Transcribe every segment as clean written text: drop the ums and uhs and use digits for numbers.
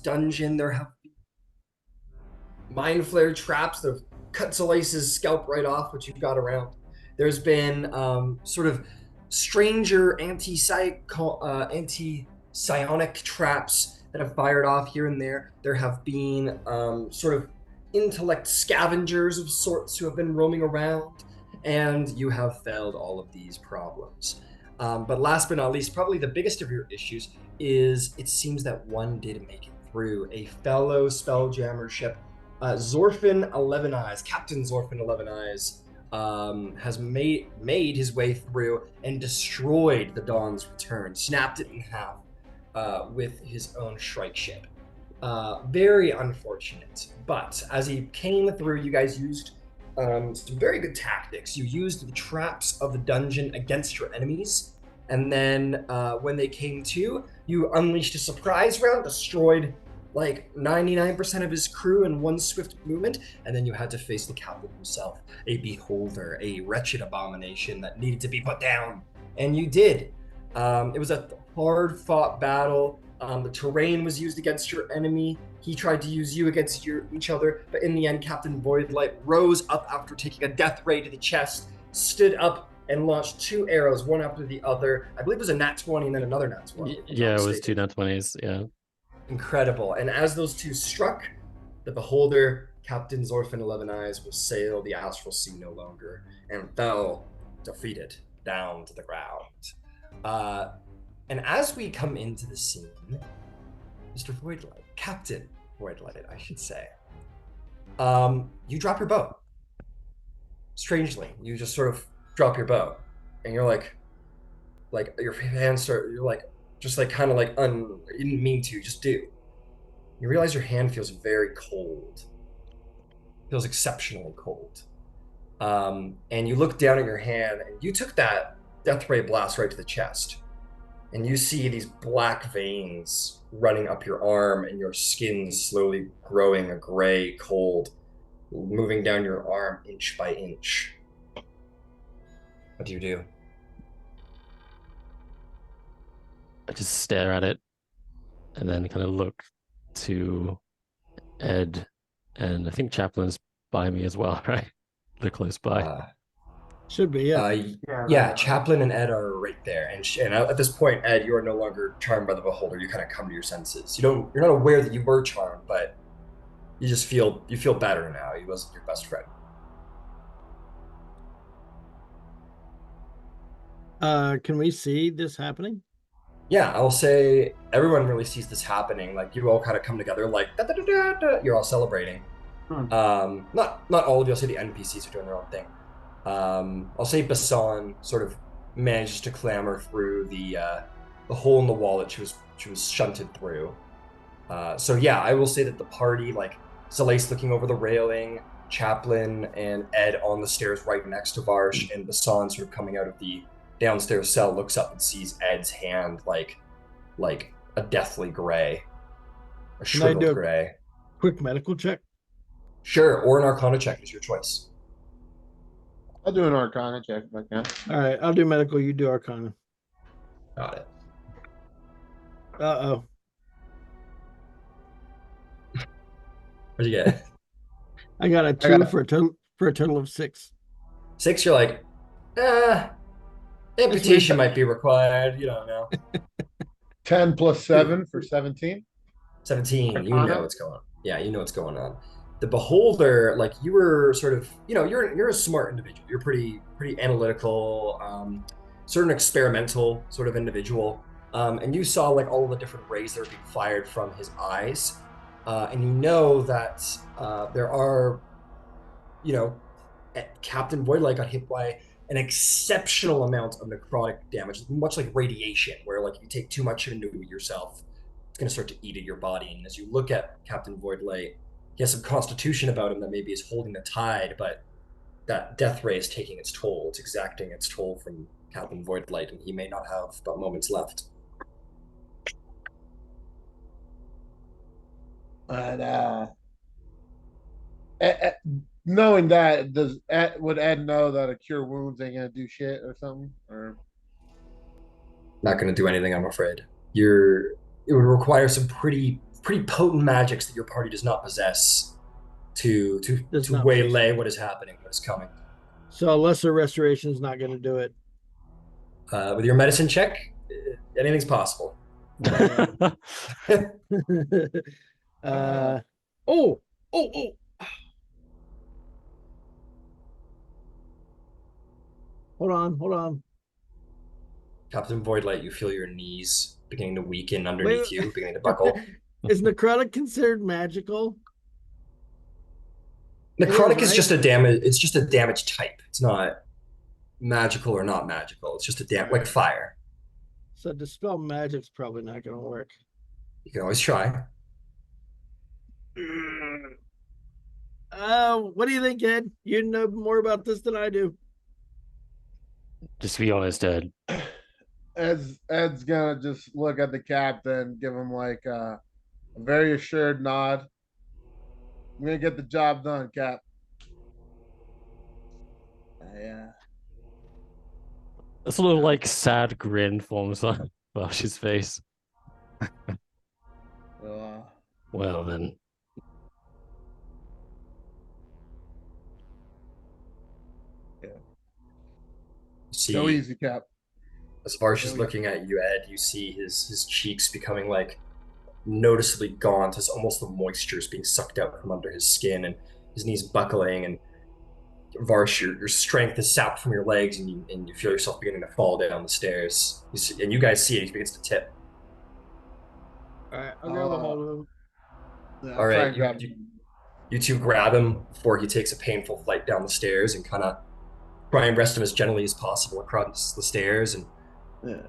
dungeon, there have mind flare traps that have cut Solis's scalp right off, which you've got around. There's been sort of stranger anti-psionic traps that have fired off here and there. There have been sort of intellect scavengers of sorts who have been roaming around, and you have failed all of these problems. But last but not least, probably the biggest of your issues is it seems that one did make it through. A fellow Spelljammer ship, Zorfin 11 Eyes, Captain Zorfin 11 Eyes, has made his way through and destroyed the Dawn's Return, snapped it in half with his own Shrike ship. Very unfortunate. But as he came through, you guys used some very good tactics. You used the traps of the dungeon against your enemies, and then when they came to, you unleashed a surprise round, destroyed like 99% of his crew in one swift movement, and then you had to face the captain himself, a beholder, a wretched abomination that needed to be put down. And you did. It was a hard-fought battle. The terrain was used against your enemy. He tried to use you against each other, but in the end, Captain Voidlight rose up after taking a death ray to the chest, stood up, and launched 2 arrows, one after the other. I believe it was a nat 20 and then another nat 20. Yeah, it was 2 nat 20s, yeah. Incredible. And as those 2 struck, the beholder, Captain Zorfin 11 Eyes, will sail the astral sea no longer and fell defeated down to the ground. And as we come into the scene, Mr. Voidlight, Captain Voidlight, I should say, you drop your bow. Strangely, you just sort of drop your bow, and you're like your hands start. You're like just like kind of like you didn't mean to, just do. You realize your hand feels very cold. Feels exceptionally cold. And you look down at your hand, and you took that death ray blast right to the chest. And you see these black veins running up your arm, and your skin slowly growing a gray cold, moving down your arm inch by inch. What do you do? I just stare at it and then kind of look to Ed, and I think Chaplain's by me as well, right? They're close by. Should be, yeah. Yeah, Chaplain and Ed are right there, and at this point, Ed, you are no longer charmed by the beholder. You kind of come to your senses. You're not aware that you were charmed, but you just feel better now. He wasn't your best friend. Can we see this happening? Yeah, I'll say everyone really sees this happening. Like you all kind of come together, like da, da, da, da, da. You're all celebrating. Not all of you. I'll say the NPCs are doing their own thing. I'll say Bassan sort of manages to clamber through the hole in the wall that she was shunted through. So yeah, I will say that the party, like Solis looking over the railing, Chaplain and Ed on the stairs right next to Varsh, and Bassan sort of coming out of the downstairs cell, looks up and sees Ed's hand like a deathly gray, a shriveled gray. Quick medical check. Sure, or an Arcana check is your choice. I'll do an Arcana check if I can. All right, I'll do medical. You do Arcana. Got it. Uh-oh. What'd you get? I got a 2 for a total of 6. 6, you're like, amputation might be required. You don't know. 10 plus 7 for 17. 17. Arcana? You know what's going on. Yeah, you know what's going on. The beholder, like you were sort of, you're a smart individual. You're pretty analytical, sort of an experimental sort of individual. And you saw like all the different rays that are being fired from his eyes. And you know that there are, Captain Voidlight got hit by an exceptional amount of necrotic damage, much like radiation, where like if you take too much into yourself, it's going to start to eat at your body. And as you look at Captain Voidlight, he has some constitution about him that maybe is holding the tide, but that death ray is taking its toll. It's exacting its toll from Captain Voidlight, and he may not have but moments left. But knowing that, would Ed know that a cure wounds ain't gonna do shit or something? Or not going to do anything, I'm afraid. It would require some pretty pretty potent magics that your party does not possess to Does to not waylay what is happening, what is coming. So a lesser restoration is not going to do it. With your medicine check, anything's possible. uh, oh, oh. Hold on. Captain Voidlight, you feel your knees beginning to weaken underneath Wait, you, beginning to buckle. is necrotic considered magical? Necrotic It is, is right? just a damage. It's just a damage type. It's not magical or not magical. It's just a like fire. So dispel magic's probably not going to work. You can always try. What do you think, Ed? You know more about this than I do. Just to be honest, Ed. Ed's gonna just look at the captain, give him like a very assured nod. I'm gonna get the job done, Cap. Yeah. A sort of like sad grin forms on Bosch's face. Well then. See, go easy, Cap. as Varsh is looking at you, Ed, you see his cheeks becoming like noticeably gaunt as almost the moisture is being sucked out from under his skin, and his knees buckling, and Varsh, your strength is sapped from your legs, and you feel yourself beginning to fall down the stairs. And you guys see it, he begins to tip. All right, I'll grab a hold of him. Yeah, All right, you two grab him before he takes a painful flight down the stairs and kind of try and rest him as gently as possible across the stairs. And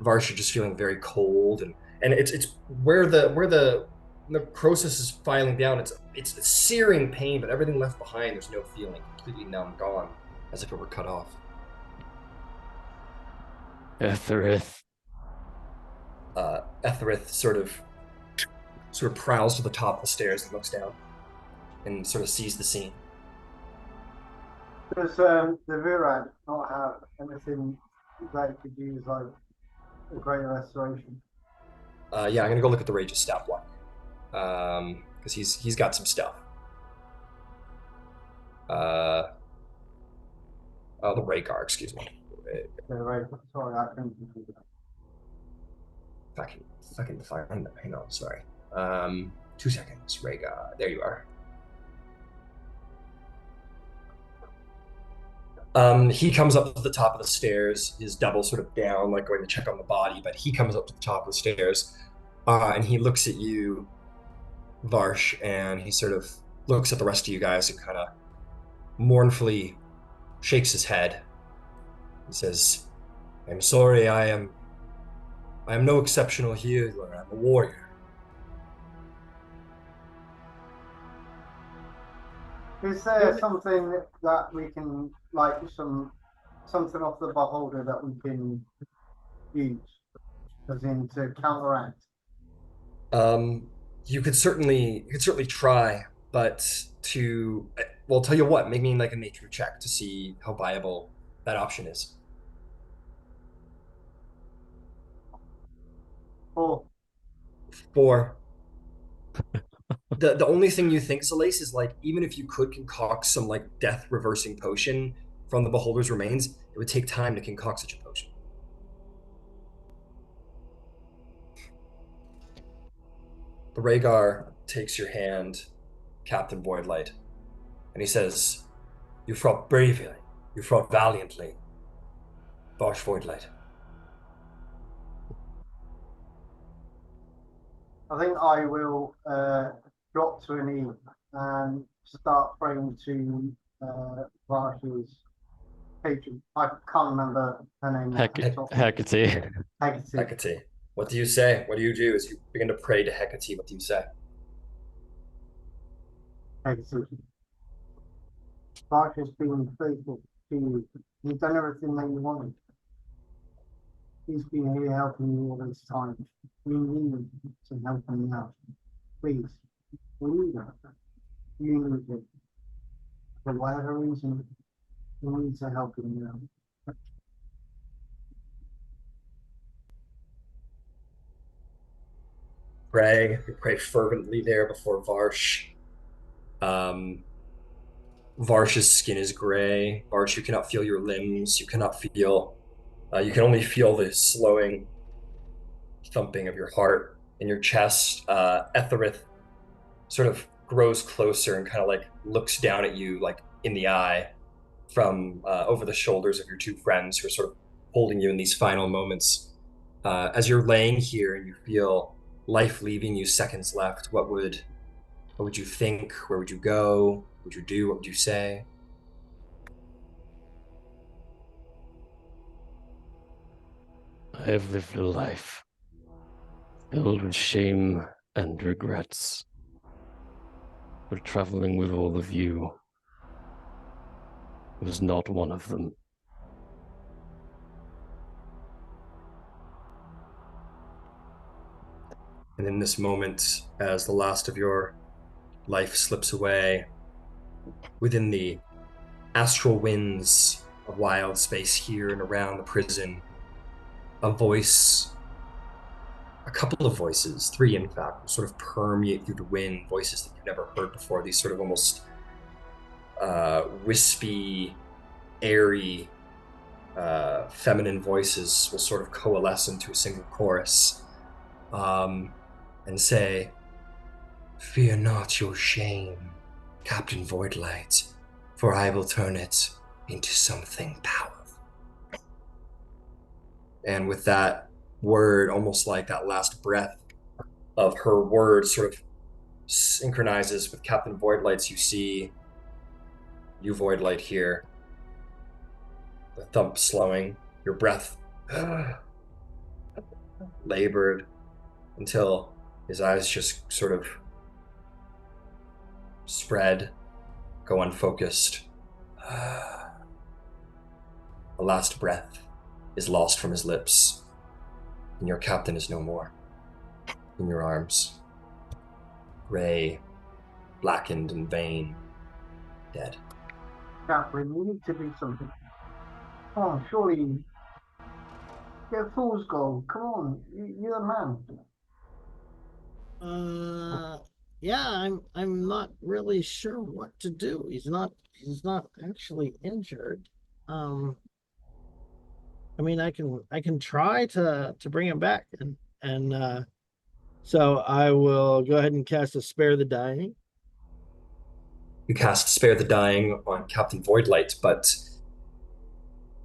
Varsh, you're just feeling very cold, and it's where the necrosis is filing down. It's a searing pain, but everything left behind, there's no feeling, completely numb, gone, as if it were cut off. Etherith. Etherith sort of prowls to the top of the stairs and looks down and sort of sees the scene. Does the Virad not have anything that it could use, like a greater restoration? Yeah, I'm gonna go look at the Rage's stat block, because he's got some stuff. Oh, the Rhaegar, excuse me. Sorry, I couldn't do that. Fucking find them. Hang on, sorry. 2 seconds. Rhaegar, there you are. He comes up to the top of the stairs, his double sort of down, like going to check on the body, but he comes up to the top of the stairs, and he looks at you, Varsh, and he sort of looks at the rest of you guys and kind of mournfully shakes his head. He says, "I'm sorry, I am no exceptional healer, I'm a warrior." Is there something that we can, like something off the beholder that we can use, as in to counteract? You could certainly try, but well, tell you what, make me like a nature check to see how viable that option is. 4. 4. The only thing you think, Solace, is like, even if you could concoct some like death reversing potion from the beholder's remains, it would take time to concoct such a potion. The Rhaegar takes your hand, Captain Voidlight, and he says, "You fought bravely, you fought valiantly, Varsh Voidlight." I think I will drop to a knee and start praying to Varsh's patron. I can't remember her name. Hecate. Hecate. What do you say? What do you do as you begin to pray to Hecate? What do you say? Hecate. Varsh has been faithful to you. He's done everything that you wanted. He's been here helping you all this time. We need to help him out. Please, we need him. You need him. For whatever reason, we need to help him out. pray. You pray fervently there before Varsh. Um, Varsh's skin is gray. Varsh, you cannot feel your limbs. You cannot feel. You can only feel the slowing thumping of your heart in your chest. Etherith sort of grows closer and kind of like looks down at you, like in the eye, from over the shoulders of your two friends who are sort of holding you in these final moments. As you're laying here and you feel life leaving you, seconds left, what would you think? Where would you go? What would you do? What would you say? I have lived a life filled with shame and regrets. But traveling with all of you was not one of them. And in this moment, as the last of your life slips away, within the astral winds of wild space here and around the prison, a voice, a couple of voices, three in fact, sort of permeate through the wind, voices that you've never heard before, these sort of almost wispy, airy, feminine voices will sort of coalesce into a single chorus and say, "Fear not your shame, Captain Voidlight, for I will turn it into something powerful." And with that word, almost like that last breath of her words sort of synchronizes with Captain Voidlight's, you see you Voidlight here, the thump slowing, your breath labored until his eyes just sort of spread, go unfocused. The last breath is lost from his lips, and your captain is no more. In your arms, gray, blackened and vain, dead. Catherine, you need to do something. Come on, surely. Get fool's gold. Come on, you're the man. Yeah, I'm not really sure what to do. He's not actually injured. I mean, I can try to bring him back, and so I will go ahead and cast a Spare the Dying. You cast Spare the Dying on Captain Voidlight, but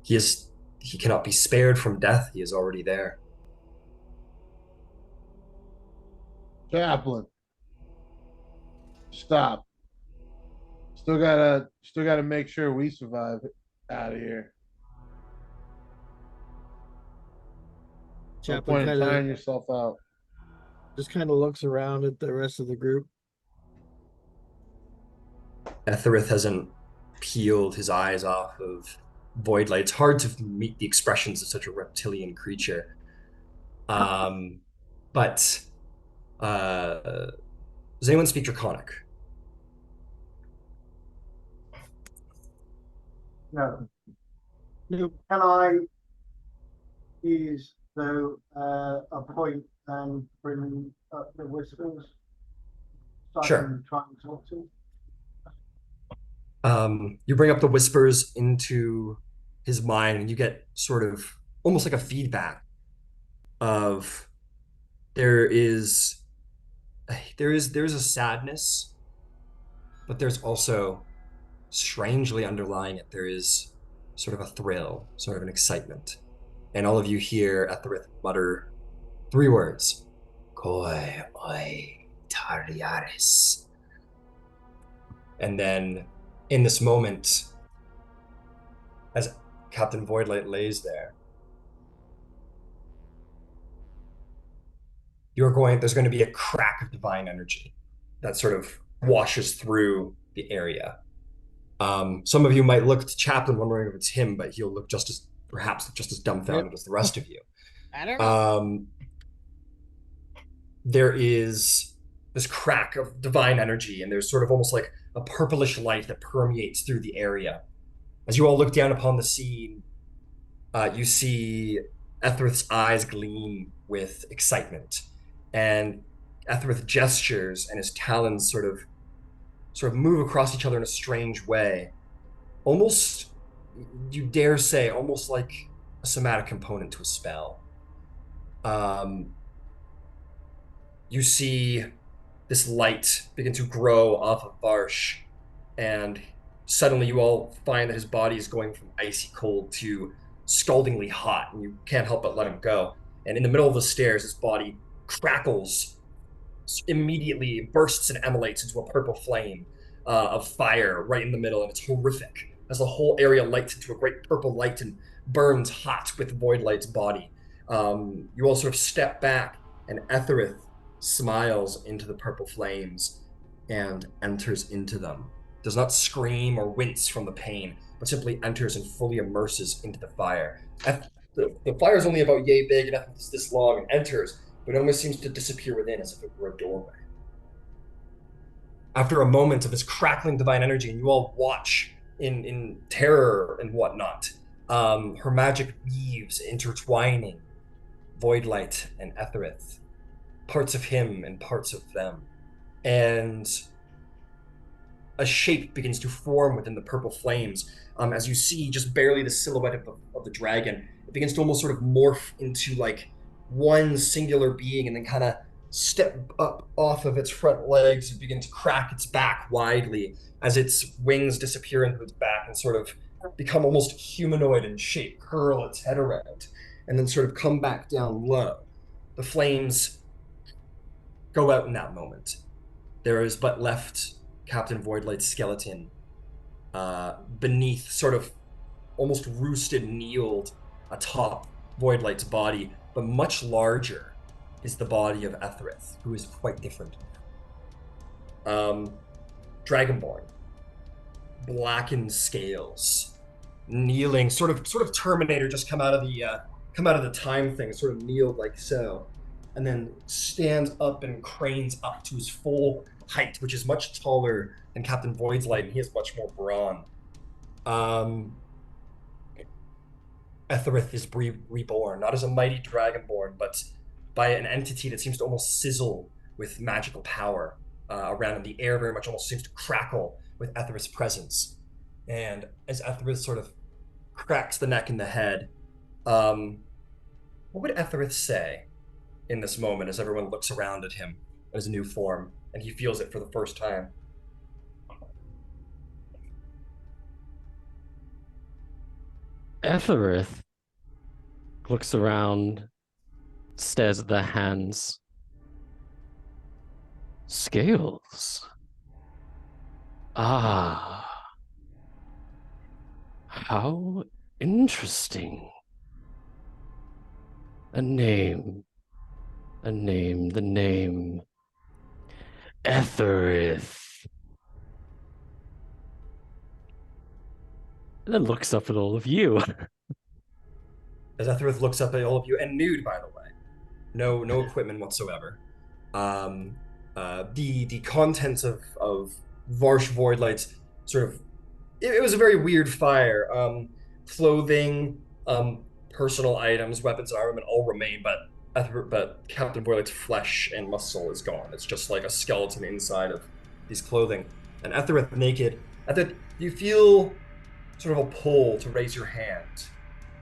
he cannot be spared from death. He is already there. Chaplain, stop. Still gotta make sure we survive out of here. No Chaplain point in kind tiring of yourself out. just kind of looks around at the rest of the group. Etherith hasn't peeled his eyes off of Voidlight. It's hard to meet the expressions of such a reptilian creature. But does anyone speak Draconic? No. Nope. Can I use though a point and bring up the whispers so I Sure. can try and talk to him? You bring up the whispers into his mind, and you get sort of almost like a feedback of there's a sadness, but there's also strangely underlying it. There is sort of a thrill, sort of an excitement, and all of you hear Etherith mutter three words: "Koi oi tariaris," and then in this moment, as Captain Voidlight lays there, there's going to be a crack of divine energy that sort of washes through the area. Some of you might look to Chaplain wondering if it's him, but he'll look perhaps just as dumbfounded as the rest of you. I don't know. There is this crack of divine energy, and there's sort of almost like a purplish light that permeates through the area. As you all look down upon the scene, you see Etherith's eyes gleam with excitement, and Etherith gestures, and his talons sort of move across each other in a strange way, almost, you dare say, almost like a somatic component to a spell. Um, you see this light begin to grow off of Varsh, and suddenly you all find that his body is going from icy cold to scaldingly hot, and you can't help but let him go. And in the middle of the stairs, his body crackles, immediately bursts and emulates into a purple flame of fire right in the middle, and it's horrific as the whole area lights into a great purple light and burns hot with Voidlight's body. You all sort of step back, and Etherith smiles into the purple flames and enters into them. Does not scream or wince from the pain, but simply enters and fully immerses into the fire. The fire is only about yay big and Etherith is this long, and enters, but it almost seems to disappear within as if it were a doorway. After a moment of this crackling divine energy, and you all watch in terror and whatnot, her magic weaves, intertwining Voidlight and Etherith, parts of him and parts of them. And a shape begins to form within the purple flames. As you see just barely the silhouette of the dragon, it begins to almost sort of morph into like one singular being, and then kind of step up off of its front legs and begin to crack its back widely as its wings disappear into its back and sort of become almost humanoid in shape, curl its head around, and then sort of come back down low. The flames go out in that moment. There is but left Captain Voidlight's skeleton beneath, sort of almost roosted, kneeled atop Voidlight's body, but much larger is the body of Etherith, who is quite different. Dragonborn, blackened scales, kneeling, sort of Terminator, just come out of the time thing, sort of kneeled like so, and then stands up and cranes up to his full height, which is much taller than Captain Voidlight, and he has much more brawn. Etherith is reborn, not as a mighty dragonborn, but by an entity that seems to almost sizzle with magical power around him. The air very much almost seems to crackle with Etherith's presence. And as Etherith sort of cracks the neck and the head, what would Etherith say in this moment as everyone looks around at him in his new form, and he feels it for the first time? Etherith looks around, stares at their hands. Scales. Ah. How interesting. The name. Etherith. And then looks up at all of you. As Etherith looks up at all of you, and nude, by the way. No equipment whatsoever. The contents of Varsh Voidlight's sort of, it was a very weird fire. Clothing, personal items, weapons, and armament all remain, but Captain Voidlight's flesh and muscle is gone. It's just like a skeleton inside of these clothing. And Etherith naked. Etherith, you feel sort of a pull to raise your hand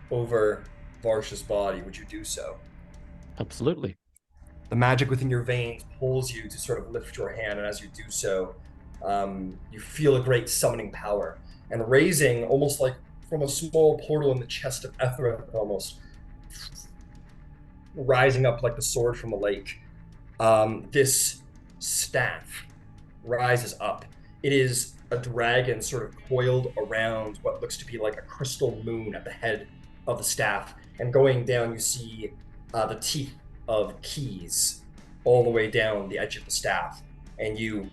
over Varsh's body. Would you do so? Absolutely. The magic within your veins pulls you to sort of lift your hand, and as you do so, you feel a great summoning power. And raising, almost like from a small portal in the chest of Etherith, almost rising up like the sword from a lake, this staff rises up. It is a dragon sort of coiled around what looks to be like a crystal moon at the head of the staff. And going down, you see the teeth of keys all the way down the edge of the staff. And you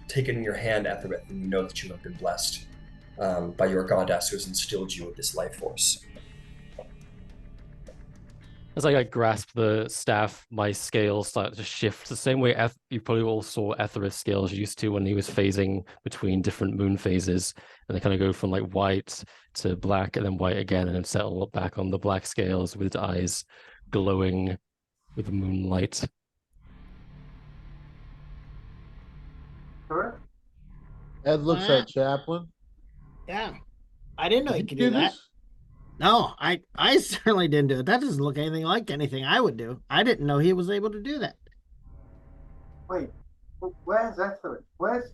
take it in your hand, Etherith, and you know that you have been blessed by your goddess who has instilled you with this life force. As I grasp the staff, my scales start to shift the same way you probably all saw Etherith's scales used to when he was phasing between different moon phases, and they kind of go from like white to black and then white again, and then settle back on the black scales with its eyes glowing with moonlight. Correct? Ed looks at Chaplin. Yeah. I didn't know Did he you could do do that. this? No, I certainly didn't do it. That doesn't look anything like anything I would do. I didn't know he was able to do that. Wait, where's Ether? Where's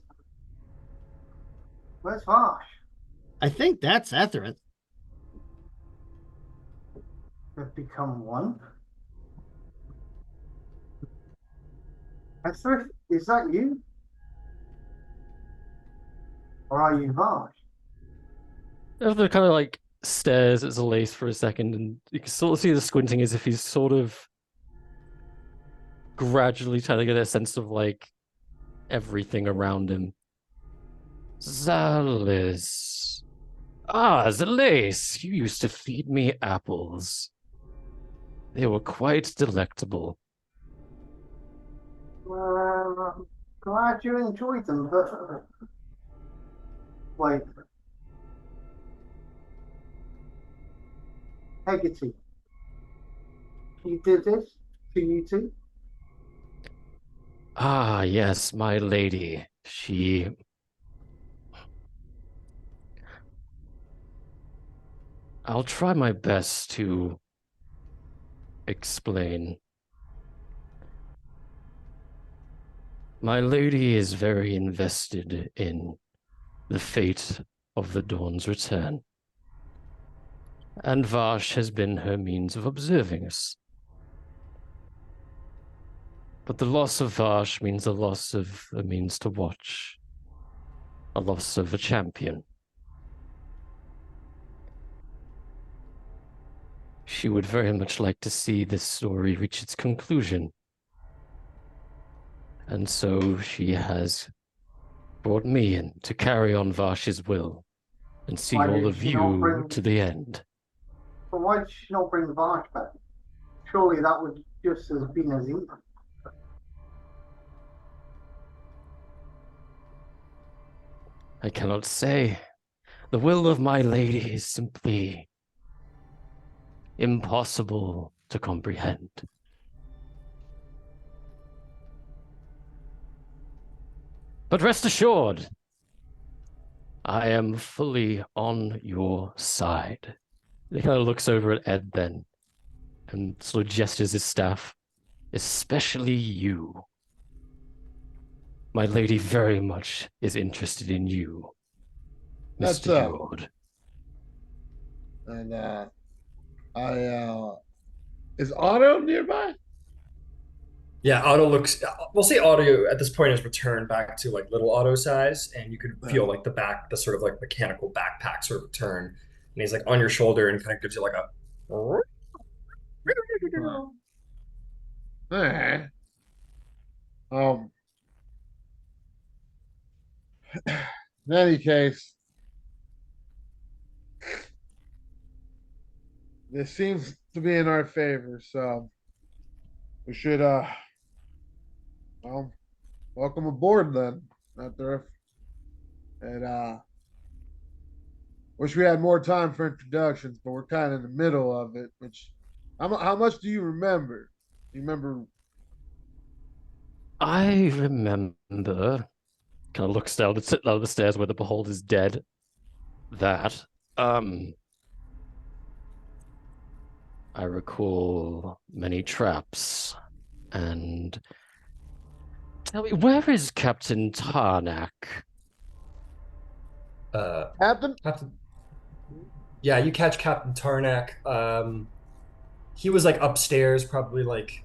Vosh? I think that's Ethereth. They've become one. Ether, is that you? Or are you Vosh? Ether kind of like stares at Zalace for a second, and you can sort of see the squinting as if he's sort of gradually trying to get a sense of like everything around him. Zalace. Ah, Zalace, you used to feed me apples. They were quite delectable. Glad you enjoyed them, but wait. Heggerty, you did this to you too? Ah, yes, my lady. I'll try my best to explain. My lady is very invested in the fate of the Dawn's return, and Vash has been her means of observing us. But the loss of Vash means the loss of a means to watch, a loss of a champion. She would very much like to see this story reach its conclusion. And so she has brought me in to carry on Vash's will and see Why all did of she not you bring- to the end. But why did she not bring Vosh back? Surely that would just as been as even. I cannot say. The will of my lady is simply impossible to comprehend. But rest assured, I am fully on your side. He kind of looks over at Ed then and sort of gestures his staff. Especially you. My lady very much is interested in you, That's Mr. Jord. And is Otto nearby? Yeah, Otto looks. We'll say Otto at this point has returned back to like little Otto size, and you can feel like the sort of like mechanical backpack sort of return, and he's like on your shoulder and kind of gives you like a. All right. Um. In any case, this seems to be in our favor, so we should well, welcome aboard then. After and wish we had more time for introductions, but we're kind of in the middle of it. Which, how much do you remember? Do you remember? I remember, kind of looks down the stairs where the behold is dead, that, I recall many traps, and tell me, where is Captain Tarnak? Captain? Captain. Yeah, you catch Captain Tarnak. He was like upstairs, probably like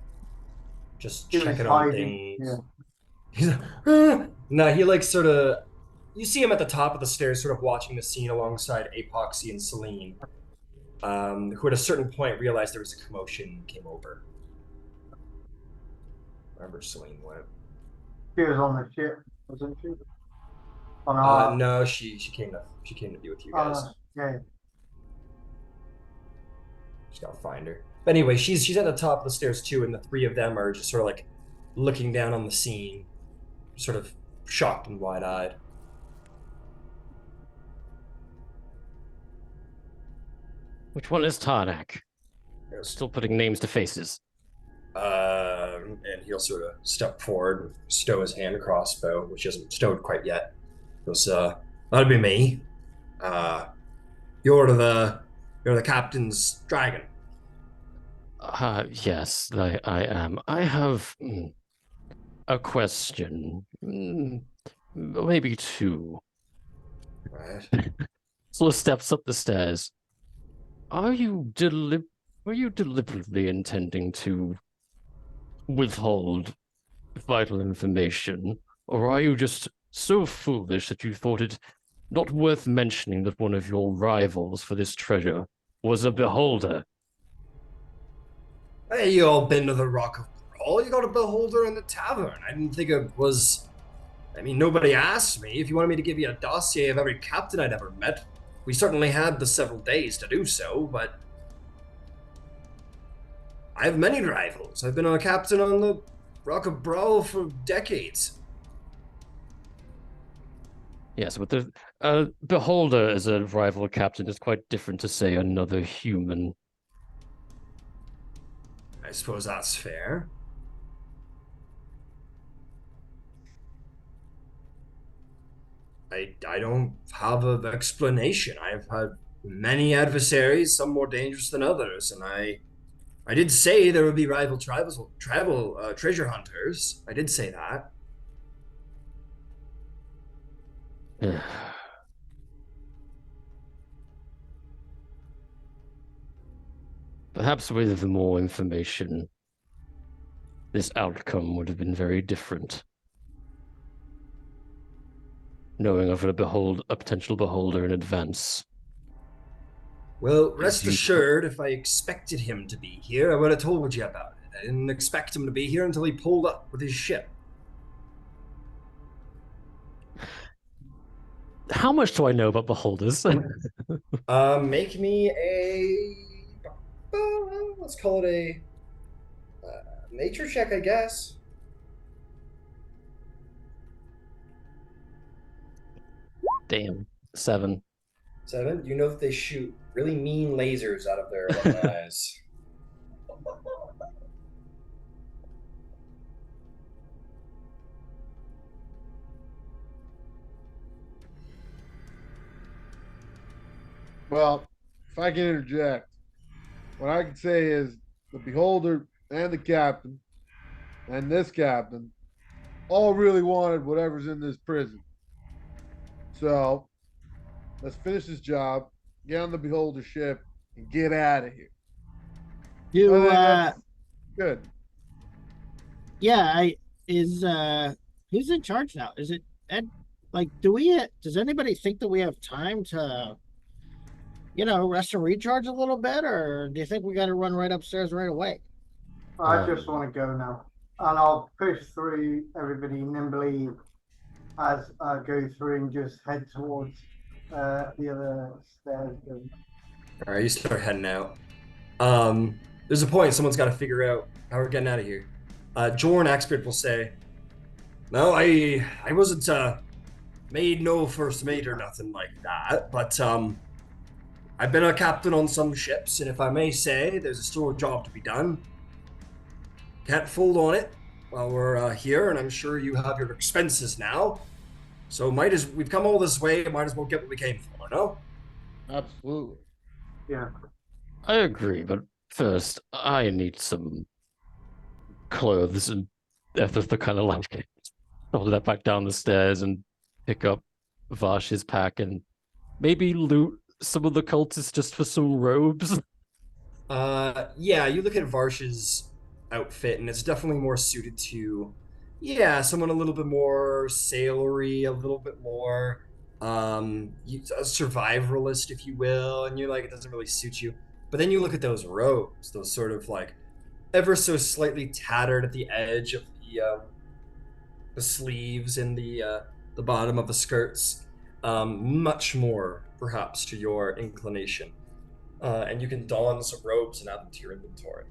just He was checking on hiding, things. yeah. He's like, "Ah." No, he like sort of. You see him at the top of the stairs, sort of watching the scene alongside Apoxy and Celine, who at a certain point realized there was a commotion and came over. Remember Celine went. She was on the ship, wasn't she? On our, No, she came to be with you guys. yeah. Just gotta find her. But anyway, she's at the top of the stairs too, and the three of them are just sort of like looking down on the scene, sort of shocked and wide-eyed. Which one is Tarnak? Still putting names to faces. And he'll sort of step forward and stow his hand crossbow, which isn't stowed quite yet. Goes, that'd be me. Uh, you're the captain's dragon. Yes, I am. I have a question. Maybe two. Right. Sort of steps up the stairs. Are you were you deliberately intending to withhold vital information, or are you just so foolish that you thought it not worth mentioning that one of your rivals for this treasure was a beholder? Hey, you all been to the Rock of Brawl? You got a beholder in the tavern. I didn't think it was. I mean, nobody asked me. If you wanted me to give you a dossier of every captain I'd ever met, we certainly had the several days to do so, but I have many rivals. I've been a captain on the Rock of Brawl for decades. Yes, but the beholder as a rival captain is quite different to say another human. I suppose that's fair. I don't have an explanation. I've had many adversaries, some more dangerous than others, and I did say there would be rival tribal treasure hunters. I did say that. Perhaps with more information, this outcome would have been very different. Knowing of a potential beholder in advance. Well, rest assured, if I expected him to be here, I would have told you about it. I didn't expect him to be here until he pulled up with his ship. How much do I know about beholders? Make me let's call it a nature check, I guess. Damn. 7. 7. You know that they shoot really mean lasers out of their 11 eyes. Well, if I can interject, what I can say is the beholder and the captain and this captain all really wanted whatever's in this prison. So let's finish this job, get on the beholder ship, and get out of here. Do I think that's good. yeah, I is who's in charge now? Is it Ed? Like, does anybody think that we have time to, rest and recharge a little bit, or do you think we got to run right upstairs right away? I just want to go now. And I'll push through everybody nimbly as I go through and just head towards the other stairs. All right, you start heading out. There's a point someone's got to figure out how we're getting out of here. Jorn Expert will say, "No, I wasn't made no first mate or nothing like that, but I've been a captain on some ships, and if I may say, there's still a job to be done. Can't fold on it while we're here, and I'm sure you have your expenses now. So we've come all this way, might as well get what we came for, no?" Absolutely. Yeah. I agree, but first, I need some clothes and after the kind of like I'll let back down the stairs and pick up Vash's pack and maybe loot some of the cultists just for some robes. Yeah, you look at Varsh's outfit, and it's definitely more suited to, yeah, someone a little bit more sailory, a little bit more, a survivalist, if you will, and you're like, it doesn't really suit you. But then you look at those robes, those sort of like ever so slightly tattered at the edge of the sleeves and the bottom of the skirts, much more perhaps to your inclination. And you can don some robes and add them to your inventory.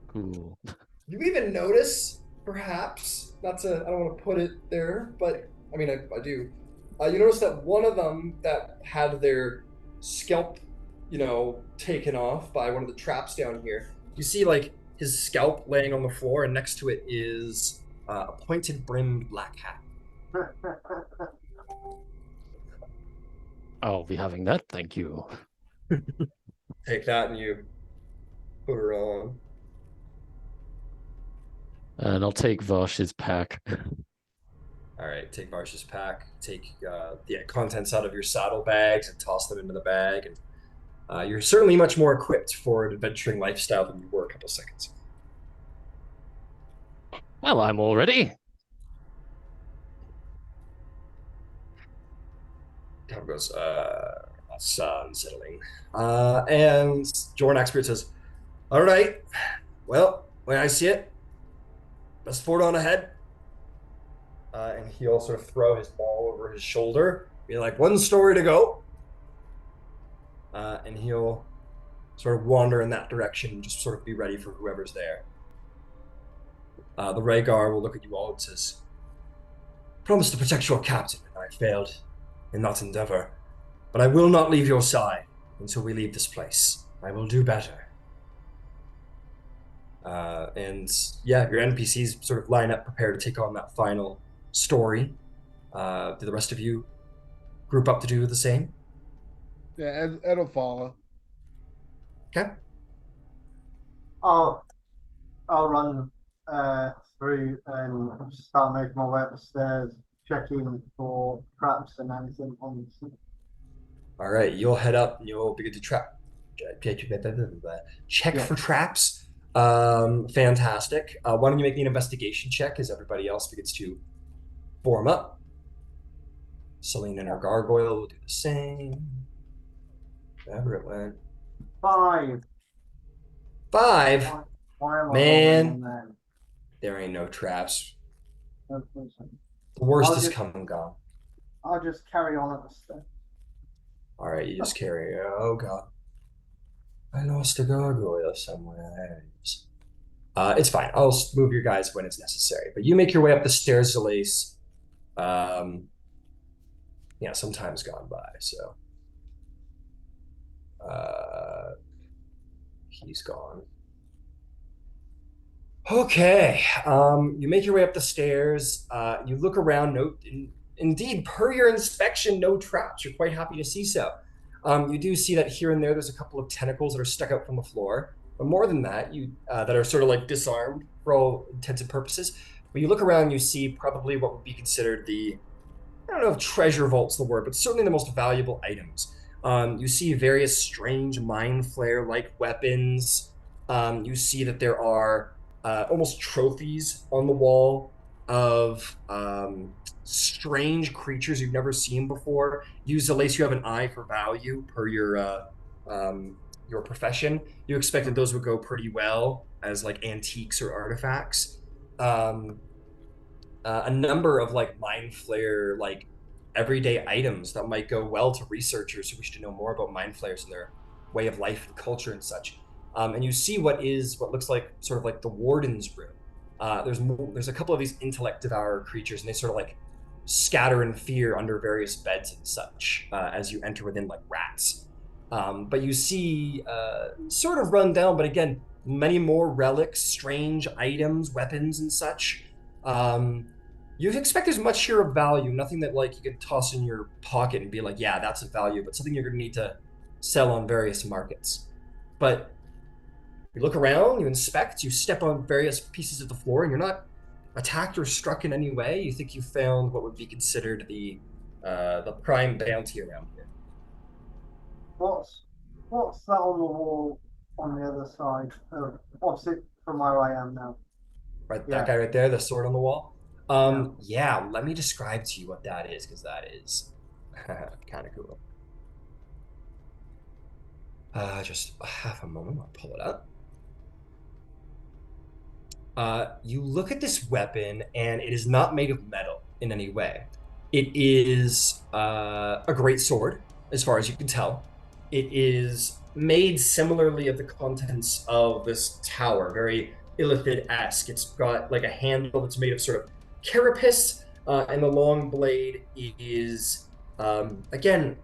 Cool. You even notice, perhaps, I don't want to put it there, but I mean, I do. You notice that one of them that had their scalp, taken off by one of the traps down here, you see, like, his scalp laying on the floor, and next to it is a pointed brimmed black hat. I'll be having that, thank you. Take that and you put her on. And I'll take Varsh's pack. All right, take Marsh's pack, take the contents out of your saddlebags and toss them into the bag. And you're certainly much more equipped for an adventuring lifestyle than you were a couple seconds. Well, I'm all ready. Tom goes, sun settling. And Jordan Spirit says, all right, well, when I see it, let's forward on ahead. And he'll sort of throw his ball over his shoulder, be like, one story to go. And he'll sort of wander in that direction and just sort of be ready for whoever's there. The Rhaegar will look at you all and says, promise to protect your captain, and I failed in that endeavor. But I will not leave your side until we leave this place. I will do better. And yeah, your NPCs sort of line up prepared to take on that final story. Do the rest of you group up to do the same? Yeah, Ed'll follow. Okay. I'll run through and start making my way up the stairs, checking for traps and anything on the. All right, you'll head up and you'll begin to check for traps. Fantastic. Why don't you make me an investigation check as everybody else begins to form up. Celine and her gargoyle will do the same. Wherever it went. 5. 5? Why am I Man. rolling on that? There ain't no traps. No, please. The worst I'll is just- come and gone. I'll just carry on at the stairs. All right, you just carry. Oh god, I lost a gargoyle somewhere. It's fine. I'll move your guys when it's necessary. But you make your way up the stairs, Zalace. Yeah, some time's gone by. So, he's gone. Okay. You make your way up the stairs. You look around. Indeed, per your inspection, no traps. You're quite happy to see so. You do see that here and there's a couple of tentacles that are stuck out from the floor. But more than that, that are sort of like disarmed for all intents and purposes. When you look around, you see probably what would be considered I don't know if treasure vault's the word, but certainly the most valuable items. You see various strange mind flare-like weapons. You see that there are almost trophies on the wall of strange creatures you've never seen before. Zalace, you have an eye for value per your profession. You expected those would go pretty well as like antiques or artifacts. A number of like mind flare, like everyday items that might go well to researchers who wish to know more about mind flayers and their way of life and culture and such. And you see what looks like sort of like the warden's room. There's a couple of these intellect devourer creatures, and they sort of like scatter in fear under various beds and such as you enter within like rats. But you see sort of run down, but again, many more relics, strange items, weapons and such. You expect there's much here of value, nothing that like you could toss in your pocket and be like, yeah, that's of value, but something you're going to need to sell on various markets. But you look around, you inspect, you step on various pieces of the floor, and you're not attacked or struck in any way. You think you found what would be considered the prime bounty around here. What's that on the wall on the other side? Opposite from where I am now. Right, Yeah. that guy right there, the sword on the wall. Yeah, let me describe to you what that is, because that is kind of cool. Just half a moment, I'll pull it up. You look at this weapon, and it is not made of metal in any way. It is a great sword, as far as you can tell. It is made similarly of the contents of this tower, very Illithid-esque. It's got like a handle that's made of sort of carapace, and the long blade is, again,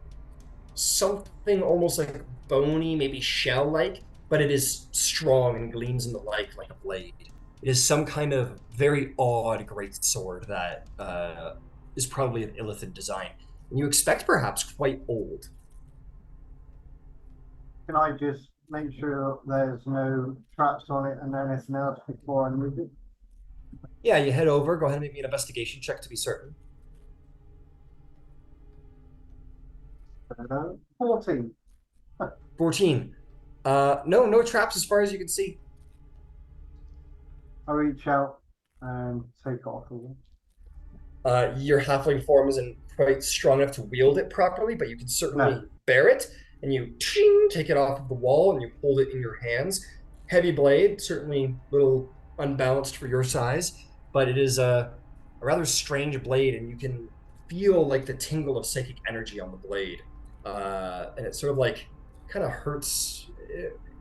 something almost like bony, maybe shell-like, but it is strong and gleams in the light like a blade. It is some kind of very odd great sword that is probably of illithid design. And you expect perhaps quite old. Can I just make sure there's no traps on it and anything else before I move it? Yeah, you head over. Go ahead and make me an investigation check to be certain. 14. 14. No traps as far as you can see. I reach out and take it off of it. Your halfling form isn't quite strong enough to wield it properly, but you can certainly No. bear it. And you take it off of the wall and you hold it in your hands. Heavy blade, certainly a little unbalanced for your size, but it is a rather strange blade, and you can feel like the tingle of psychic energy on the blade. And it sort of like kind of hurts,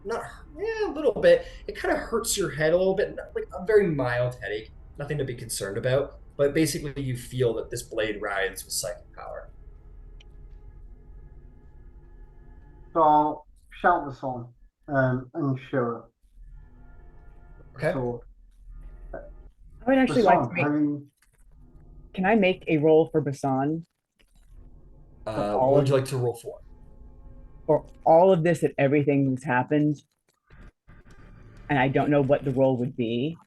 not, yeah, a little bit. It kind of hurts your head a little bit, like a very mild headache, nothing to be concerned about. But basically, you feel that this blade rides with psychic power. So I'll shout the song and show her. Okay. So, I would actually like to Basan, make. have you, Can I make a roll for Basan What would you like to roll for? for all of this? That everything's happened, and I don't know what the roll would be,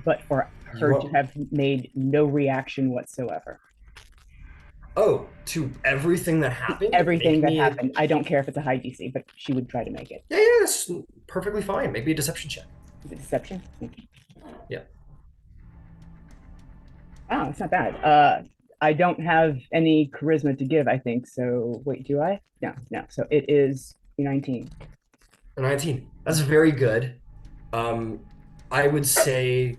but for her to have made no reaction whatsoever. Oh, to everything that happened? Everything Make that me happened. I don't care if it's a high DC, but she would try to make it. Yeah, that's perfectly fine. Make me a deception check. Is it deception? Yeah. Wow, it's not bad. I don't have any charisma to give, I think. So wait, do I? No. So it is 19. A 19. That's very good. I would say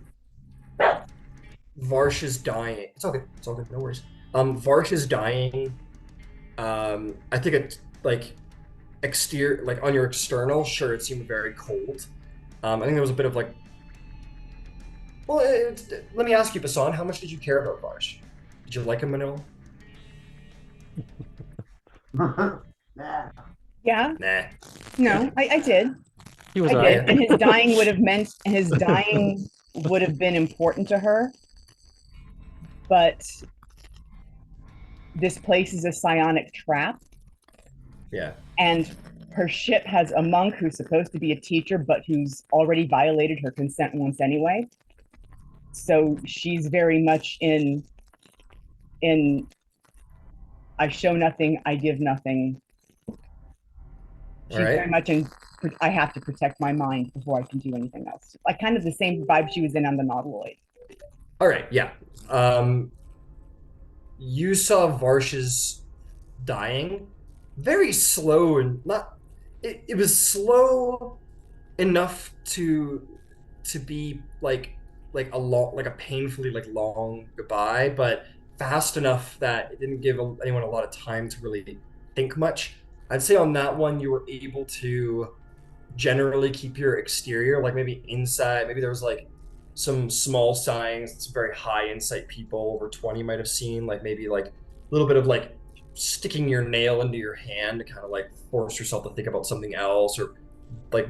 Varsh is dying. It's all good. It's all good. No worries. Varsh is dying. I think it's like exterior, like on your external, sure, it seemed very cold. I think there was a bit of like. Well, let me ask you, Basan, how much did you care about Varsh? Did you like him at all? yeah. Yeah. Nah. No, I did. He was I alright. did. And his dying would have meant his dying would have been important to her. But this place is a psionic trap. Yeah. And her ship has a monk who's supposed to be a teacher, but who's already violated her consent once anyway. So she's very much in I show nothing, I give nothing. She's very much in I have to protect my mind before I can do anything else. Like kind of the same vibe she was in on the Nautiloid. All right, yeah. You saw Varsh's dying, very slow and not. It was slow enough to be like a painfully like long goodbye, but fast enough that it didn't give anyone a lot of time to really think much. I'd say on that one you were able to generally keep your exterior, like maybe inside. Maybe there was like some small signs that some very high insight people over 20 might have seen, like maybe like a little bit of like sticking your nail into your hand to kind of like force yourself to think about something else, or like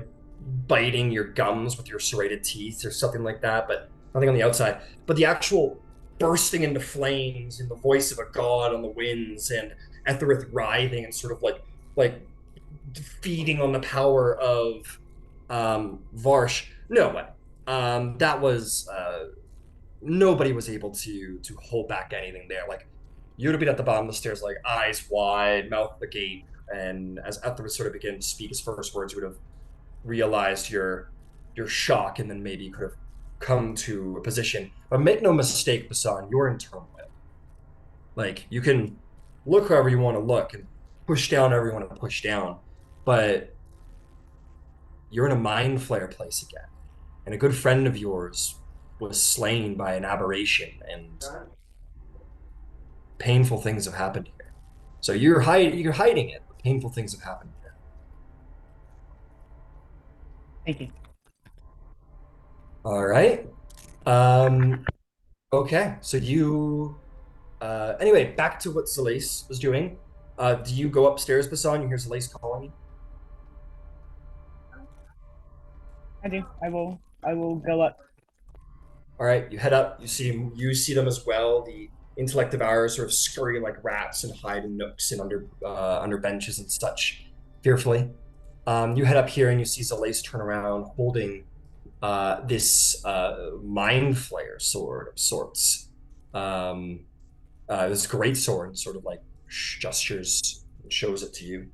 biting your gums with your serrated teeth or something like that, but nothing on the outside. But the actual bursting into flames in the voice of a god on the winds, and Etherith writhing and sort of like feeding on the power of Varsh. No, that was nobody was able to hold back anything there. Like you would have been at the bottom of the stairs, like eyes wide, mouth agape, and as Etherith sort of began to speak his first words, you would have realized your shock, and then maybe could have come to a position. But make no mistake, Basan, you're in turmoil. Like you can look however you want to look and push down however you want to push down, but you're in a mind flare place again, and a good friend of yours was slain by an aberration, and painful things have happened here. So you're hiding it, but painful things have happened here. Thank you. All right. Okay, so you anyway, back to what Zalace was doing. Do you go upstairs, Basan? You hear Zalace calling you? I do. I will go up. All right, you head up. You see them as well. The intellect devourers sort of scurry like rats and hide in nooks and under benches and such, fearfully. You head up here and you see Zalace turn around, holding this mind flayer sword of sorts. This great sword, sort of like gestures and shows it to you.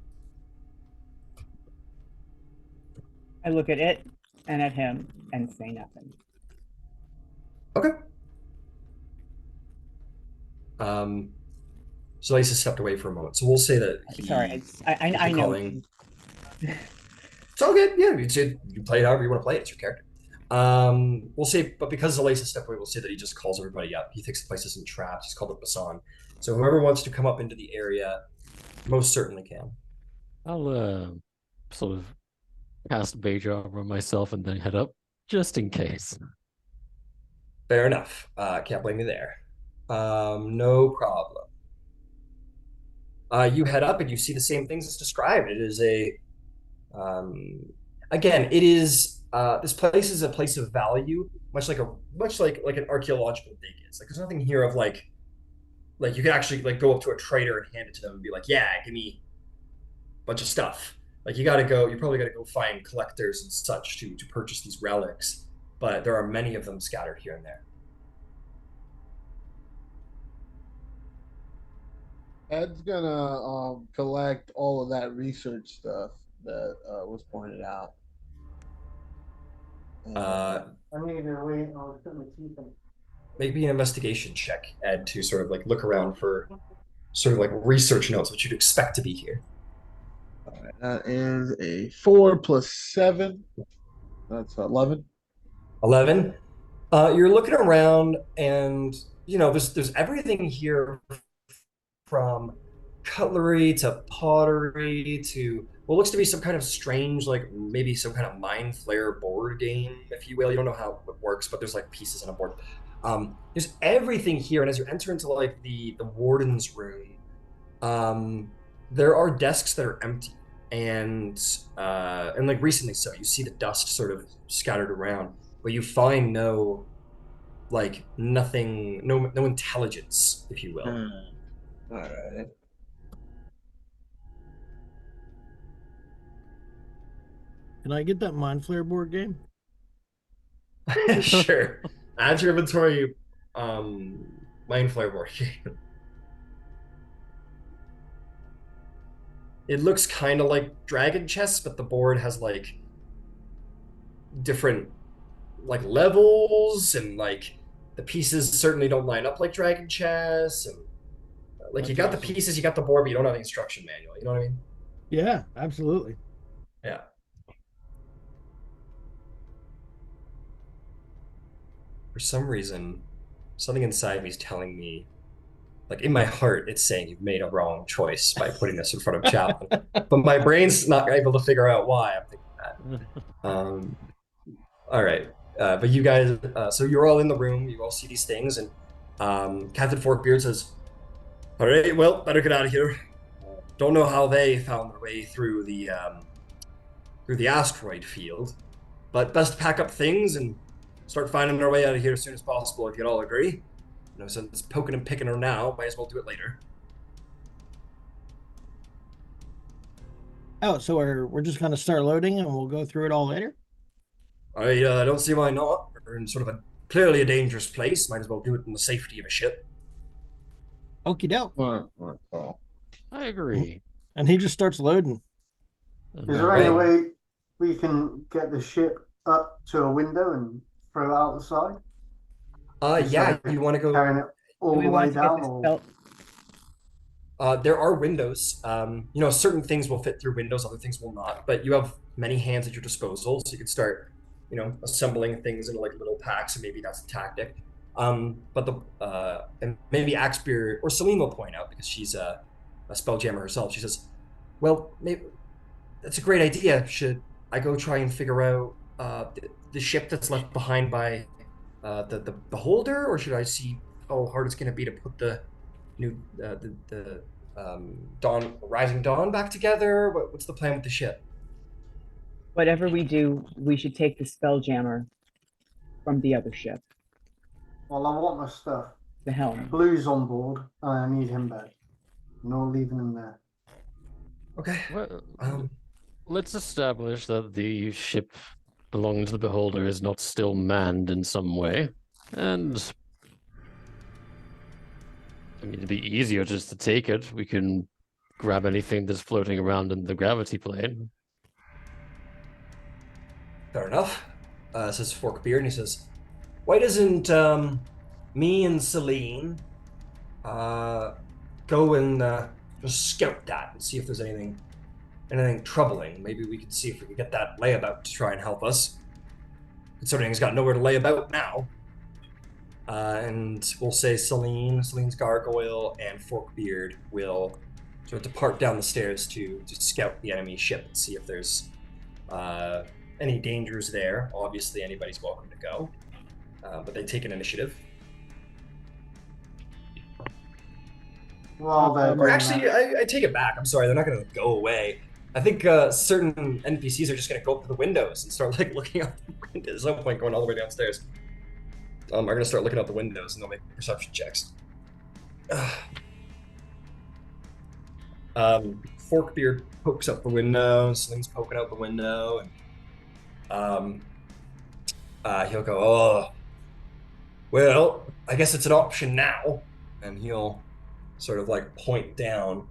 I look at it and at him and say nothing. Okay. Zalace has stepped away for a moment, so we'll say that Sorry, I know. calling. It's all good. Yeah, you play it however you want to play it. It's your character. We'll say, but because Zalace has stepped away, we'll say that he just calls everybody up. He thinks the place isn't trapped. He's called up Basan. So whoever wants to come up into the area, most certainly can. I'll sort of cast Mage Armor on myself and then head up, just in case. Fair enough. Can't blame you there. No problem. You head up and you see the same things as described. It is again, it is this place is a place of value, much like an archaeological dig is. Like there's nothing here of like you can actually like go up to a trader and hand it to them and be like, yeah, give me a bunch of stuff. Like you probably gotta go find collectors and such to purchase these relics, but there are many of them scattered here and there. Ed's gonna collect all of that research stuff that was pointed out. I need to wait. I'll put my teeth in. Maybe an investigation check, Ed, to sort of like look around for sort of like research notes, what you'd expect to be here. All right, that is a 4 plus 7. That's 11. 11. You're looking around, and there's everything here from cutlery to pottery to what looks to be some kind of strange, like maybe some kind of mind flayer board game, if you will. You don't know how it works, but there's like pieces on a board. There's everything here, and as you enter into like the warden's room, there are desks that are empty, and like recently so. You see the dust sort of scattered around, but you find nothing, no intelligence, if you will. All right. Can I get that Mind Flare board game? Sure. Add your inventory, mind flare board game. It looks kind of like dragon chess, but the board has like different like levels, and like the pieces certainly don't line up like dragon chess, and like That's you got awesome. the pieces, you got the board, but you don't have the instruction manual. You know what I mean? Yeah, absolutely. Yeah. For some reason, something inside me is telling me, like in my heart, it's saying you've made a wrong choice by putting this in front of Chaplin. But my brain's not able to figure out why I'm thinking that. All right. But you guys, so you're all in the room, you all see these things, and Captain Forkbeard says, all right, well, better get out of here. Don't know how they found their way through the asteroid field, but best pack up things and start finding our way out of here as soon as possible, if you all agree. Since poking and picking her now, might as well do it later. Oh, so we're just gonna start loading and we'll go through it all later? I don't see why not. We're in sort of clearly a dangerous place. Might as well do it in the safety of a ship. Okie doke. I agree. And he just starts loading. Is there any way we can get the ship up to a window and throw it out the side? Yeah, you want to go carrying it all Do we the way want to get down? this Or... belt? there are windows. Certain things will fit through windows, other things will not. But you have many hands at your disposal, so you can start, assembling things into like little packs, and maybe that's a tactic. But and maybe Axbeard or Celine will point out, because she's a spelljammer herself. She says, "Well, maybe that's a great idea. Should I go try and figure out the ship that's left behind by the beholder, or should I see how hard it's going to be to put the new rising dawn back together? What's the plan with the ship?" Whatever we do, we should take the Spelljammer from the other ship, Well, I want my stuff. the helm. Blue's on board, and I need him back. No leaving him there. Okay. Well, let's establish that the ship belonging to the Beholder is not still manned in some way. And I mean, it'd be easier just to take it. We can grab anything that's floating around in the gravity plane. Fair enough. Says Forkbeard, and he says, "Why doesn't me and Celine go and just scout that and see if there's anything troubling? Maybe we can see if we can get that layabout to try and help us. Considering he's got nowhere to lay about now." And we'll say Celine's gargoyle, and Forkbeard will sort of depart down the stairs to scout the enemy ship and see if there's any dangers there. Obviously, anybody's welcome to go, but they take an initiative. Well, Or actually, I take it back. I'm sorry, they're not going to go away. I think certain NPCs are just going to go up to the windows and start like looking out the windows. There's no point going all the way downstairs. Are going to start looking out the windows and they'll make perception checks. Forkbeard pokes up the window, Sling's poking out the window, and he'll go, "Oh, well, I guess it's an option now." And he'll sort of like point down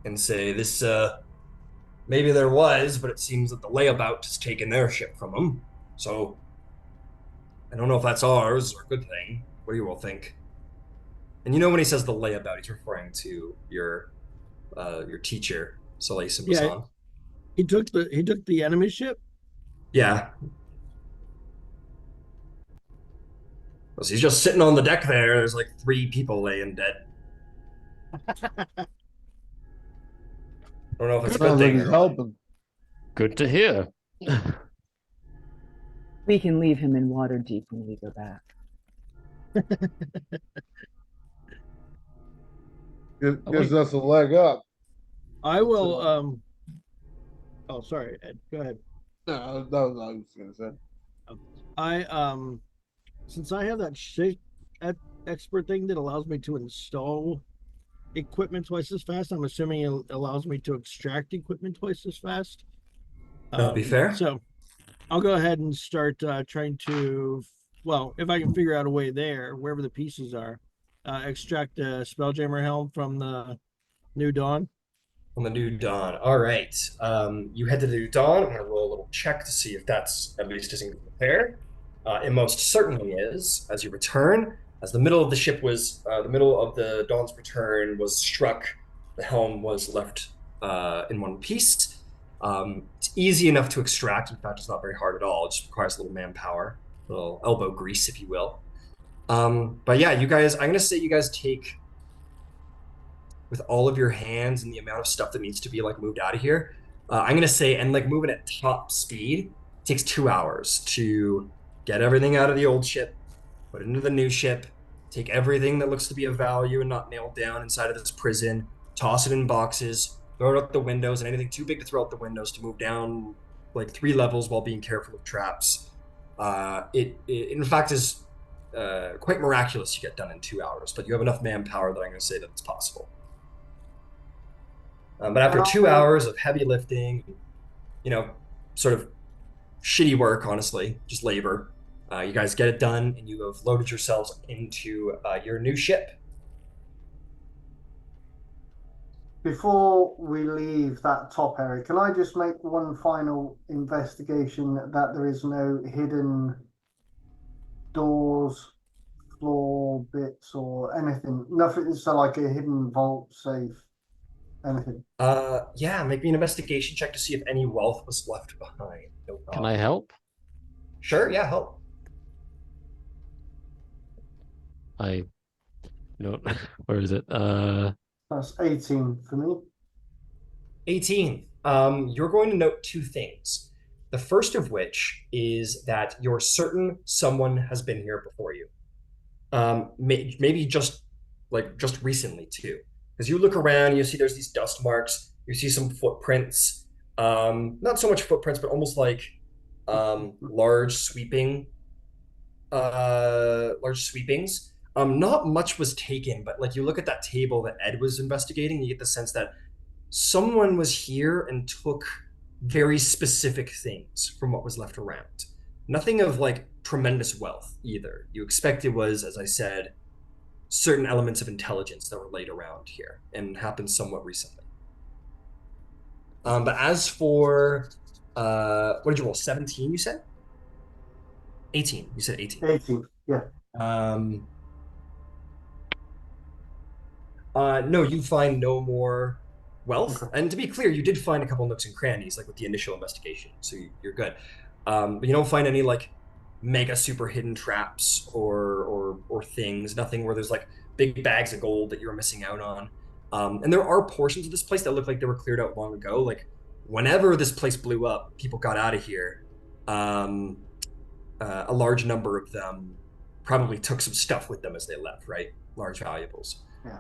and say, "This, maybe there was, but it seems that the layabout has taken their ship from them. So I don't know if that's ours or a good thing. What do you all think?" And when he says the layabout, he's referring to your teacher, Soleil Simbasan. He took the enemy ship. Yeah. So he's just sitting on the deck there. There's like 3 people laying dead. I don't know if it's a good Sounds like thing. he's helping. Good to hear. We can leave him in water deep when we go back. Gives us a leg up. I will. Oh, sorry, Ed. Go ahead. No, that was what I was gonna say. Since I have that shape expert thing that allows me to install equipment twice as fast, I'm assuming it allows me to extract equipment twice as fast. That'd be fair. So I'll go ahead and start trying to, well, if I can figure out a way there, wherever the pieces are, extract the Spelljammer helm from the New Dawn. On the New Dawn. All right. You head to the New Dawn. I'm going to roll a little check to see if that's at least isn't prepared. It most certainly is. As you return, as the middle of the ship was, the middle of the Dawn's return was struck, the helm was left in one piece. It's easy enough to extract. In fact, it's not very hard at all. It just requires a little manpower, a little elbow grease, if you will. But yeah, you guys, I'm going to say you guys take, with all of your hands and the amount of stuff that needs to be like moved out of here, I'm going to say, and like moving at top speed, it takes 2 hours to get everything out of the old ship, put it into the new ship, take everything that looks to be of value and not nailed down inside of this prison, toss it in boxes, throw it out the windows, and anything too big to throw out the windows to move down like 3 levels while being careful of traps. It in fact is quite miraculous to get done in 2 hours, but you have enough manpower that I'm going to say that it's possible. But after 2 hours of heavy lifting, sort of shitty work, honestly, just labor, you guys get it done, and you have loaded yourselves into your new ship. Before we leave that top area, can I just make one final investigation that there is no hidden doors, floor bits, or anything? Nothing, so like a hidden vault, safe, anything? Yeah, make me an investigation check to see if any wealth was left behind. No problem. Can I help? Sure, yeah, help. Where is it? That's 18 for me. 18. You're going to note 2 things. The first of which is that you're certain someone has been here before you. Maybe just recently too. Because you look around, you see there's these dust marks, you see some footprints. Not so much footprints, but almost like large large sweepings. Not much was taken, but like you look at that table that Ed was investigating, you get the sense that someone was here and took very specific things from what was left around. Nothing of like tremendous wealth either. You expect it was, as I said, certain elements of intelligence that were laid around here and happened somewhat recently. But as for what did you roll? 17, you said? 18. You said 18. 18. Yeah. Um, no, you find no more wealth. Okay. And to be clear, you did find a couple nooks and crannies, like with the initial investigation, so you're good. But you don't find any like mega super hidden traps or things. Nothing where there's like big bags of gold that you're missing out on. And there are portions of this place that look like they were cleared out long ago. Like whenever this place blew up, people got out of here. Um, a large number of them probably took some stuff with them as they left, right? Large valuables. Yeah.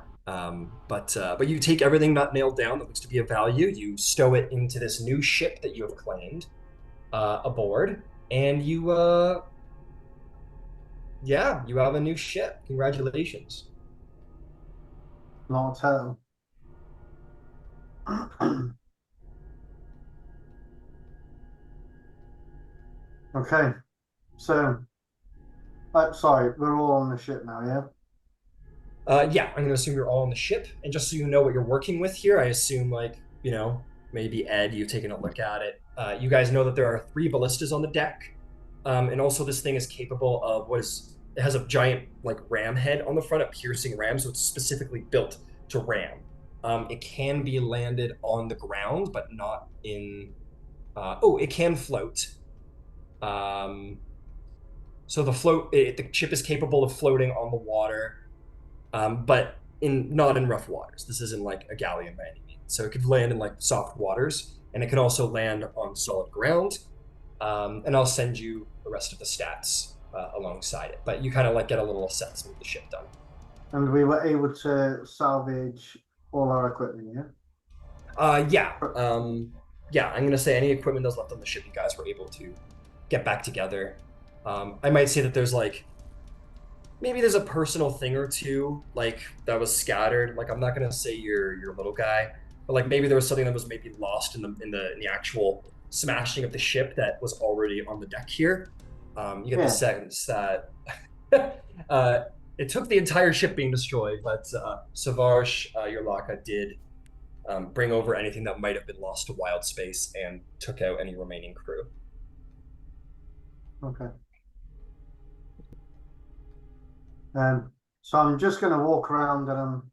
But you take everything not nailed down that looks to be of value, you stow it into this new ship that you have claimed aboard, and you have a new ship. Congratulations. Not tell. Okay. So, sorry, we're all on the ship now, yeah? Yeah, I'm gonna assume you're all on the ship, and just so you know what you're working with here, I assume maybe Ed, you've taken a look at it. You guys know that there are 3 ballistas on the deck, and also this thing is capable of it has a giant like ram head on the front, a piercing ram, so it's specifically built to ram. It can be landed on the ground, but not in. It can float. So the ship is capable of floating on the water, but not in rough waters. This isn't like a galleon by any means. So it could land in like soft waters, and it can also land on solid ground. And I'll send you the rest of the stats alongside it. But you kind of like get a little assessment of the ship done. And we were able to salvage all our equipment, yeah? Yeah. I'm gonna say any equipment that was left on the ship, you guys were able to get back together. I might say that maybe there's a personal thing or two like that was scattered. Like I'm not gonna say your little guy, but like maybe there was something that was maybe lost in the actual smashing of the ship that was already on the deck here. You get the sense that it took the entire ship being destroyed, but Savarsh Yerlaka did bring over anything that might have been lost to wild space and took out any remaining crew. Okay. So I'm just going to walk around and I'm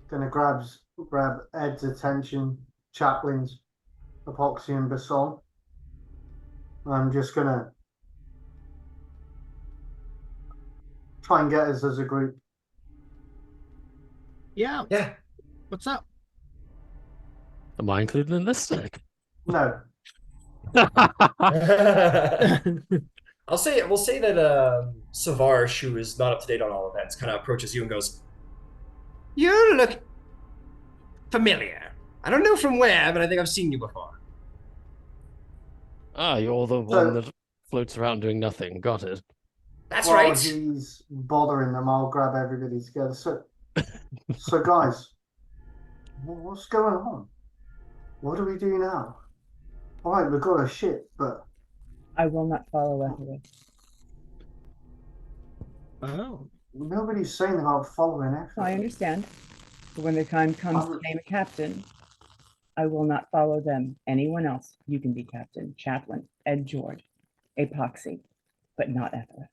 going to grab Ed's attention, Chaplin's, Epoxy and Basson. I'm just going to try and get us as a group. Yeah. Yeah. What's up? Am I included in this? No. We'll say that Savarsh, who is not up to date on all events, kind of approaches you and goes, "You look familiar. I don't know from where, but I think I've seen you before." Ah, you're the one that floats around doing nothing. Got it. That's While right. he's bothering them, I'll grab everybody together. So guys, what's going on? What do we do now? All right, we've got a ship, but I will not follow Ethel. Oh. nobody's saying about following I Ethel. understand. But when the time comes to name a captain, I will not follow them. Anyone else, you can be captain. Chaplain, Ed George, Epoxy, but not Ethel.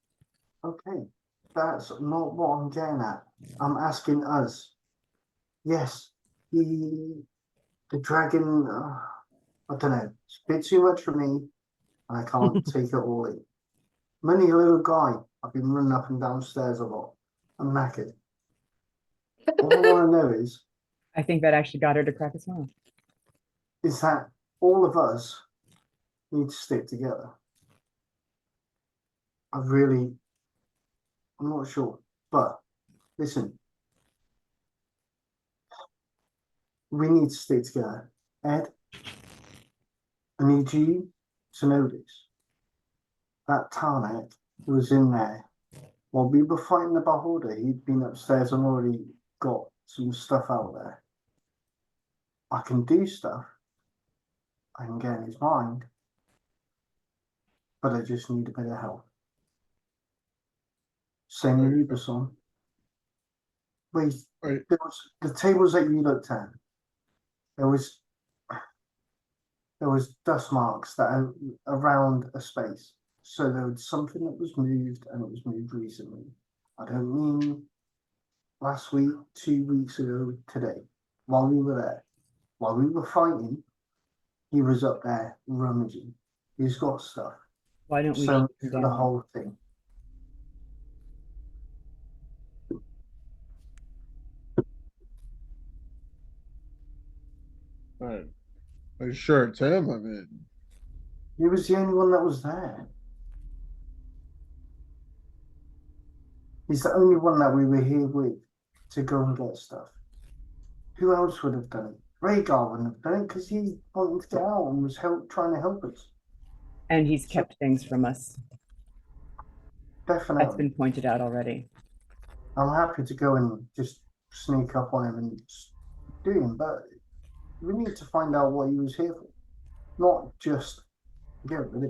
Okay, that's not what I'm getting at. I'm asking us. Yes, the dragon, I don't know, it's a bit too much for me, and I can't take it all in. I'm only a little guy. I've been running up and down stairs a lot. I'm knackered. All I want to know I think that actually got her to crack a smile. is that all of us need to stick together. I'm not sure, but listen, we need to stick together. Ed, I need you to know this. That Tarnak was in there. While we were fighting the Beholder, he'd been upstairs and already got some stuff out there. I can do stuff. I can get in his mind. But I just need a bit of help. Same with you, Basson. Wait, Right. there was the tables that you looked at. There was dust marks that are around a space. So there was something that was moved, and it was moved recently. I don't mean last week, 2 weeks ago, today. While we were there, while we were fighting, he was up there rummaging. He's got stuff. Why don't we So shoot him for the down? whole thing. All right. Are you sure it's him? I mean, He was the only one that was there. He's the only one that we were here with to go and get stuff. Who else would have done it? Rhaegar wouldn't have done it because he wanted to get out and was trying to help us. And he's kept things from us. That's Definitely. been pointed out already. I'm happy to go and just sneak up on him and do him, but we need to find out what he was here for. Not just get rid of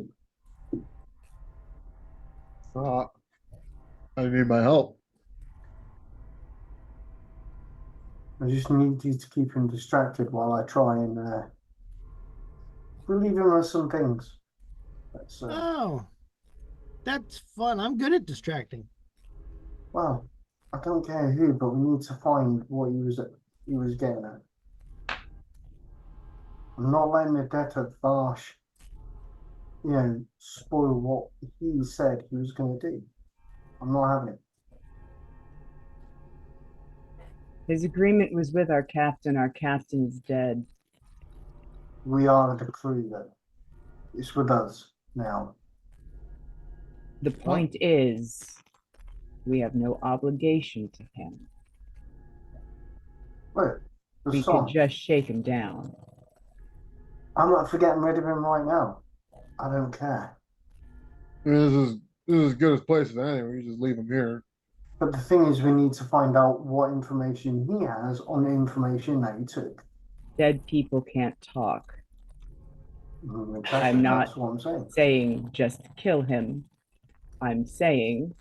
him. I need my help. I just need you to keep him distracted while I try and relieve him of some things. That's, Oh, that's fun. I'm good at distracting. well, I don't care who, but we need to find what he was getting at. I'm not letting the death of Varsh, spoil what he said he was going to do. I'm not having it. His agreement was with our captain. Our captain is dead. We are the crew, though. It's with us now. The point is, we have no obligation to him. Look, the We song. could just shake him down. I'm not for getting rid of him right now. I don't care. I mean, this is as good as place as any. We just leave him here. But the thing is, we need to find out what information he has on the information that he took. Dead people can't talk. Exactly, I'm not that's what I'm saying. saying just kill him. I'm saying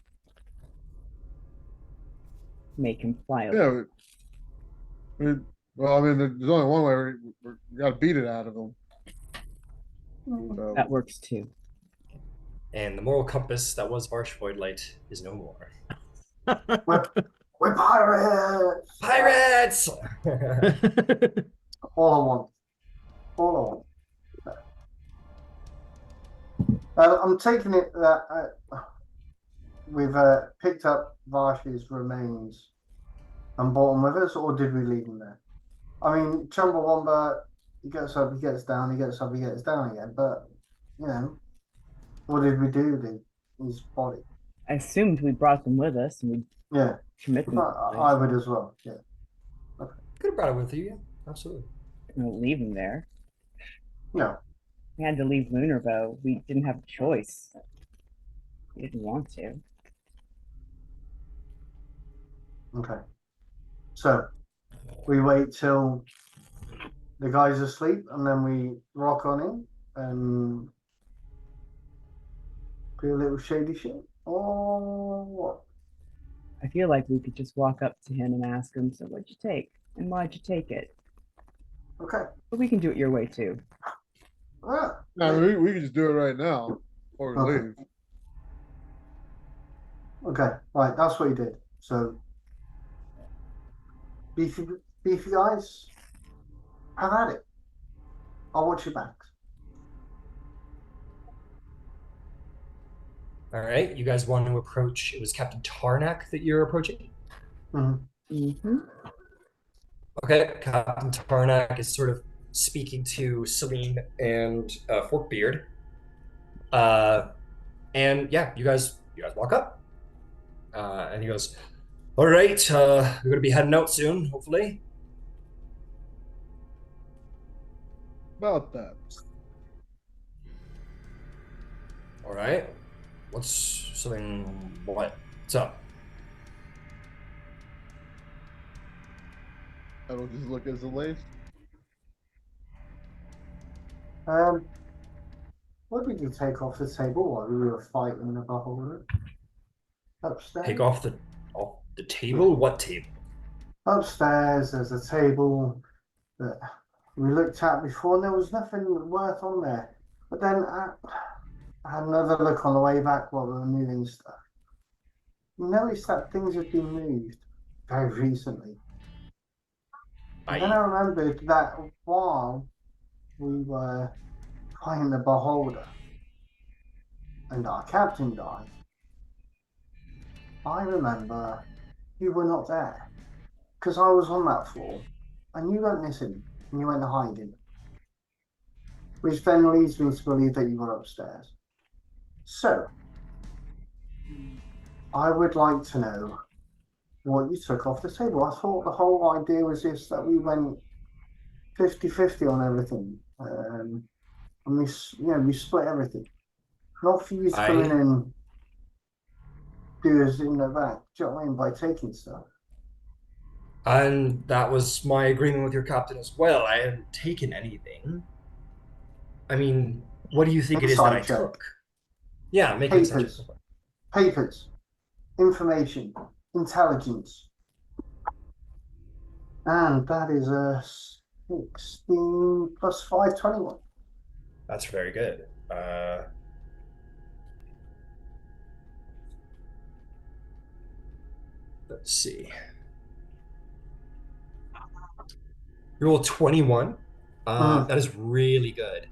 make him pliable. Yeah. Well, I mean, there's only one way. We got to beat it out of him. So, That works too. And the moral compass that was Varsh Voidlight is no more. We're pirates! Pirates! All I want. All I want. I'm taking it that we've picked up Varsh's remains and brought them with us, or did we leave them there? I mean, Chumbawamba, he gets up, he gets down, he gets up, he gets down again, but, what did we do with his body? I assumed we brought them with us and we Yeah, commit them. I would as well, yeah. Could have brought it with you, yeah. Absolutely. We'll leave them there. No, We had to leave Lunarbo. We didn't have a choice. We didn't want to. okay. So, we wait till the guy's asleep and then we rock on in and do a little shady shit, or what? I feel like we could just walk up to him and ask him, so what'd you take? And why'd you take it? Okay. But we can do it your way too. Ah, no, we can just do it right now or Okay. leave. okay, right, that's what he did. So, beefy guys, have at it. I'll watch your backs. All right, you guys want to approach? It was Captain Tarnak that you're approaching. Mm-hmm. Okay, Captain Tarnak is sort of speaking to Celine and Forkbeard. And yeah, you guys walk up. And he goes, all right, we're going to be heading out soon, hopefully. About that. All right. What's something? What's up? I don't just look as a lace. What did you take off the table while we were fighting the beholder? Upstairs? Take off the table? What table? Upstairs, there's a table that we looked at before, and there was nothing worth on there. But then I had another look on the way back while we were moving stuff. You noticed that things had been moved very recently. And then I remembered that while we were fighting the beholder and our captain died, I remember you were not there. Because I was on that floor and you went missing and you went hiding. Which then leads me to believe that you were upstairs. So, I would like to know what you took off the table. I thought the whole idea was just that we went 50-50 on everything. And we split everything. Not for you to come in and do us in the back. Do you know what I mean? By taking stuff. And that was my agreement with your captain as well. I hadn't taken anything. I mean, what do you think it is that I took? Yeah, make papers. Papers. Information. Intelligence. And that is a 16 plus 5, 21. That's very good. Let's see. You roll 21. That is really good.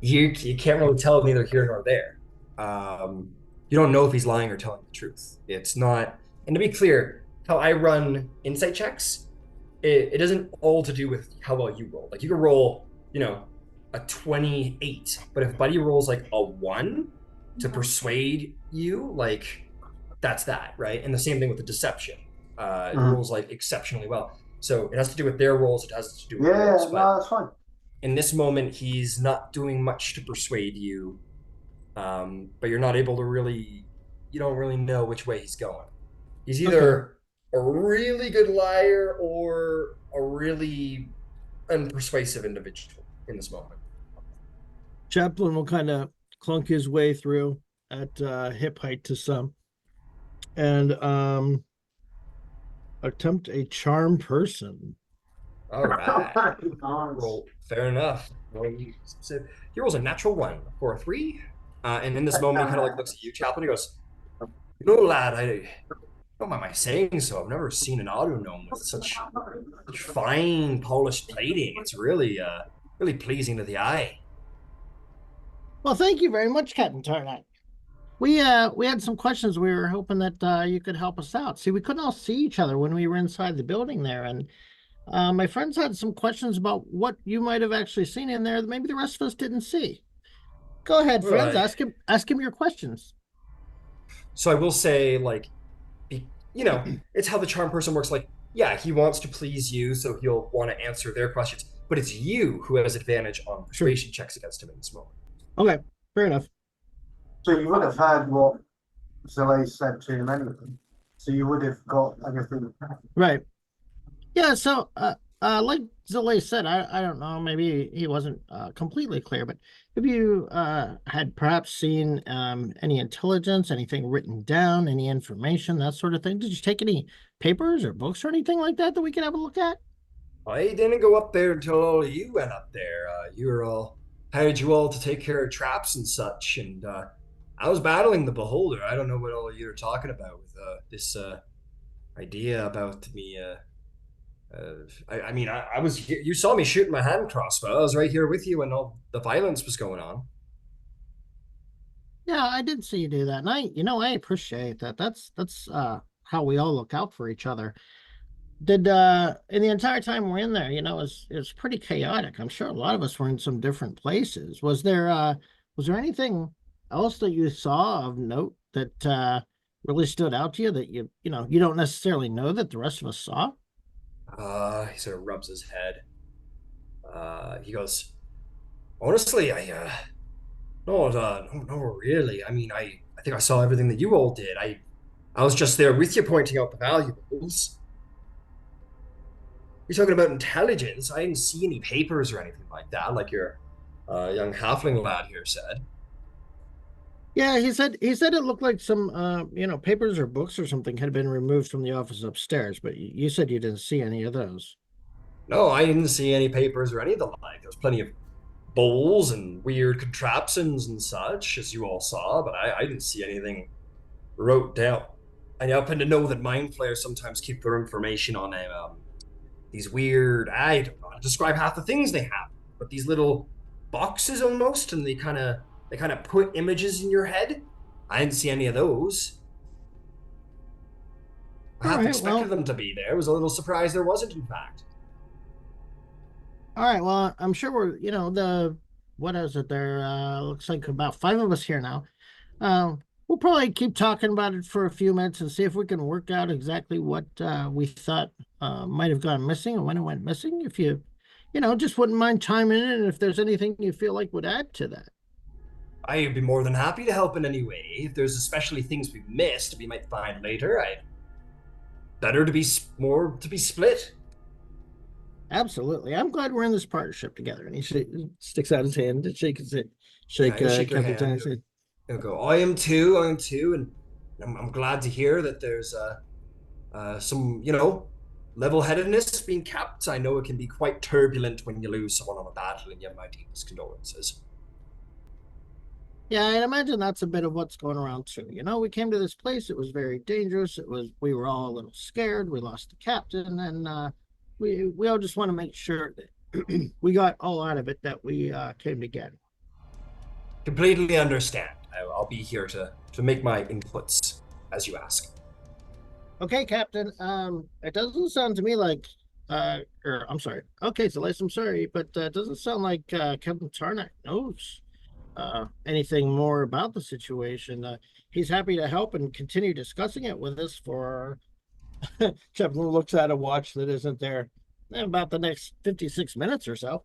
You can't really tell neither here nor there. You don't know if he's lying or telling the truth. It's not. And to be clear, how I run insight checks, it isn't all to do with how well you roll. Like you can roll, a 28, but if Buddy rolls like a 1 to persuade you, like that's that, right? And the same thing with the deception. It rolls like exceptionally well. So it has to do with their rolls. It has to do with yours. No, that's fine. In this moment, he's not doing much to persuade you, but you're not able to really. You don't really know which way he's going. He's either a really good liar or a really unpersuasive individual in this moment. Chaplain will kind of clunk his way through at hip height to some, and attempt a charm person. All right. Roll, fair enough. He rolls a natural 1 for a 3. And in this moment, he kind of like looks at you, Chaplain. He goes, lad, I don't mind my saying so. I've never seen an auto gnome with such fine, polished plating. It's really, really pleasing to the eye. Well, thank you very much, Captain Tarnak. We had some questions. We were hoping that you could help us out. See, we couldn't all see each other when we were inside the building there, and my friends had some questions about what you might have actually seen in there that maybe the rest of us didn't see. Go ahead, friends. Right. Ask him your questions. So I will say, like, it's how the charm person works. Like, yeah, he wants to please you, so he'll want to answer their questions. But it's you who has advantage on persuasion checks against him in this moment. Okay, fair enough. So you would have heard what Zalay said to him anyway. So you would have got everything. Right. Yeah, so like Zalay said, I don't know, maybe he wasn't completely clear, but have you had perhaps seen any intelligence, anything written down, any information, that sort of thing? Did you take any papers or books or anything like that we could have a look at? I didn't go up there until all of you went up there. Hired you all to take care of traps and such, and I was battling the beholder. I don't know what all of you are talking about with this idea about me. I was. You saw me shooting my hand crossbow. I was right here with you when all the violence was going on. Yeah, I did see you do that, and I appreciate that. That's how we all look out for each other. Did in the entire time we're in there, it was pretty chaotic. I'm sure a lot of us were in some different places. Was there anything else that you saw of note that really stood out to you that you don't necessarily know that the rest of us saw? He sort of rubs his head. He goes, Honestly, no, really. I mean, I think I saw everything that you all did. I was just there with you pointing out the valuables. You're talking about intelligence. I didn't see any papers or anything like that, like your young halfling lad here said. Yeah, he said it looked like some papers or books or something had been removed from the office upstairs, but you said you didn't see any of those. No, I didn't see any papers or any of the like. There was plenty of bowls and weird contraptions and such, as you all saw, but I didn't see anything wrote down. I happen to know that mind flayers sometimes keep their information on these weird, I don't know how to describe half the things they have, but these little boxes almost, and they kind of put images in your head. I didn't see any of those. I All half right, expected well, them to be there. I was a little surprised there wasn't, in fact. all right, well, I'm sure what is it there? Looks like about five of us here now. We'll probably keep talking about it for a few minutes and see if we can work out exactly what we thought might have gone missing and when it went missing. If just wouldn't mind chiming in, and if there's anything you feel like would add to that. I'd be more than happy to help in any way. If there's especially things we've missed we might find later, I'd better to be more to be split. Absolutely, I'm glad we're in this partnership together. And sticks out his hand to shake Yeah, you'll shake your Captain hand. Tony's hand. He'll go, I am too, and I'm glad to hear that there's some, level-headedness being kept. I know it can be quite turbulent when you lose someone on a battle, and you have my deepest condolences. Yeah, I imagine that's a bit of what's going around too. We came to this place, it was very dangerous. We were all a little scared. We lost the captain, and we all just want to make sure that we got all out of it that we came to get. Completely understand. I'll be here to make my inputs as you ask. Okay, Captain. It doesn't sound to me like or I'm sorry. Okay, Celeste, I'm sorry, but it doesn't sound like Captain Tarnak knows anything more about the situation. He's happy to help and continue discussing it with us for Chaplain looks at a watch that isn't there about the next 56 minutes or so.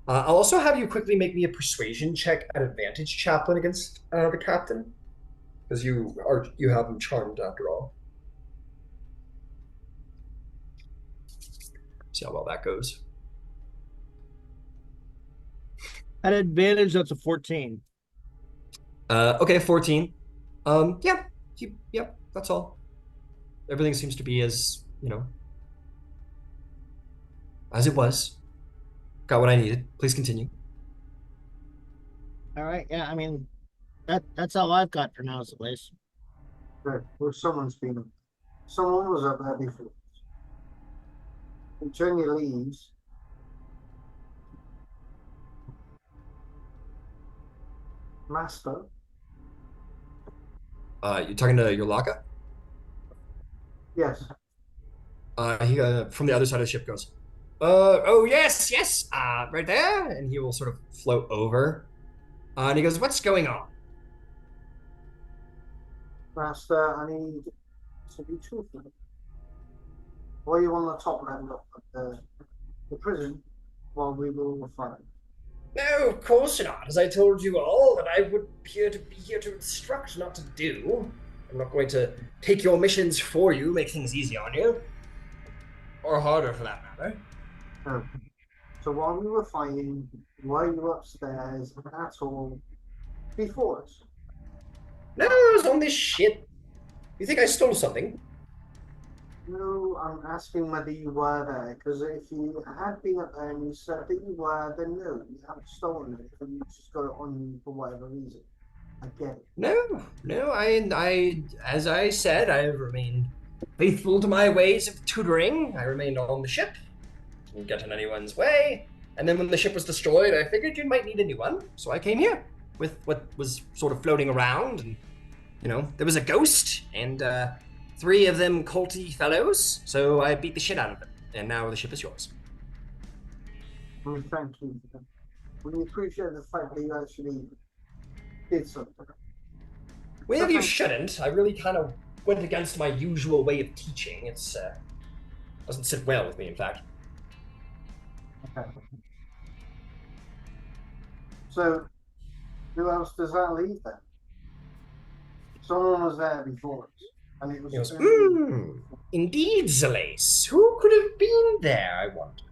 I'll also have you quickly make me a persuasion check at advantage, Chaplain, against the captain, because you have him charmed after all. See how well that goes. At advantage, that's a 14. Okay, 14. Yeah, yep, that's all. Everything seems to be as as it was. Got what I needed. Please continue. All right, yeah, I mean that's all I've got for now, Celeste. Good. Well, someone was up there before. And turn your leaves. Master. You talking to your Laka? Yes. He from the other side of the ship goes, oh yes, right there, and he will sort of float over, and he goes, what's going on? Master, I need to be truthful. While you're on the top level of the prison, while we will fight. No, of course not. As I told you all, that I would be here to instruct, not to do. I'm not going to take your missions for you, make things easy on you. Or harder, for that matter. Oh. So while we were fighting, were you upstairs at all before us? No, it was on this ship. You think I stole something? No, I'm asking whether you were there, because if you had been up there and you said that you were, then no, you haven't stolen it, and you just got it on you for whatever reason. I get it. No, I, as I said, I have remained faithful to my ways of tutoring. I remained on the ship, didn't get in anyone's way, and then when the ship was destroyed, I figured you might need a new one, so I came here with what was sort of floating around, and, there was a ghost, and, 3 of them culty fellows, so I beat the shit out of them, and now the ship is yours. Well, thank you. We appreciate the fact that you actually did something. Well, you shouldn't. I really kind of went against my usual way of teaching. It's, doesn't sit well with me, in fact. Okay. So, who else does that leave then? Someone was there before us, and it was He goes, only indeed, Zalace. Who could have been there, I wonder?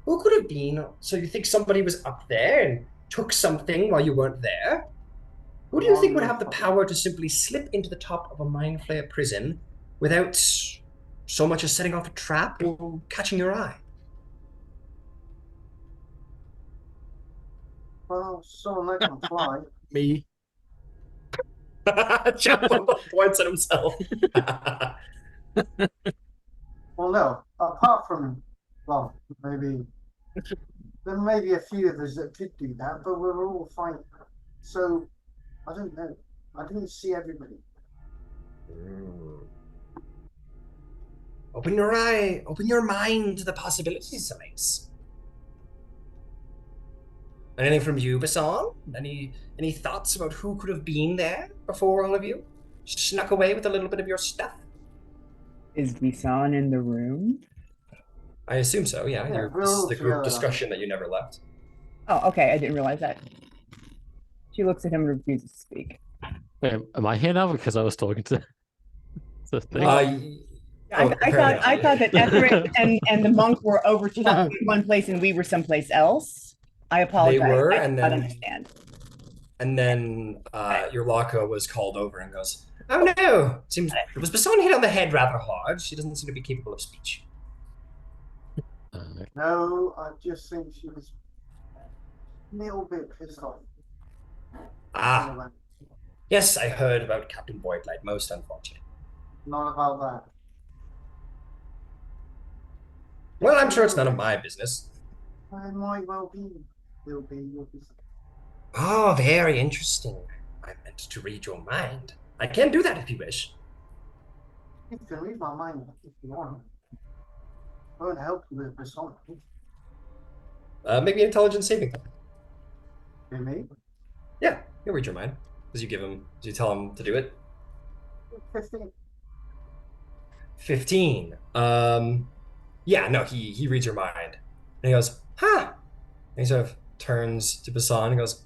Who could have been? So you think somebody was up there and took something while you weren't there? Who do you think would have the power to simply slip into the top of a Mind Flayer prison without so much as setting off a trap or catching your eye? well, someone that can fly. Me. Chapo points at himself. Well, no, apart from, well, maybe there may be a few of us that could do that, but we're all fine. So, I don't know. I didn't see everybody. Open your eye, open your mind to the possibilities, Zalace. Anything from you, Bassan? Any thoughts about who could have been there before all of you? Snuck away with a little bit of your stuff? Is Visan in the room? I assume so, yeah. Yeah, This is we'll the group together. discussion that you never left. Oh, okay. I didn't realize that. She looks at him and refuses to speak. Wait, am I here now because I was talking to the thing? I thought that Etheric and the monk were over talking in one place and we were someplace else. I apologize. They were, I and did not then- understand. And then your Laka was called over and goes, "Oh no! Seems it was Bassan hit on the head rather hard. She doesn't seem to be capable of speech." No, I just think she was a little bit pissed off. Ah, yes, I heard about Captain Voidlight. Most unfortunate. Not about that. Well, I'm sure it's none of my business. It might well be. Will be. Oh, very interesting. I meant to read your mind. I can do that if you wish. You can read my mind if you want. I won't help you with this one. Maybe intelligence saving. You me? Yeah, he'll read your mind. Does you tell him to do it? 15. 15. Yeah, no, he reads your mind. And he goes, huh. And he sort of turns to Bassan and goes,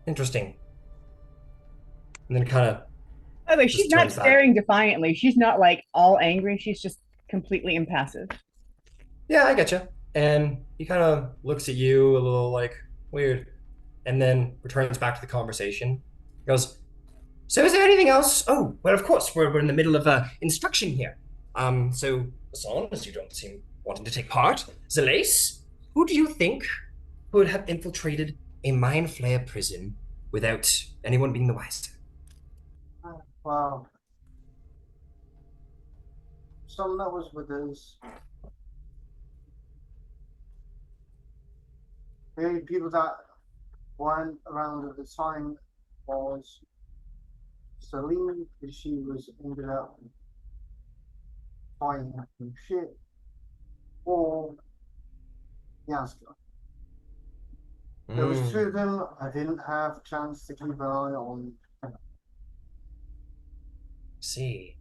interesting. And then kind of, By the way, Just she's not turns back. staring defiantly. She's not like all angry. She's just completely impassive. yeah, I getcha. And he kind of looks at you a little like weird, and then returns back to the conversation. He goes, so is there anything else? Oh, well, of course, we're in the middle of instruction here. So, Bassan, as you don't seem wanting to take part, Zalace, who do you think would have infiltrated a Mind Flayer prison without anyone being the wiser? Well, someone that was with us. The only people that weren't around at the time was Celine, because she was ended up fighting some shit, or Yaska. There was two of them. I didn't have a chance to keep an eye on. See.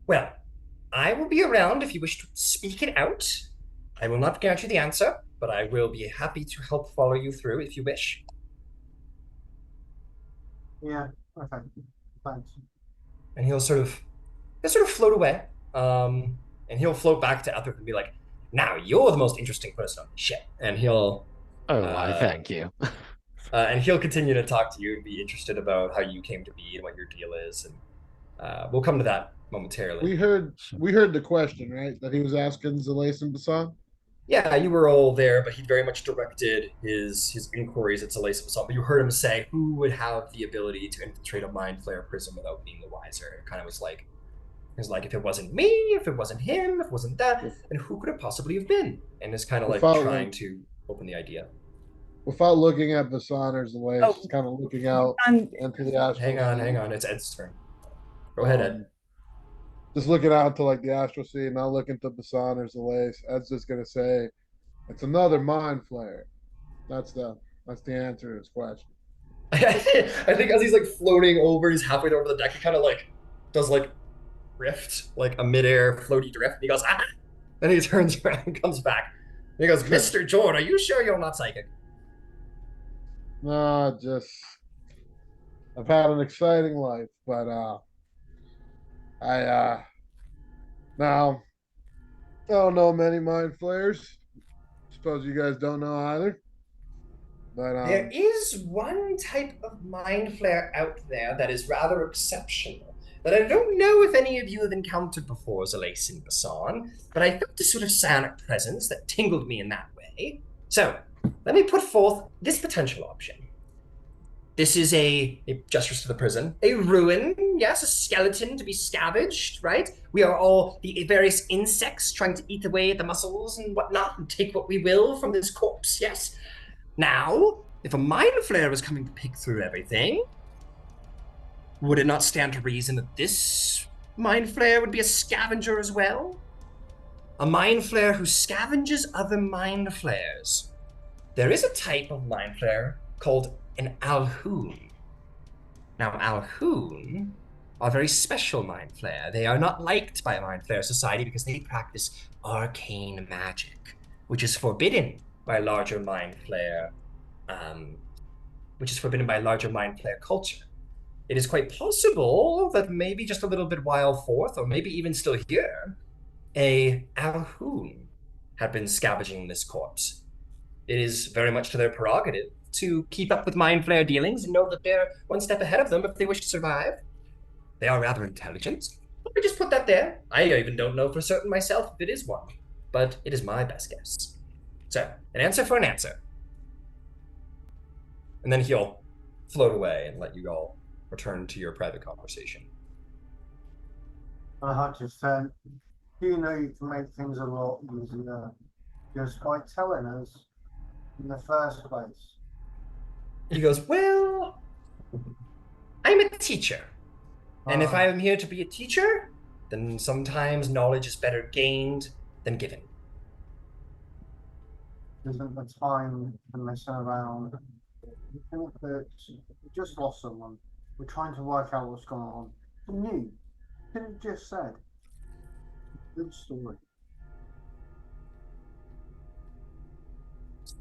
Well, I will be around if you wish to speak it out. I will not grant you the answer, but I will be happy to help follow you through if you wish. Yeah, okay, thanks. And he'll sort of float away. And he'll float back to Etheric and be like, now you're the most interesting person on the ship. And he'll why, thank you. and he'll continue to talk to you and be interested about how you came to be and what your deal is. And we'll come to that momentarily. We heard the question, right? That he was asking Zalace and Bassan. Yeah, you were all there, but he very much directed his inquiries at Zalace and Bassan. But you heard him say, who would have the ability to infiltrate a Mind Flayer prison without being the wiser? It kind of was like, if it wasn't me, if it wasn't him, if it wasn't that, then who could it possibly have been? And it's kind of like trying to open the idea. Without looking at Bassan or Zalace, just kind of looking out into the astral. Hang on, it's Ed's turn. Go ahead, Ed. Just looking out to like the astral sea, not looking to Bassan or Zalace. Ed's just gonna say, it's another Mind Flayer. That's the answer to his question. I think as he's like floating over, he's halfway over the deck, he kind of like does like drift, like a midair floaty drift, and he goes, ah! Then he turns around and comes back. He goes, Mr. Jord, are you sure you're not psychic? No, just I've had an exciting life, but I now I don't know many mind flayers. Suppose you guys don't know either. But There is one type of mind flare out there that is rather exceptional, that I don't know if any of you have encountered before, Zalace and Basan, but I felt a sort of psionic presence that tingled me in that way. So, let me put forth this potential option. This is a justice to the prison, a ruin, yes, a skeleton to be scavenged, right? We are all the various insects trying to eat away at the muscles and whatnot and take what we will from this corpse, yes? Now, if a mind flare was coming to pick through everything, would it not stand to reason that this mind flare would be a scavenger as well? A mind flare who scavenges other mind flares. There is a type of mind flare called an alhoon. Now, alhoon are a very special mind flare. They are not liked by mind flare society because they practice arcane magic, which is forbidden by larger mind flare, culture. It is quite possible that maybe just a little bit while forth, or maybe even still here, a alhoon had been scavenging this corpse. It is very much to their prerogative to keep up with mind flare dealings and know that they're one step ahead of them if they wish to survive. They are rather intelligent. Let me just put that there. I even don't know for certain myself if it is one, but it is my best guess. So, an answer for an answer. And then he'll float away and let you all return to your private conversation. I have to say, you know you can make things a lot easier just by telling us in the first place. He goes, well, I'm a teacher. And if I am here to be a teacher, then sometimes knowledge is better gained than given. Isn't the time to mess around? I think that we just lost someone. We're trying to work out what's going on. Can you? Could have just said. Good story.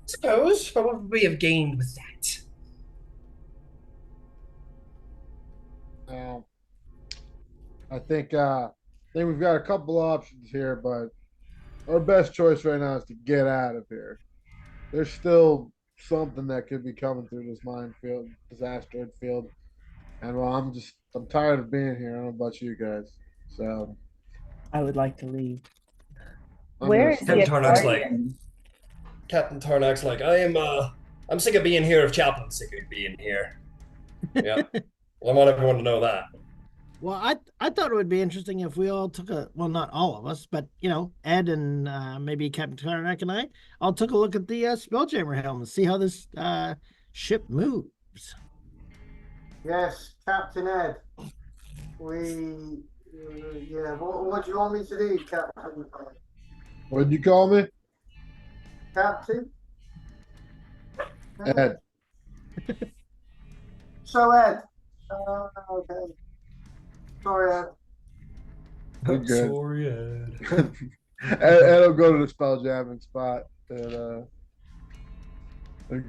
Suppose, but what would we have gained with that? I think we've got a couple options here, but our best choice right now is to get out of here. There's still something that could be coming through this minefield, disaster field, and well, I'm tired of being here. I don't know about you guys, so I would like to leave. I'm Where gonna is the stay. Tarnak's like- aquarium? Captain Tarnak's like, I'm sick of being here if Chaplain's sick of being here. Yeah. Well, I want everyone to know that. Well, I thought it would be interesting if we all took not all of us, but Ed and maybe Captain Tarnak and I all took a look at the Spelljammer helm and see how this ship moves. Yes, Captain Ed. Yeah. What do you want me to do, Captain? What'd you call me? Captain? Ed. So Ed. Okay. Sorry, Ed. You're good. Sorry, Ed. Ed'll go to the spell jamming spot and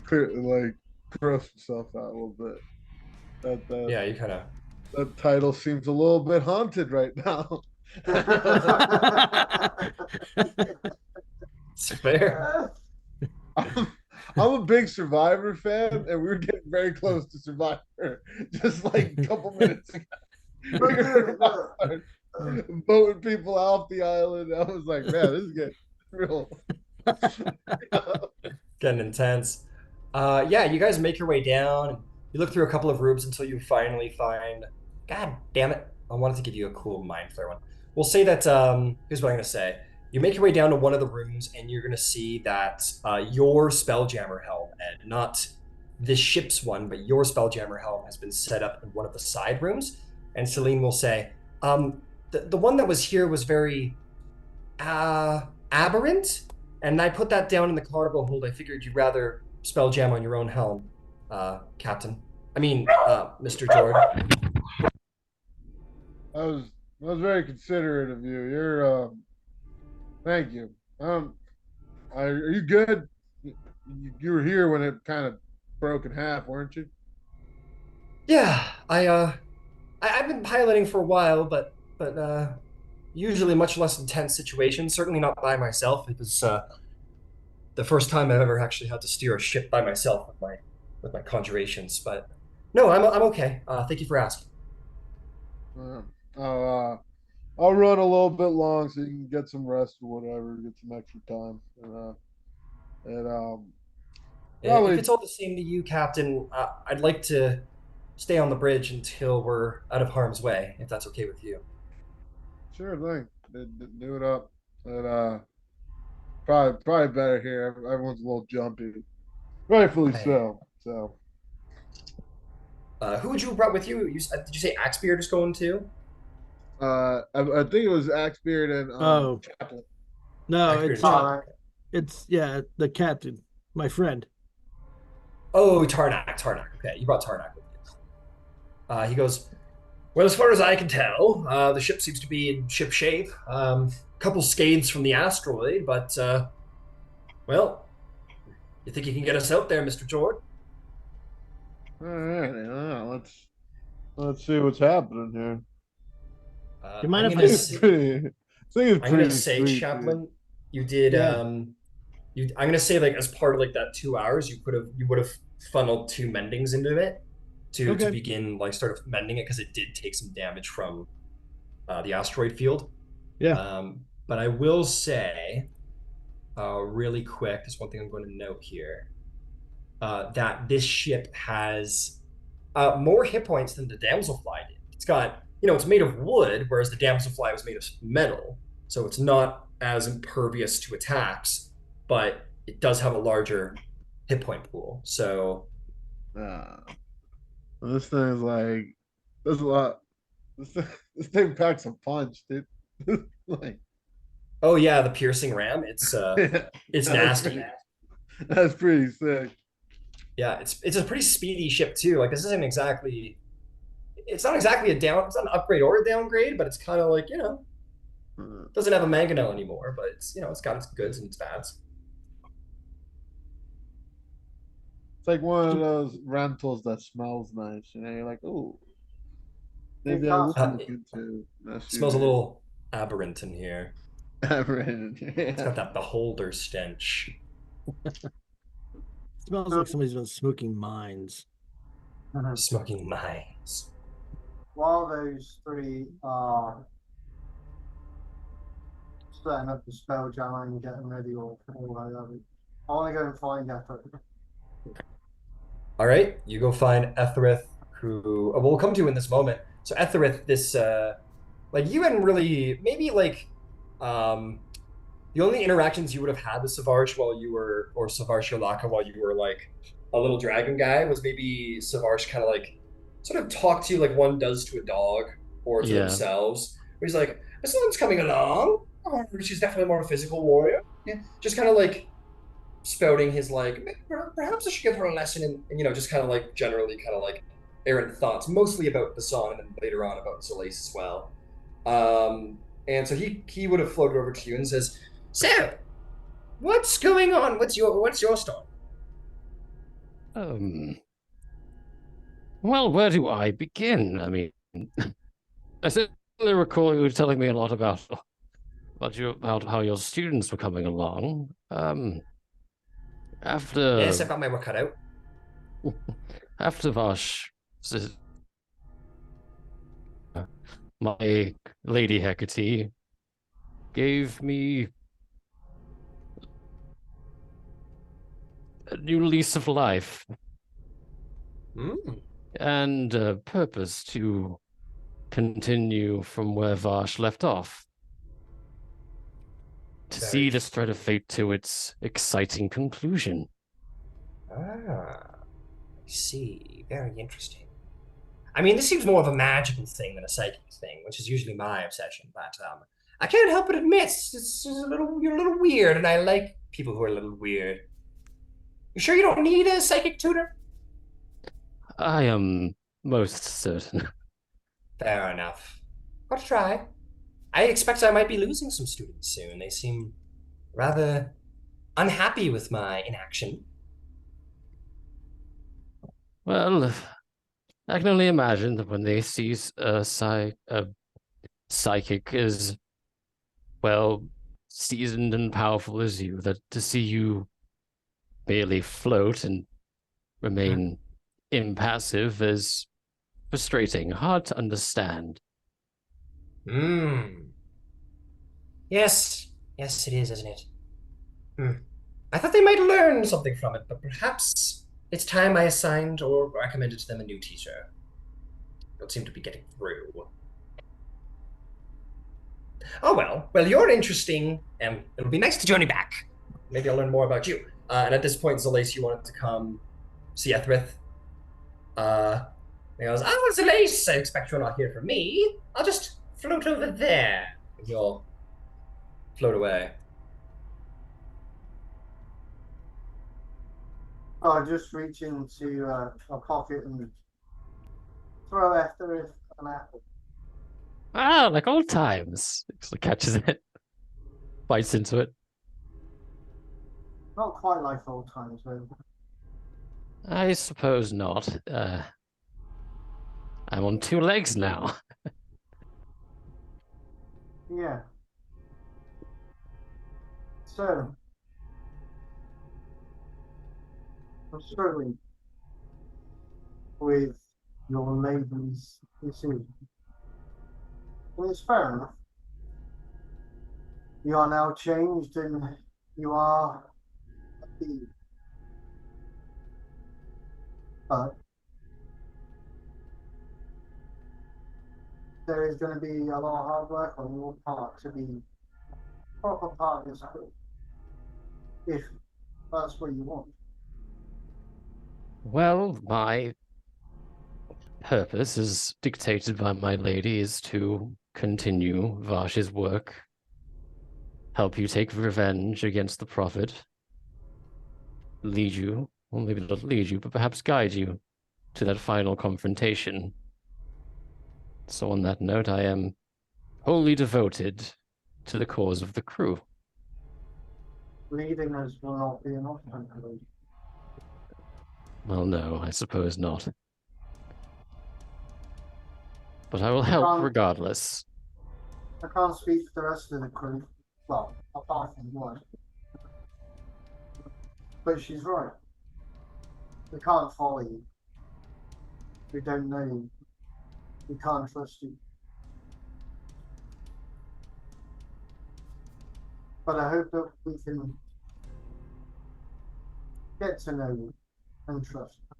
clear, like gross himself out a little bit. Yeah, you kind of. That title seems a little bit haunted right now. It's fair. I'm a big Survivor fan, and we were getting very close to Survivor just like a couple minutes ago. Voting people off the island. I was like, man, this is getting real. Getting intense. Yeah, you guys make your way down. You look through a couple of rooms until you finally find. God damn it! I wanted to give you a cool mind flare one. We'll say that. Here's what I'm gonna say. You make your way down to one of the rooms, and you're gonna see that your Spelljammer helm, and not this ship's one, but your Spelljammer helm has been set up in one of the side rooms. And Celine will say, the one that was here was very aberrant, and I put that down in the cargo hold. I figured you'd rather Spelljam on your own helm, Captain. I mean, Mr. Jord. That was very considerate of you. You're thank you. Are you good? You were here when it kind of broke in half, weren't you? Yeah, I've been piloting for a while, but usually much less intense situations. Certainly not by myself. It was the first time I've ever actually had to steer a ship by myself with my conjurations. But no, I'm okay. Thank you for asking. Uh, I'll I'll run a little bit long so you can get some rest or whatever, get some extra time, and If probably it's all the same to you, Captain, I'd like to stay on the bridge until we're out of harm's way, if that's okay with you. sure thing. Do it up, and probably better here. Everyone's a little jumpy, rightfully Hey, so. So who would you have brought with you? Did you say Axebeard is going too? I think it was Axbeard and Oh Chapel. no, Axebeard it's and Chapel. Okay. it's yeah, the captain, my friend. Oh, Tarnak, Tarnak. Okay, you brought Tarnak with you. He goes, well, as far as I can tell, the ship seems to be in ship shape. A couple scathes from the asteroid, but, well, you think you can get us out there, Mr. Jord? All right, let's see what's happening here. Do you mind I'm if gonna I? I think it's I'm gonna pretty say, sweet, dude. Chaplain, you did Yeah. I'm gonna say like as part of like that 2 hours, you would have funneled two mendings into it to Okay. begin like sort of mending it because it did take some damage from the asteroid field. Yeah. But I will say, really quick, there's one thing I'm going to note here that this ship has more hit points than the damselfly did. It's got, it's made of wood, whereas the damselfly was made of metal, so it's not as impervious to attacks, but it does have a larger hit point pool. So, Uh, this thing's like there's a lot. This thing, this thing packs a punch, dude. Like, oh yeah, the piercing ram, yeah, it's that's nasty. that's pretty sick. Yeah, it's a pretty speedy ship too. Like this isn't exactly, it's not exactly it's not an upgrade or a downgrade, but it's kind of like Uh, doesn't have a mangonel anymore, but it's got its goods and its bads. It's like one of those rentals that smells nice. You're like, oh, You maybe I will can't. It look into an smells a SUV. little aberrant in here. It's Yeah. got that beholder stench. Smells like somebody's been smoking mines. Smoking mines. While those three are setting up the spelljammer and getting ready or whatever, I want to go and find Ether. All right, you go find Etherith, who we'll come to in this moment. So Etherith, this like you hadn't really maybe like um the only interactions you would have had with Savarsh while you were, or Savarsh Yolaka while you were like a little dragon guy, was maybe Savarsh kind of like sort of talk to you like one does to a dog or to Yeah. themselves. Where he's like, this one's coming along. Oh, she's definitely more a physical warrior. Yeah. Just kind of like spouting his like, perhaps I should give her a lesson and just kind of like generally kind of like errant thoughts, mostly about the song and then later on about Solis as well. And so he would have floated over to you and says, so, what's going on? What's your story? Um, well, where do I begin? I mean, I certainly recall you telling me a lot about how your students were coming along. Yes, After I've got my work cut out. after Vash, my Lady Hecate gave me a new lease of life Mm, and a purpose to continue from where Vash left off. To very see this thread of fate to its exciting conclusion. I see. Very interesting. I mean, this seems more of a magical thing than a psychic thing, which is usually my obsession. But I can't help but admit, you're a little weird, and I like people who are a little weird. You sure you don't need a psychic tutor? I am most certain. Fair enough. Got to try. I expect I might be losing some students soon. They seem rather unhappy with my inaction. Well, I can only imagine that when they see a psychic as well seasoned and powerful as you, that to see you merely float and remain impassive is frustrating, hard to understand. Hmm. Yes. Yes, it is, isn't it? Hmm. I thought they might learn something from it, but perhaps it's time I assigned or recommended to them a new teacher. Don't seem to be getting through. Oh well. Well, you're interesting, and it'll be nice to join you back. Maybe I'll learn more about you. And at this point, Zalace, you wanted to come see Ethrith. He goes, "Oh, Zalace, I expect you're not here for me. I'll just float over there." And you'll float away. I'll just reach into a pocket and throw after it an apple. Ah, like old times. Actually catches it, bites into it. Not quite like old times, though. I suppose not. I'm on two legs now. Yeah. So, I'm struggling with your lady's decision. And it's fair enough. You are now changed and you are a being. But there is going to be a lot of hard work on your part to be proper part of this group. If that's what you want. Well, my purpose, as dictated by my lady, is to continue Vash's work, help you take revenge against the Prophet, lead you, well, maybe not lead you, but perhaps guide you to that final confrontation. So on that note, I am wholly devoted to the cause of the crew. Leading us will not be enough, I believe. Well, no, I suppose not. But I will help regardless. I can't speak for the rest of the crew. Well, apart from one. But she's right. We can't follow you. We don't know you. We can't trust you. But I hope that we can get to know you and trust you.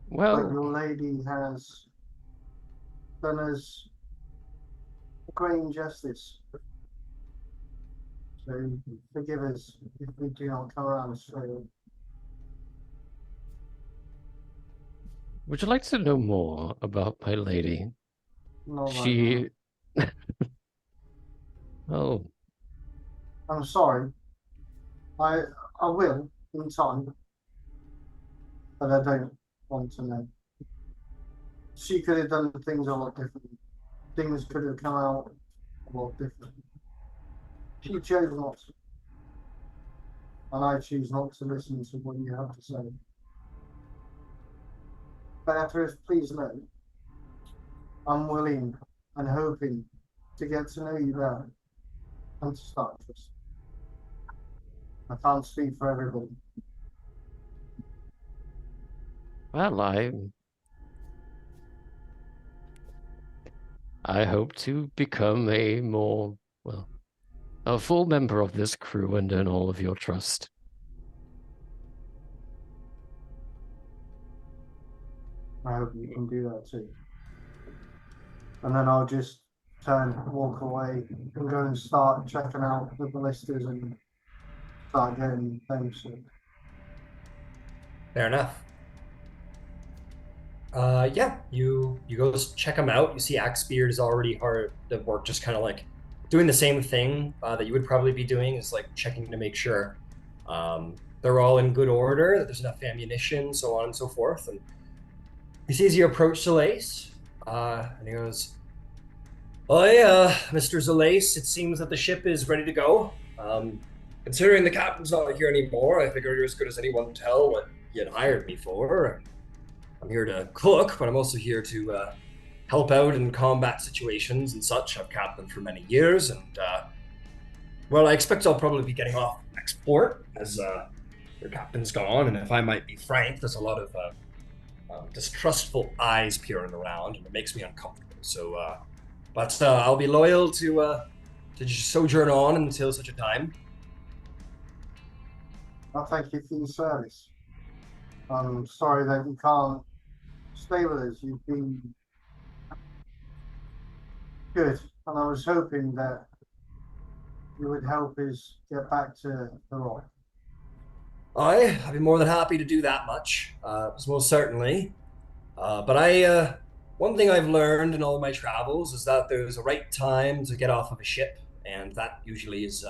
Well, but your lady has done us a great injustice. So forgive us if we do not come around straight away. would you like to know more about my lady? Not right She... Oh, now. I'm sorry. I will in time, but I don't want to know. She could have done things a lot differently. Things could have come out a lot differently. She chose not to. And I choose not to listen to what you have to say. Beatrice, please know, I'm willing and hoping to get to know you better and to start trust. I can't speak for everybody. well, I hope to become a more, well, a full member of this crew and earn all of your trust. I hope you can do that too. And then I'll just walk away, and go and start checking out the ballistas and start getting them soon. Fair enough. Yeah, you go check them out. You see Axebeard is already hard at work, just kind of like doing the same thing that you would probably be doing, is like checking to make sure they're all in good order, that there's enough ammunition, so on and so forth. And he sees you approach Zalace, and he goes, "Oh yeah, Mr. Zalace, it seems that the ship is ready to go. considering the captain's not here anymore, I figured you're as good as anyone to tell what you had hired me for. I'm here to cook, but I'm also here to help out in combat situations and such. I've captained for many years, and well, I expect I'll probably be getting off next port as your captain's gone. And if I might be frank, there's a lot of distrustful eyes peering around, and it makes me uncomfortable. So, but I'll be loyal to sojourn on until such a time. Well, thank you for your service. I'm sorry that you can't stay with us. You've been good, and I was hoping that you would help us get back to the rock. I'd be more than happy to do that much, most certainly. But one thing I've learned in all of my travels is that there's a right time to get off of a ship, and that usually is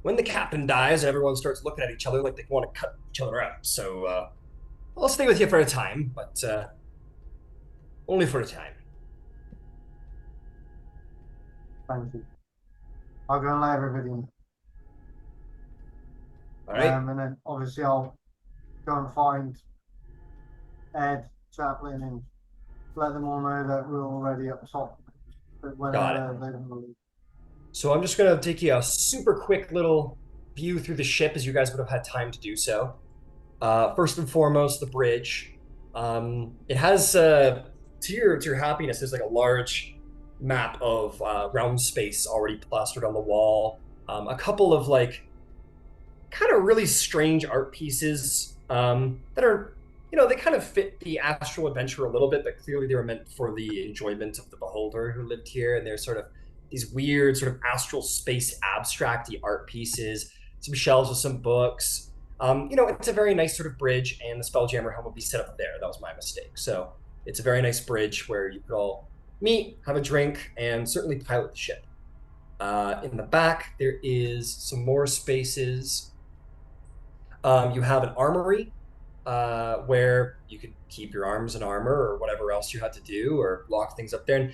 when the captain dies and everyone starts looking at each other like they want to cut each other out. So I'll stay with you for a time, but only for a time. Thank you. I'll go and let everybody in. All right. And then obviously I'll go and find Ed, Chaplin, and let them all know that we're already up top. But whenever they don't leave. So I'm just gonna take you a super quick little view through the ship, as you guys would have had time to do so. First and foremost, the bridge. It has to your happiness. There's like a large map of realm space already plastered on the wall. A couple of like kind of really strange art pieces that are, they kind of fit the astral adventure a little bit, but clearly they were meant for the enjoyment of the beholder who lived here. And they're sort of these weird sort of astral space abstracty art pieces, some shelves with some books. It's a very nice sort of bridge, and the Spelljammer helm will be set up there. That was my mistake. So it's a very nice bridge where you could all meet, have a drink, and certainly pilot the ship. In the back, there is some more spaces. You have an armory where you can keep your arms and armor or whatever else you had to do, or lock things up there. And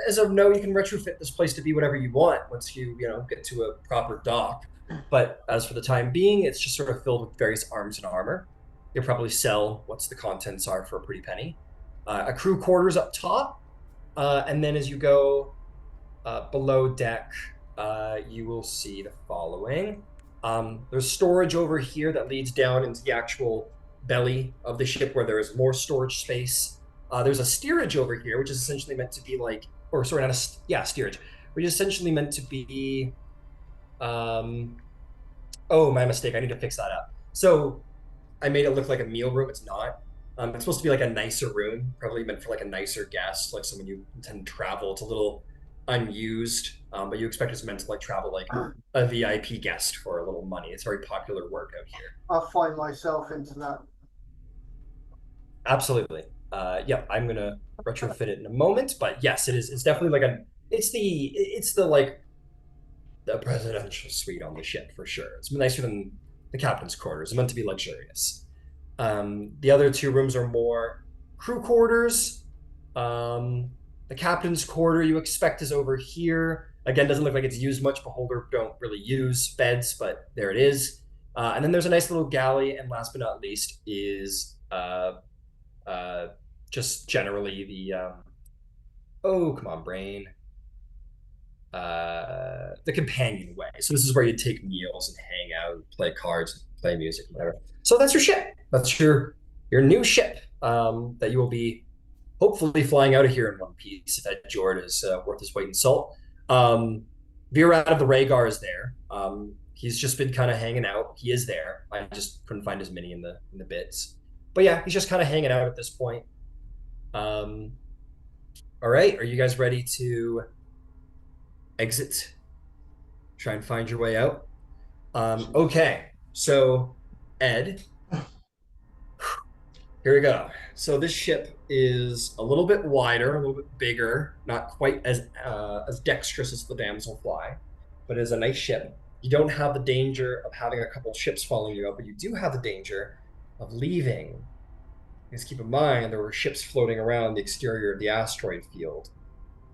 as of now, you can retrofit this place to be whatever you want once you get to a proper dock. But as for the time being, it's just sort of filled with various arms and armor. You'll probably sell what's the contents are for a pretty penny. A crew quarters up top, and then as you go below deck, you will see the following. There's storage over here that leads down into the actual belly of the ship where there is more storage space. There's a steerage over here, which is essentially meant to be like, or sorry, not a, yeah, steerage, which is essentially meant to be, oh, my mistake. I need to fix that up. So I made it look like a meal room. It's not. It's supposed to be like a nicer room, probably meant for like a nicer guest, like someone you intend to travel. It's a little unused, but you expect it's meant to like travel like a VIP guest for a little money. It's very popular work out here. I'll find myself into that. Absolutely. Yeah, I'm gonna retrofit it in a moment, but yes, it is. It's definitely like it's the like the presidential suite on the ship for sure. It's nicer than the captain's quarters. It's meant to be luxurious. The other two rooms are more crew quarters. The captain's quarter you expect is over here. Again, doesn't look like it's used much. Beholder don't really use beds, but there it is. And then there's a nice little galley. And last but not least is just generally the oh, come on, brain. The companion way. So this is where you take meals and hang out, play cards, play music, whatever. So that's your ship. That's your new ship that you will be hopefully flying out of here in one piece if Ed Jord is worth his weight in salt. Virad of the Rhaegar is there. He's just been kind of hanging out. He is there. I just couldn't find his mini in the bits. But yeah, he's just kind of hanging out at this point. All right, are you guys ready to exit? Try and find your way out. Okay, so Ed, here we go. So this ship is a little bit wider, a little bit bigger, not quite as dexterous as the damselfly, but it is a nice ship. You don't have the danger of having a couple ships following you up, but you do have the danger of leaving. Because keep in mind, there were ships floating around the exterior of the asteroid field.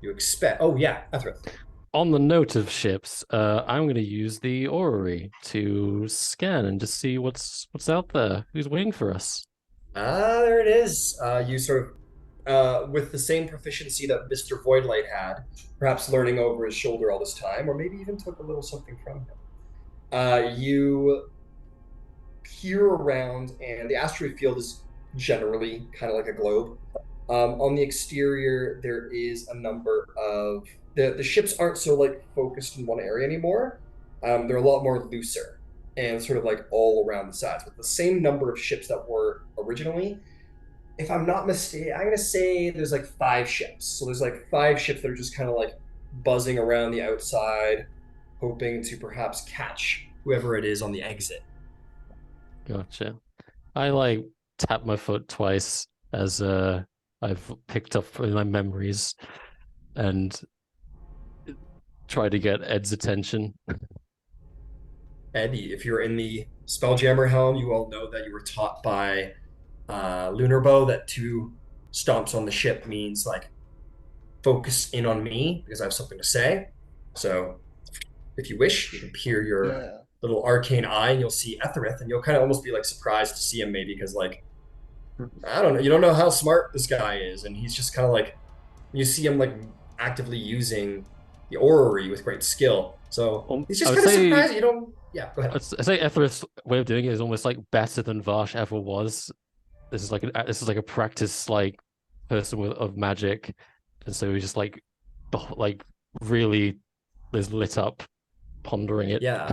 You expect, oh yeah, Ethrith. On the note of ships, I'm going to use the orrery to scan and just see what's out there. Who's waiting for us? There it is. You sort of, with the same proficiency that Mr. Voidlight had, perhaps learning over his shoulder all this time, or maybe even took a little something from him. You peer around, and the asteroid field is generally kind of like a globe. On the exterior, there is a number of the ships aren't so like focused in one area anymore. They're a lot more looser and sort of like all around the sides, with the same number of ships that were originally. If I'm not mistaken, I'm gonna say there's like 5 ships. So there's like 5 ships that are just kind of like buzzing around the outside, hoping to perhaps catch whoever it is on the exit. Gotcha. I like tap my foot twice as I've picked up in my memories and try to get Ed's attention. Eddie, if you're in the Spelljammer helm, you all know that you were taught by Lunar Bow that 2 stomps on the ship means like focus in on me because I have something to say. So if you wish, you can peer your little arcane eye and you'll see Etherith, and you'll kind of almost be like surprised to see him maybe because like I don't know, you don't know how smart this guy is, and he's just kind of like you see him like actively using the orrery with great skill. So he's just kind of surprised you don't. Yeah, go ahead. I'd say Etherith's way of doing it is almost like better than Varsh ever was. This is like a practice like person of magic, and so he's just like really is lit up pondering it. Yeah.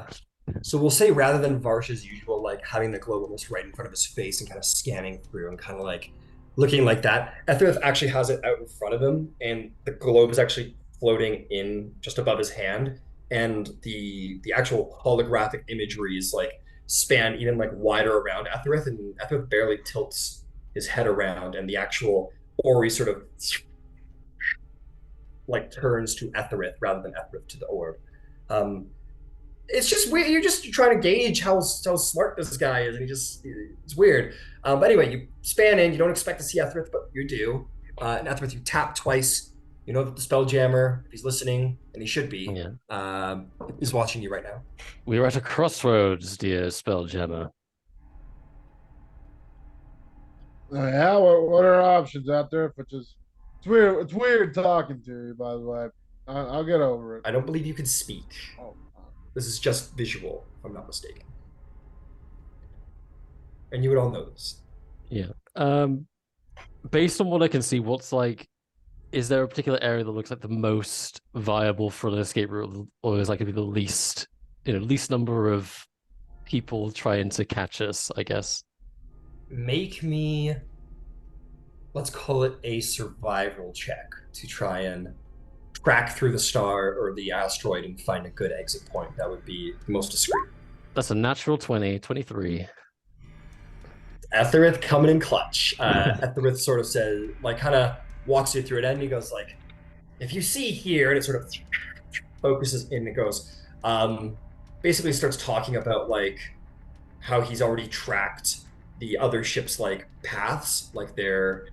So we'll say rather than Varsh's usual, like having the globe almost right in front of his face and kind of scanning through and kind of like looking like that, Etherith actually has it out in front of him, and the globe is actually floating in just above his hand, and the actual holographic imagery is like span even like wider around Etherith, and Etherith barely tilts his head around, and the actual Ori sort of like turns to Etherith rather than Etherith to the orb. It's just weird. You're just trying to gauge how smart this guy is, and it's weird. But anyway, you span in. You don't expect to see Etherith, but you do. And Etherith, you tap twice. You know that the Spelljammer, if he's listening, and he should be, is watching you right now. We are at a crossroads, dear Spelljammer. Yeah, what are our options out there? It's weird. It's weird talking to you, by the way. I'll get over it. I don't believe you can speak. Oh. This is just visual, if I'm not mistaken. And you would all know this. Yeah. Based on what I can see, is there a particular area that looks like the most viable for an escape route, or is like the least number of people trying to catch us, I guess? Make me, let's call it a survival check to try and crack through the star or the asteroid and find a good exit point. That would be the most discreet. That's a natural 23. Etherith coming in clutch. Etherith sort of says, like, kind of walks you through it, and he goes like, if you see here, and it sort of focuses in, it goes, basically starts talking about like how he's already tracked the other ships' like paths, like their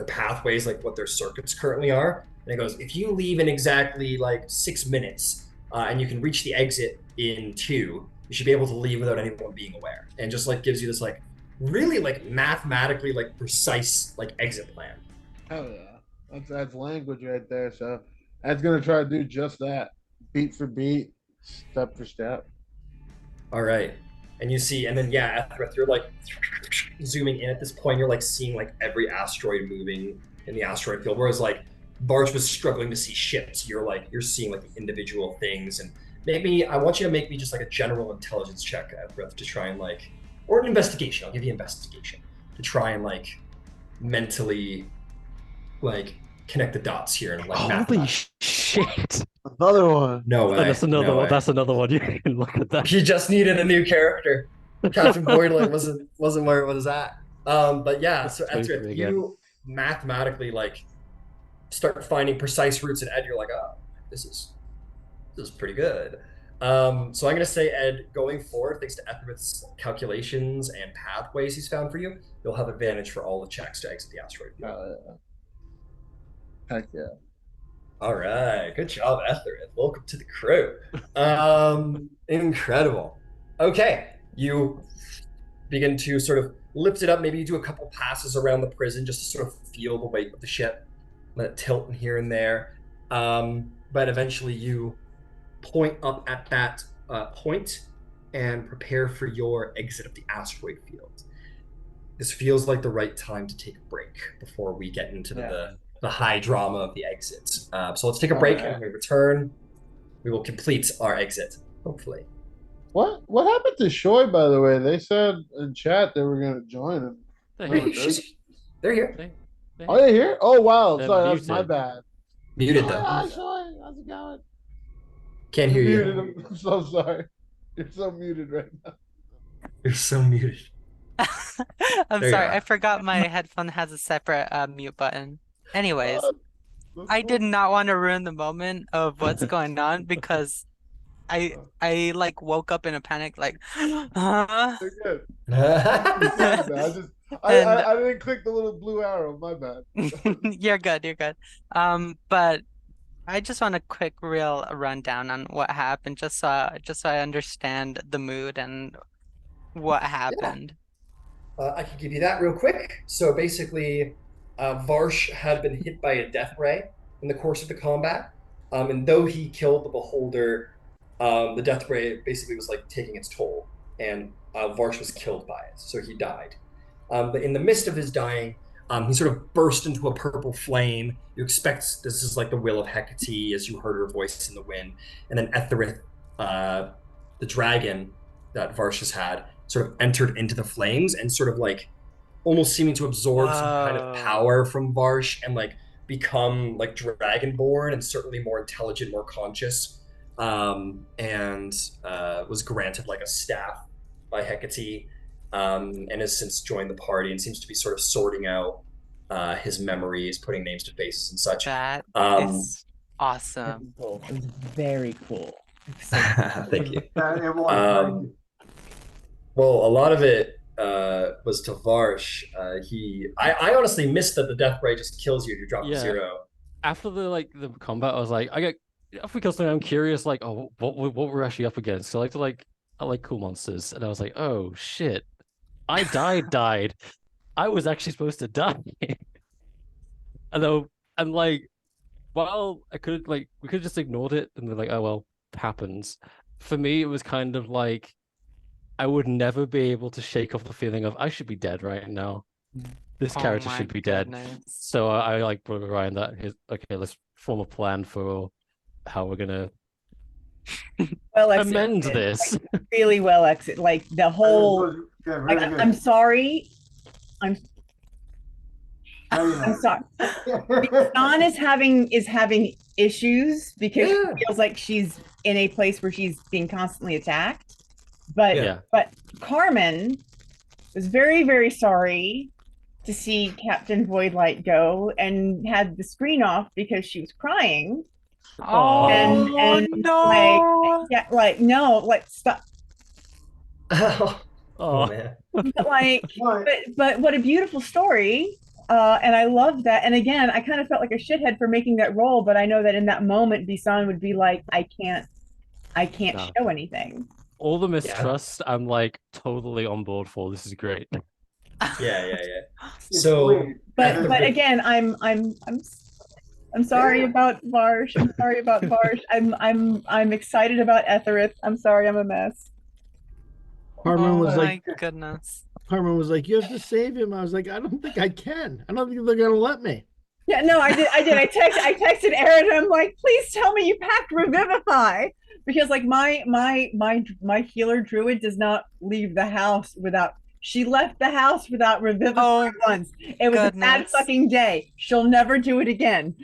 pathways, like what their circuits currently are. And it goes, if you leave in exactly like 6 minutes, and you can reach the exit in 2, you should be able to leave without anyone being aware. And just like gives you this like really like mathematically like precise like exit plan. Oh yeah, that's language right there. So Ed's gonna try to do just that, beat for beat, step for step. All right. And you see, and then yeah, Etherith, you're like zooming in at this point. You're like seeing like every asteroid moving in the asteroid field, whereas like Barge was struggling to see ships. You're seeing like the individual things, and maybe I want you to make me just like a general intelligence check, Etherith, to try and like, or an investigation. I'll give you investigation to try and like mentally like connect the dots here and like holy shit! Another one. No way. That's another one. That's another one. You can look at that. He just needed a new character. Captain Boydley wasn't where it was at. But yeah, so Etherith, you mathematically like start finding precise routes, and Ed, you're like, oh, this is pretty good. So I'm gonna say, Ed, going forward, thanks to Etherith's calculations and pathways he's found for you, you'll have advantage for all the checks to exit the asteroid field. Heck yeah. All right, good job, Ethereth. Welcome to the crew. Incredible. Okay, you begin to sort of lift it up. Maybe you do a couple passes around the prison just to sort of feel the weight of the ship, let it tilt here and there. But eventually you point up at that point and prepare for your exit of the asteroid field. This feels like the right time to take a break before we get into the high drama of the exits. So let's take a break, and when we return, we will complete our exit, hopefully. What happened to Shoy, by the way? They said in chat they were gonna join him. They're They're here. here. They're Are they here? Oh wow, They're sorry, that's my muted. bad. Muted Shoy, though. hi, Shoy, how's it going? Can't hear Muted you. him. I'm so sorry. You're so muted right now. You're so muted. I'm There you sorry, are. I forgot my headphone has a separate mute button. Anyways, That's I did cool. not want to ruin the moment of what's going on because I like woke up in a panic like huh? You're good. Yeah. I just And I didn't click the little blue arrow. My bad. you're good. But I just want a quick real rundown on what happened just so I understand the mood and what happened. I can give you that real quick. So basically, Varsh had been hit by a death ray in the course of the combat. And though he killed the beholder, the death ray basically was like taking its toll. And Varsh was killed by it. So he died. But in the midst of his dying, he sort of burst into a purple flame. You expect this is like the will of Hecate as you heard her voice in the wind. And then Etherith, the dragon that Varsh has had, sort of entered into the flames and sort of like almost seeming to absorb some kind of Whoa. power from Varsh and like become like dragonborn and certainly more intelligent, more conscious. And was granted like a staff by Hecate, and has since joined the party and seems to be sort of sorting out his memories, putting names to faces and such. That Um, is awesome. Cool. It was very cool. Thank you. It was Um, Well, a lot of it was to Varsh. I honestly missed that the death ray just kills you if you drop to Yeah. 0. After the combat, I was like, because I'm curious, like, oh, what we're actually up against. So I like cool monsters, and I was like, oh shit, I died. I was actually supposed to die. And like, while I could like, we could have just ignored it and be like, oh well, it happens. For me, it was kind of like I would never be able to shake off the feeling of I should be dead right now. This Oh character my should be dead. goodness. So I like brought Ryan that okay, let's form a plan for how we're gonna Well amend executed. this. Really well exit. Like the whole. Like, I'm sorry. I'm sorry. Dawn is having issues because Yeah. she feels like she's in a place where she's being constantly attacked. But Yeah. but Carmen was very, very sorry to see Captain Voidlight go and had the screen off because she was crying. Oh And no. Yeah, like no, like stop. Oh Oh, man. Like but what a beautiful story. And I love that. And again, I kind of felt like a shithead for making that role, but I know that in that moment, Bisan would be like, I can't No. show anything. all the mistrust, I'm like totally on board for. This is great. Yeah. So, But again, I'm sorry about Varsh. I'm sorry about Varsh. I'm excited about Etherith. I'm sorry, I'm a mess. Carmen was Oh like, my goodness. Carmen was like, you have to save him. I was like, I don't think I can. I don't think they're gonna let me. Yeah, no, I did. I texted Aaron. I'm like, please tell me you packed Revivify, because like my healer druid does not leave the house without. She left the house without Revivify once. It was a bad goodness. fucking day. She'll never do it again.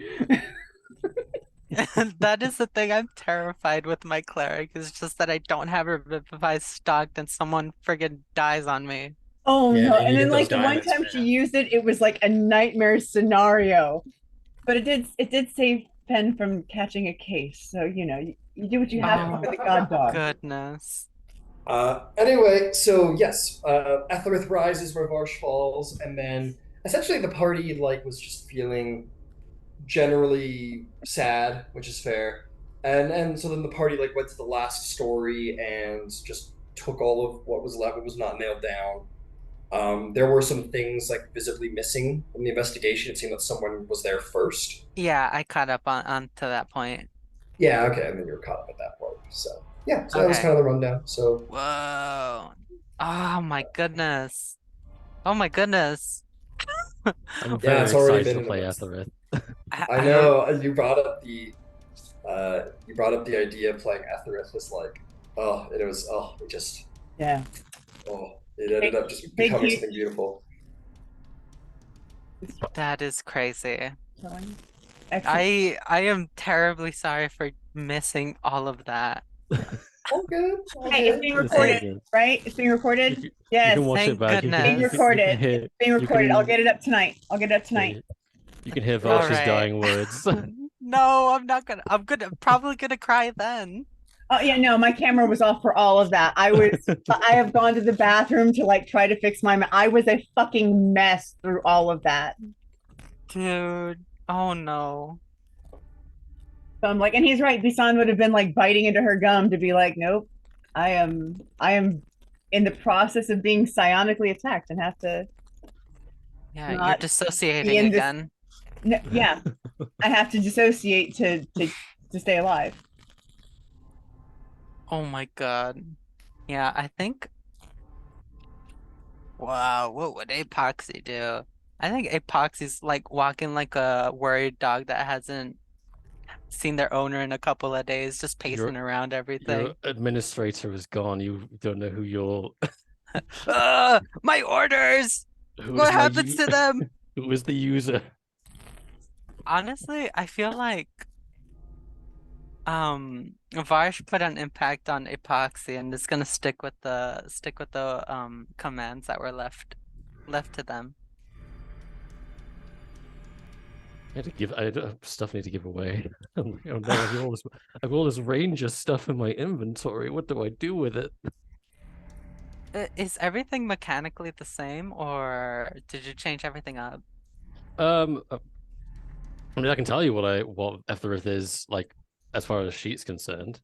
That is the thing I'm terrified with my cleric, is just that I don't have Revivify stocked and someone friggin' dies on me. Oh Yeah, no! and And you then get like those the one diamonds, time she man. used it, it was like a nightmare scenario. But it did save Pen from catching a case. So you know you do what you have to Oh, for the god dog. goodness. Anyway, so yes, Etherith rises where Varsh falls, and then essentially the party like was just feeling generally sad, which is fair. And so then the party like went to the last story and just took all of what was left. It was not nailed down. There were some things like visibly missing from the investigation. It seemed that someone was there first. Yeah, I caught up on to that point. Yeah, okay, and then you were caught up at that point. So yeah, so that was Okay. kind of the rundown. So Whoa. Oh my goodness. Oh my goodness. I'm yeah, very it's already excited been to in the play midst. Ethereth. I I don't. know you brought up the idea of playing Etherith was like it was it just Yeah. it ended up just Thank becoming you. something beautiful. That is crazy. Excellent. I am terribly sorry for missing all of that. All good, all Hey, it's good. being It's all recorded, good. right? It's being You recorded. can, you Yes, can watch Thank it back. being goodness. You recorded. can hear. It's being You recorded. I'll can. get it up tonight. I'll get it up tonight. You can hear All Varsh's right. dying words. No, I'm not gonna. I'm probably gonna cry then. Oh yeah, no, my camera was off for all of that. I have gone to the bathroom to like try to fix I was a fucking mess through all of that. Dude. Oh no. So I'm like, and he's right. Bisan would have been like biting into her gum to be like, nope, I am in the process of being psionically attacked and have to Yeah, you're not be dissociating in this. again. No, yeah, I have to dissociate to stay alive. Oh my god. Yeah, I think. Wow, what would Epoxy do? I think Epoxy's like walking like a worried dog that hasn't seen their owner in a couple of days, just pacing your around your everything. administrator is gone. You don't know who your My orders! who is What my happens to them? who is the user. Honestly, I feel like Varsh put an impact on Epoxy and is gonna stick with the commands that were left to them. I had stuff I need to give away. I'm like, oh no, I've all this ranger stuff in my inventory. What do I do with it? Is everything mechanically the same, or did you change everything up? Um, uh, I mean, I can tell you what Ethereth is like as far as sheet's concerned.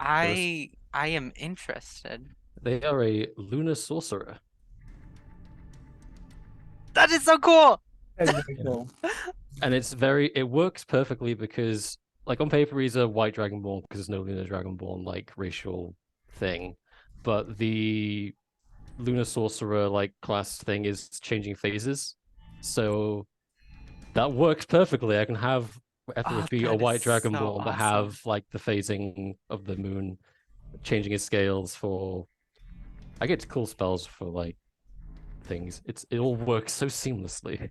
I am interested. They are a lunar sorcerer. That is so cool. That's very cool. And it works perfectly because like on paper he's a white dragonborn because there's no lunar dragonborn like racial thing, but the lunar sorcerer like class thing is changing phases, so that works perfectly. I can have Etherith be a That is white so dragonborn but awesome. have like the phasing of the moon changing his scales for I get cool spells for like things. It all works so seamlessly.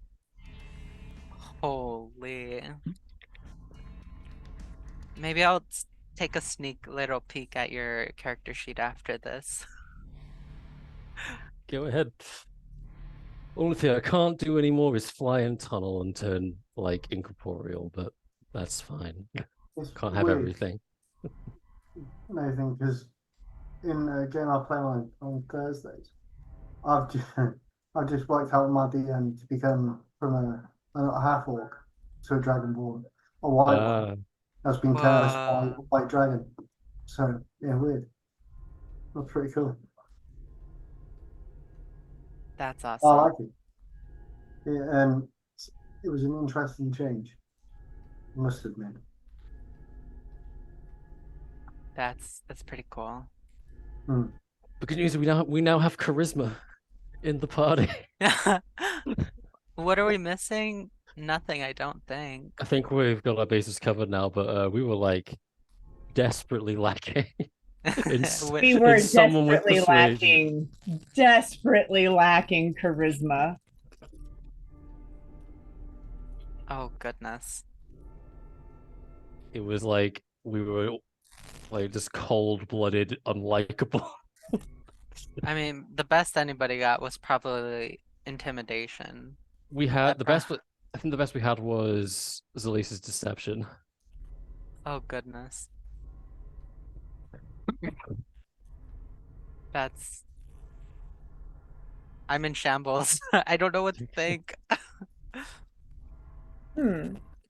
Holy. Maybe I'll take a sneak little peek at your character sheet after this. Go ahead. Only thing I can't do anymore is fly and tunnel and turn like incorporeal, but that's fine. It's Can't have weird, everything. Nathan, because in a game I play on Thursdays, I've just, I've just worked out my DM to become from a half orc to a dragonborn, a white one that's been cursed by a white dragon. So yeah, weird. That's pretty cool. That's I awesome. like it. Yeah, and it was an interesting change, I must admit. That's pretty cool. Hmm. The good news is we now have charisma in the party. What are we missing? Nothing, I don't think. I think we've got our bases covered now, but we were like desperately lacking We were in someone with desperately lacking charisma. Oh goodness. It was like we were like just cold-blooded, unlikable. I mean, the best anybody got was probably intimidation. We had the best. I think the best we had was Zalisa's deception. Oh goodness. That's. I'm in shambles. I don't know what to think.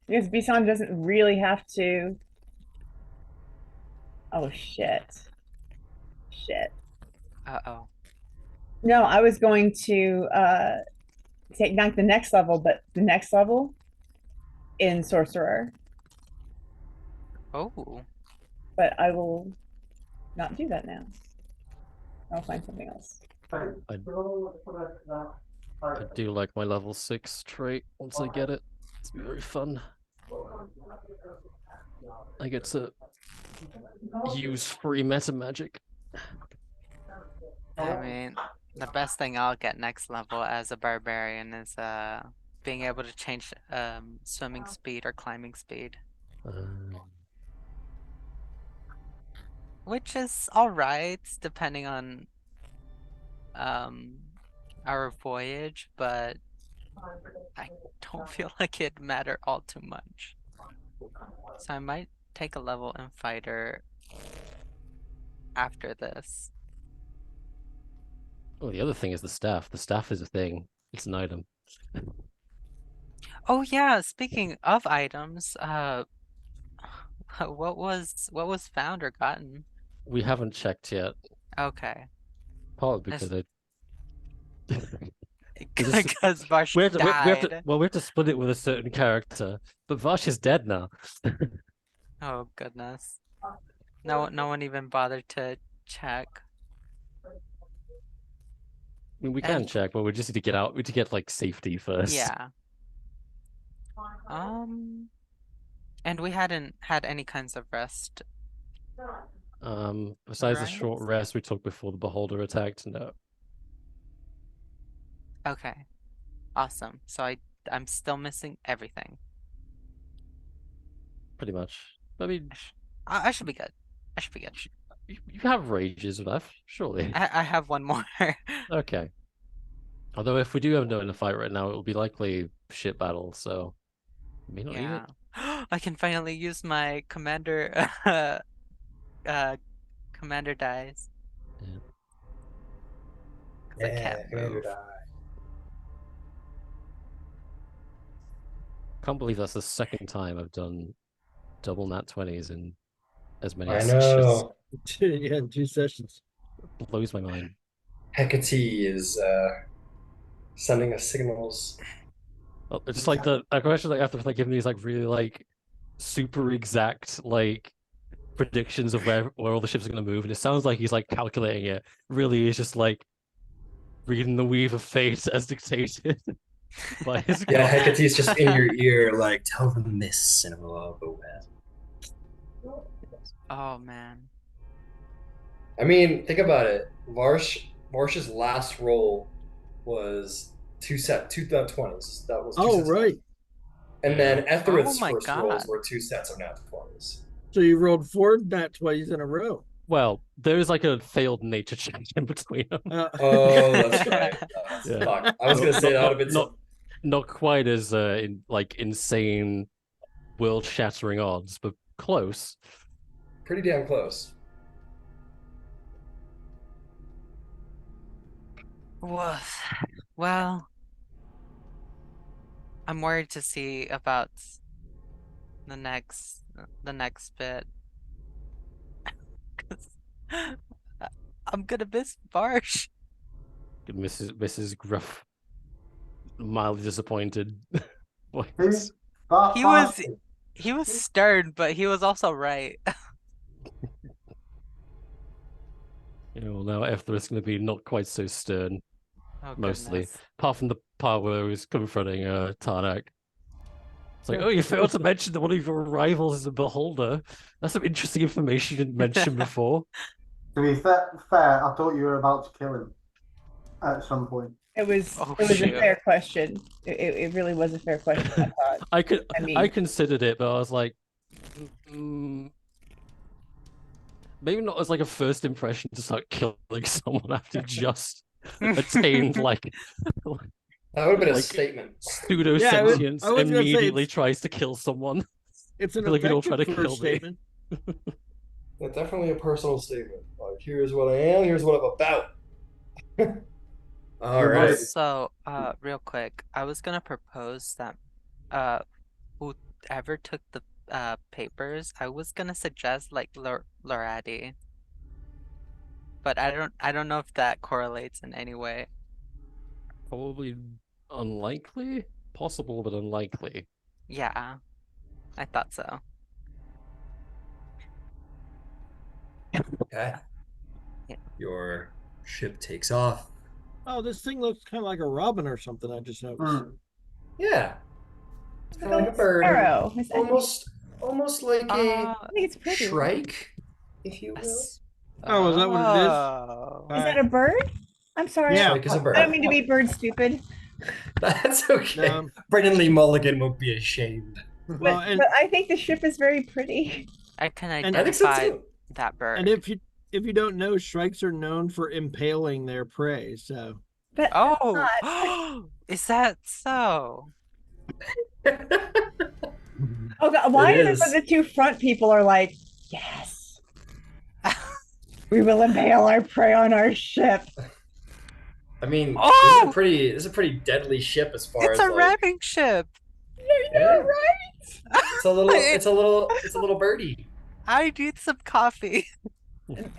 Because Bisan doesn't really have to. Oh shit. Shit. Uh-oh. No, I was going to take not the next level, but the next level in Sorcerer. Oh. But I will not do that now. I'll find something else. I do like my level 6 trait once I get it. It's very fun. I get to use free meta magic. I mean, the best thing I'll get next level as a barbarian is being able to change swimming speed or climbing speed. Which is alright, depending on our voyage, but I don't feel like it'd matter all too much. So I might take a level in fighter after this. Oh, the other thing is the staff. The staff is a thing. It's an item. Oh yeah, speaking of items, what was found or gotten? We haven't checked yet. Okay. Partly because I Because Varsh we have died. to, we have to split it with a certain character, but Vash is dead now. Oh goodness. No one even bothered to check. I mean, we can check, but we just need to get out. We need to get like safety first. Yeah. And we hadn't had any kinds of rest. Besides the Right. short rest we took before the beholder attacked, no. Okay. Awesome. So I'm still missing everything. Pretty much. I mean, I should be good. I should be good. you have rages left, surely. I have one more. Okay. Although if we do have no in the fight right now, it will be likely shit battle, so may not need Yeah. it. I can finally use my commander commander dies. Yeah. 'Cause I can't move. Can't believe that's the second time I've done double nat 20s in as many I sessions. know. Yeah, in 2 sessions. Blows my mind. Hecate is sending us signals. Oh, it's just like the question like after like giving these like really like super exact like predictions of where all the ships are going to move, and it sounds like he's like calculating it. Really, is just like reading the weave of fate as dictated by his Yeah, god. Hecate's just in your ear, like, tell them this, and it will all go well. Oh man. I mean, think about it. Varsh's last roll was two 20s. That was two Oh, sets of right. and then Etherith's Oh my first rolls God. were 2 sets of nat 20s. So you rolled 4 nat 20s in a row. Well, there is like a failed nature check in between them. Oh, that's right. Yeah. Fuck. I was gonna say that would have been not quite as insane, world-shattering odds, but close. pretty damn close. Woof. Well, I'm worried to see about the next bit. 'Cause I'm gonna miss Barsh. Mrs. Gruff, mildly disappointed. Who's He was stern, but he was also right. Now Etherith's going to be not quite so stern, Oh, mostly. goodness. Apart from the part where he's confronting Tarnak. It's like, oh, you failed to mention that one of your rivals is a beholder. That's some interesting information you didn't mention before. To be fair, I thought you were about to kill him at some point. It was Oh, a shoot. fair question. It really was a fair question, I thought. I considered it, but I was like, maybe not as like a first impression to start killing someone after just attained like That would have been a like statement. pseudo Yeah, sentience. I was gonna say Immediately tries to kill someone. It's an Like, you don't try to effective kill first me. statement. Yeah, definitely a personal statement. Like, here's what I am, here's what I'm about. All You're right. right. So, real quick, I was gonna propose that ever took the papers, I was gonna suggest like Lorati, but I don't know if that correlates in any way. Probably unlikely. Possible, but unlikely. Yeah, I thought so. Okay. Yeah. Your ship takes off. Oh, this thing looks kind of like a robin or something. I just noticed. Yeah. It's Like kind of like a bird. sparrow. Almost like a I think it's pretty. shrike, if you will. Yes. Oh, is that what it is? Oh. Is that a bird? I'm sorry. Yeah. Shrike is a bird. I don't mean to be bird stupid. That's okay. Um, Brendan Lee Mulligan won't be ashamed. Well, and But I think the ship is very pretty. I can And- I think so identify too. that bird. and if you don't know, shrikes are known for impaling their prey. So But Oh, is that so? oh God, why It is it is. the two front people are like, yes, we will impale our prey on our ship. I mean, Oh! this is a pretty deadly ship as far It's as a like, ramming ship. yeah, Right? it's a little birdie. I need some coffee.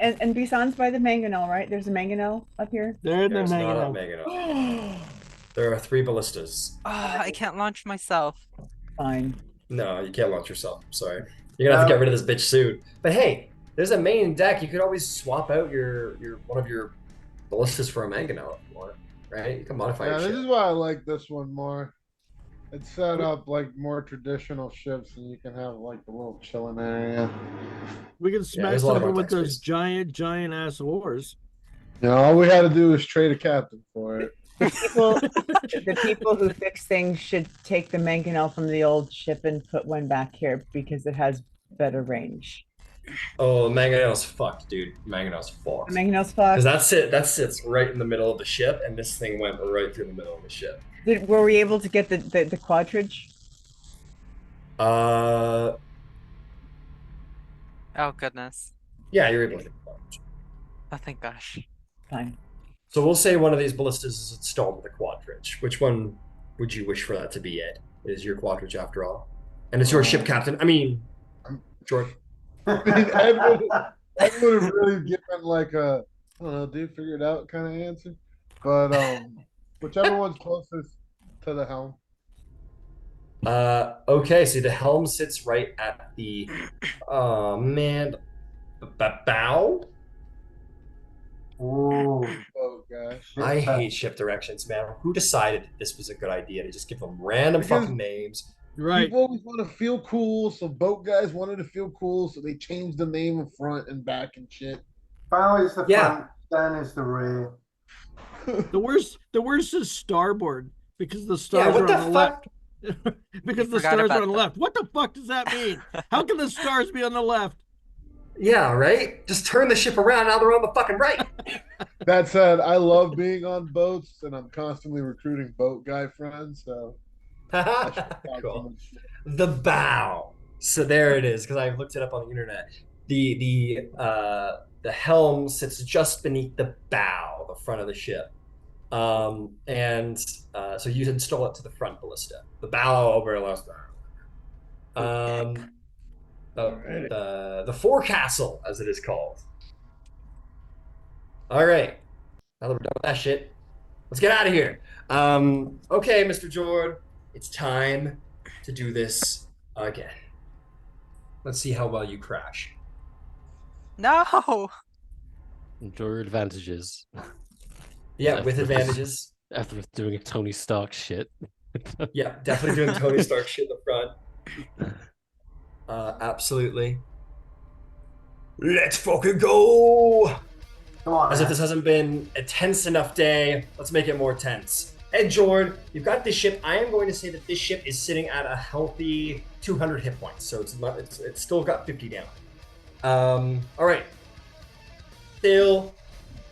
And Bison's by the mangonel, right? There's a mangonel up here. they're in the There's not a mango. Megano. There are 3 ballistas. I can't launch myself. Fine. No, you can't launch yourself. I'm sorry. You're gonna have to get rid of this bitch soon. But hey, there's a main deck. You could always swap out your one of your ballistas for a mangonel if you want, right? You can modify Yeah, your this ship. is why I like this one more. It's set up like more traditional ships, and you can have like a little chilling area. We can smack there's a lot of something with deck those space. giant ass oars. You know, all we had to do was trade a captain for it. The people who fix things should take the mangonel from the old ship and put one back here because it has better range. Oh, mangonel's fucked, dude. Mangonel's fucked. The mangonel's Because fucked. that sits right in the middle of the ship, and this thing went right through the middle of the ship. Were we able to get the quadrige? Uh, Oh goodness. yeah, you're able to. Oh thank gosh. Fine. So we'll say one of these ballistas is installed with a quadrige. Which one would you wish for that to be, Ed? It is your quadrige after all, and it's your ship captain. I mean, Jordan. Ed would have really given like a, I don't know, dude, figure it out kind of answer. But whichever one's closest to the helm. Okay, so the helm sits right at the, oh man, bow. Ooh. Oh gosh. I hate ship directions, man. Who decided this was a good idea to just give them random Because- fucking names? Right. People always want to feel cool, so boat guys wanted to feel cool, so they changed the name in front and back and shit. Bow is the Yeah. front, stern is the rear. The worst is starboard because the Yeah, stars what are the on the left. fuck? Because You the forgot stars about are on the that. left. What the fuck does that mean? How can the stars be on the left? Yeah, right? Just turn the ship around, now they're on the fucking right. That said, I love being on boats, and I'm constantly recruiting boat guy friends, so I should talk to Cool. them. The bow. So there it is, because I looked it up on the internet. The helm sits just beneath the bow, the front of the ship. So you install it to the front ballista. The bow over last the forecastle, as it is called. All right. Now that we're done with that shit, let's get out of here. Okay, Mr. Jord, it's time to do this again. Let's see how well you crash. No. Enjoy your advantages. Yeah, with advantages. After doing a Tony Stark shit. Yeah, definitely doing Tony Stark shit in the front. Absolutely. Let's fucking go! Come on. As if man. this hasn't been a tense enough day, let's make it more tense. Ed Jordan, you've got this ship. I am going to say that this ship is sitting at a healthy 200 hit points, so it's still got 50 down. All right. Still,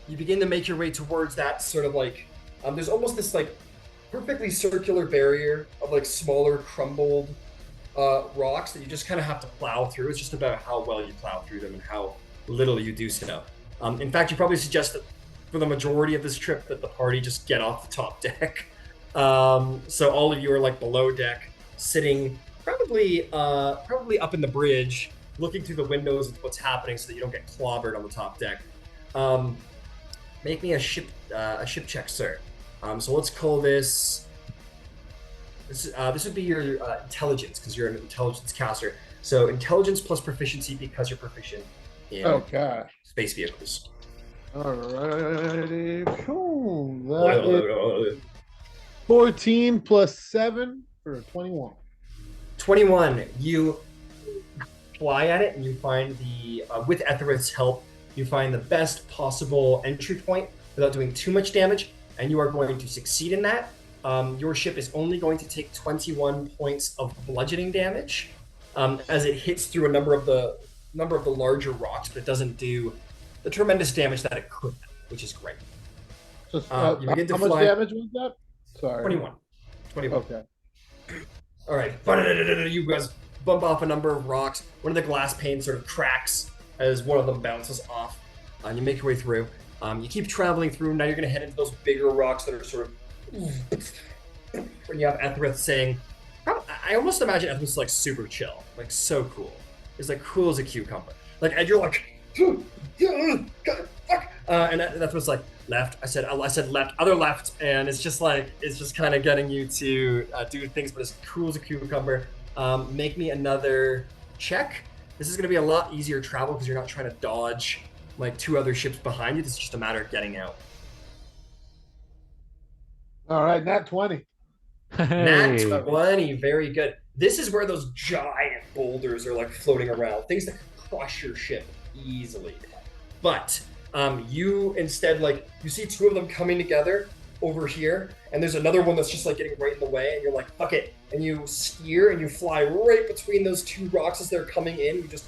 you begin to make your way towards that sort of like, there's almost this like perfectly circular barrier of like smaller crumbled rocks that you just kind of have to plow through. It's just about how well you plow through them and how little you do so. In fact, you probably suggest that for the majority of this trip that the party just get off the top deck. So all of you are like below deck, sitting Probably up in the bridge, looking through the windows at what's happening, so that you don't get clobbered on the top deck. Make me a ship check, sir. So let's call this. This would be your intelligence, because you're an intelligence caster. So intelligence plus proficiency, because you're proficient in space vehicles. Alrighty. Cool. That is 14 plus 7 for 21. 21. You fly at it, and you find with Etherith's help, you find the best possible entry point without doing too much damage, and you are going to succeed in that. Your ship is only going to take 21 points of bludgeoning damage as it hits through a number of the larger rocks, but it doesn't do the tremendous damage that it could, which is great. So, You begin to how much fly. damage was that? Sorry. 21. Okay. All right. You guys bump off a number of rocks. One of the glass panes sort of cracks as one of them bounces off. You make your way through. You keep traveling through. Now you're going to head into those bigger rocks that are sort of. When you have Etherith saying, I almost imagine Etherith's like super chill, like so cool. He's like cool as a cucumber. Like, and you're like, fuck. And Etherith's like, left. I said left, other left, and it's just kind of getting you to do things, but as cool as a cucumber. Make me another check. This is going to be a lot easier travel because you're not trying to dodge like two other ships behind you. This is just a matter of getting out. All right, nat 20. Nat 20, very good. This is where those giant boulders are like floating around, things that crush your ship easily. But you instead, like, you see two of them coming together over here, and there's another one that's just like getting right in the way, and you're like, fuck it. And you steer and you fly right between those two rocks as they're coming in. You just,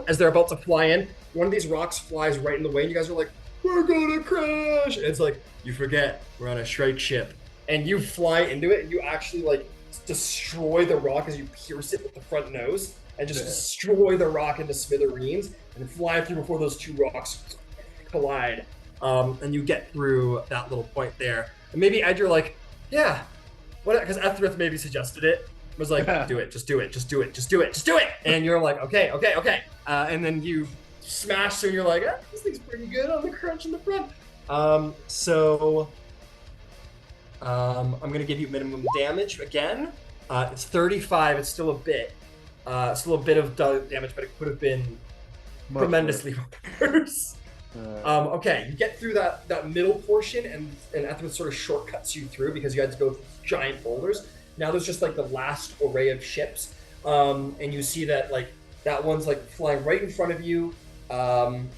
as they're about to fly in, one of these rocks flies right in the way, and you guys are like, we're gonna crash. And it's like, you forget, we're on a Shrike ship. And you fly into it, and you actually like destroy the rock as you pierce it with the front nose, and just destroy the rock into smithereens, and fly through before those two rocks collide. And you get through that little point there. And maybe Ed, you're like, yeah, what? Because Etherith maybe suggested it. Was like, do it, just do it, just do it, just do it, just do it. And you're like, okay. And then you smash through, and you're like, this thing's pretty good on the crunch in the front. I'm gonna give you minimum damage again. It's 35. It's still a bit of damage, but it could have been tremendously worse. Okay, you get through that middle portion, and Etherith sort of shortcuts you through because you had to go through giant boulders. Now there's just like the last array of ships, and you see that like that one's like flying right in front of you.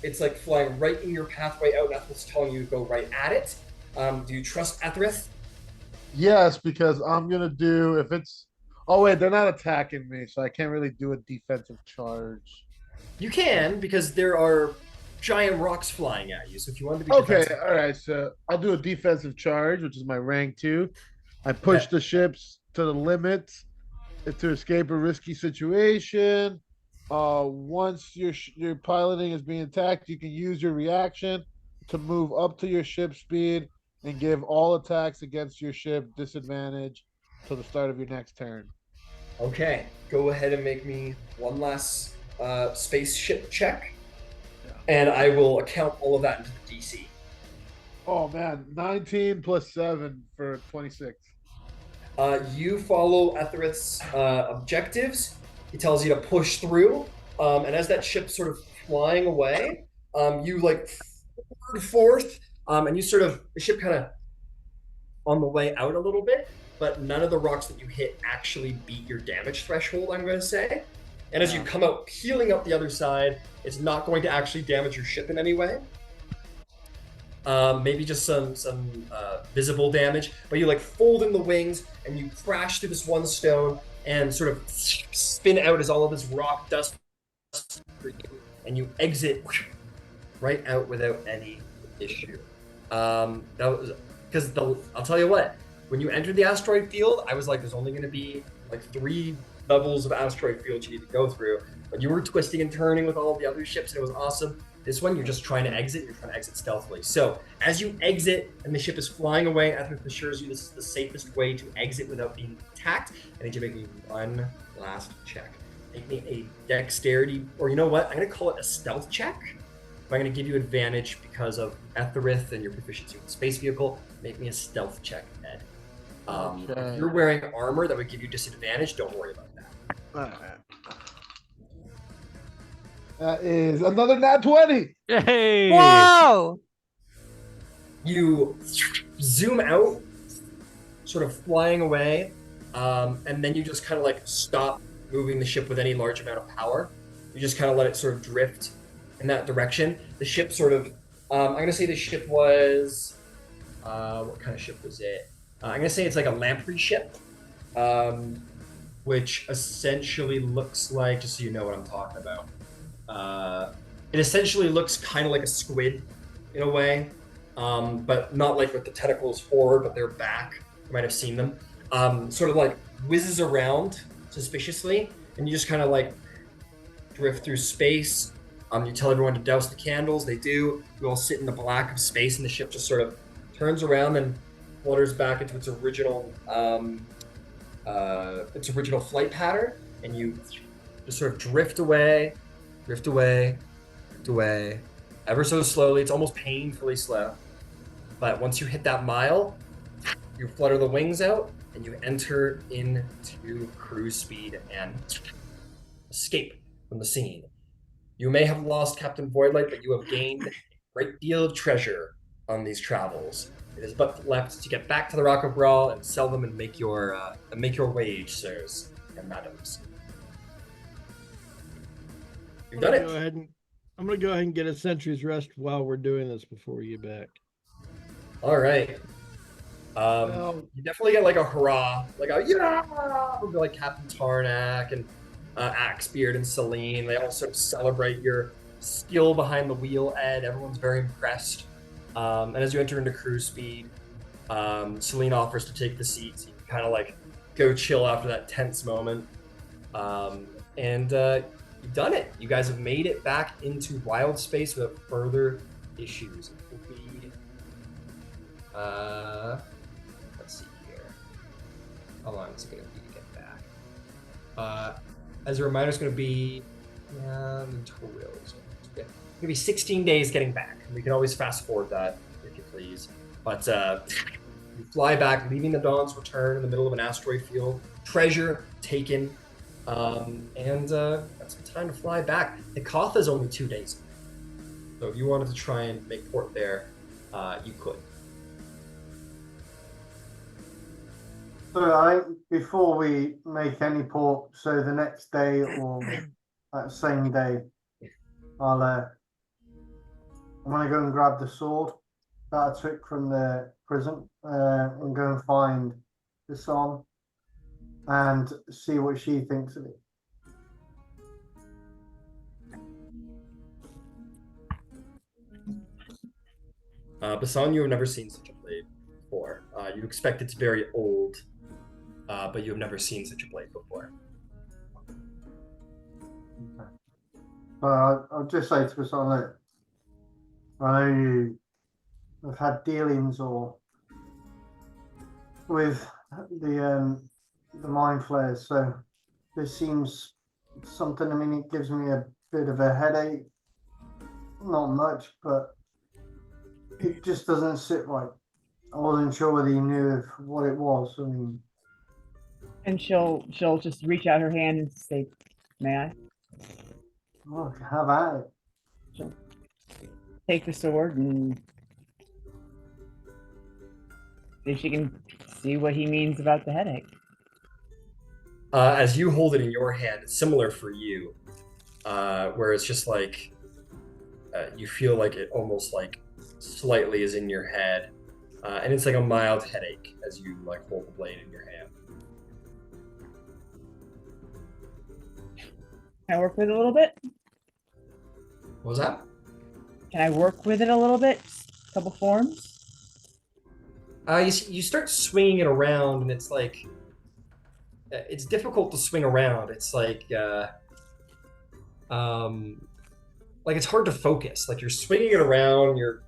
It's like flying right in your pathway out, and Etherith's telling you to go right at it. Do you trust Etherith? Yes, because I'm gonna do if it's. Oh wait, they're not attacking me, so I can't really do a defensive charge. You can, because there are giant rocks flying at you. So if you want to be okay, all right. So I'll do a defensive charge, which is my rank 2. I push the ships to the limit to escape a risky situation. Once your piloting is being attacked, you can use your reaction to move up to your ship speed and give all attacks against your ship disadvantage till the start of your next turn. Okay, go ahead and make me one last spaceship check, and I will account all of that into the DC. Oh man, 19 plus 7 for 26. You follow Etherith's objectives. He tells you to push through, and as that ship's sort of flying away, you like forth. And you sort of, the ship kind of on the way out a little bit, but none of the rocks that you hit actually beat your damage threshold, I'm going to say. And as you come out, peeling up the other side, it's not going to actually damage your ship in any way. Maybe just some visible damage, but you like fold in the wings and you crash through this one stone and sort of spin out as all of this rock dust for you, and you exit right out without any issue. That was because I'll tell you what, when you entered the asteroid field, I was like, there's only going to be like 3 levels of asteroid field you need to go through, but you were twisting and turning with all of the other ships, and it was awesome. This one, you're just trying to exit. You're trying to exit stealthily. So as you exit and the ship is flying away, Ethric assures you this is the safest way to exit without being attacked. I need you to make me one last check. Make me a dexterity, or you know what? I'm going to call it a stealth check. I'm going to give you advantage because of Etherith and your proficiency with the space vehicle. Make me a stealth check, Ed. If you're wearing armor that would give you disadvantage, don't worry about that. All right. That is another nat 20. Yay! Whoa! You zoom out, sort of flying away, and then you just kind of like stop moving the ship with any large amount of power. You just kind of let it sort of drift in that direction. The ship sort of, I'm going to say the ship was, what kind of ship was it? I'm going to say it's like a lamprey ship, which essentially looks like, just so you know what I'm talking about, it essentially looks kind of like a squid in a way, but not like with the tentacles forward, but they're back. You might have seen them. Sort of like whizzes around suspiciously, and you just kind of like drift through space. You tell everyone to douse the candles. They do. You all sit in the black of space, and the ship just sort of turns around and flutters back into its original flight pattern, and you just sort of drift away, ever so slowly. It's almost painfully slow. But once you hit that mile, you flutter the wings out, and you enter into cruise speed and escape from the scene. You may have lost Captain Voidlight, but you have gained a great deal of treasure on these travels. It is but left to get back to the Rock of Brawl and sell them and make your wage, sirs and madams. You've done it. I'm gonna go ahead and get a sentry's rest while we're doing this before we get back. All right. You definitely get like a hurrah, like a yeah, from like Captain Tarnak and Axebeard and Celine. They all sort of celebrate your skill behind the wheel, Ed. Everyone's very impressed. And as you enter into cruise speed, Celine offers to take the seat, so you can kind of like go chill after that tense moment. And you've done it. You guys have made it back into wild space without further issues. It will be, let's see here. How long is it going to be to get back? As a reminder, it's going to be tutorials. It's going to be 16 days getting back. We can always fast forward that if you please. But you fly back, leaving the Dawn's Return in the middle of an asteroid field. Treasure taken. And got some time to fly back. Nikotha is only 2 days. So if you wanted to try and make port there, you could. So I think before we make any port, so the next day or that same day, I'm gonna go and grab the sword that I took from the prison and go and find the song and see what she thinks of it. Basan, you have never seen such a blade before. You expect it's very old, but you have never seen such a blade before. I'll just say to Basan that I know you have had dealings or with the mind flares, so this seems something. I mean, it gives me a bit of a headache. Not much, but it just doesn't sit right. I wasn't sure whether you knew of what it was. I mean, And she'll just reach out her hand and say, "May I?" look, have at it. She'll take the sword and see if she can see what he means about the headache. As you hold it in your hand, it's similar for you, where it's just like you feel like it almost like slightly is in your head, and it's like a mild headache as you like hold the blade in your hand. Can I work with it a little bit? What was that? Can I work with it a little bit? A couple forms? You start swinging it around, and it's like it's difficult to swing around. It's like like it's hard to focus. Like you're swinging it around, you're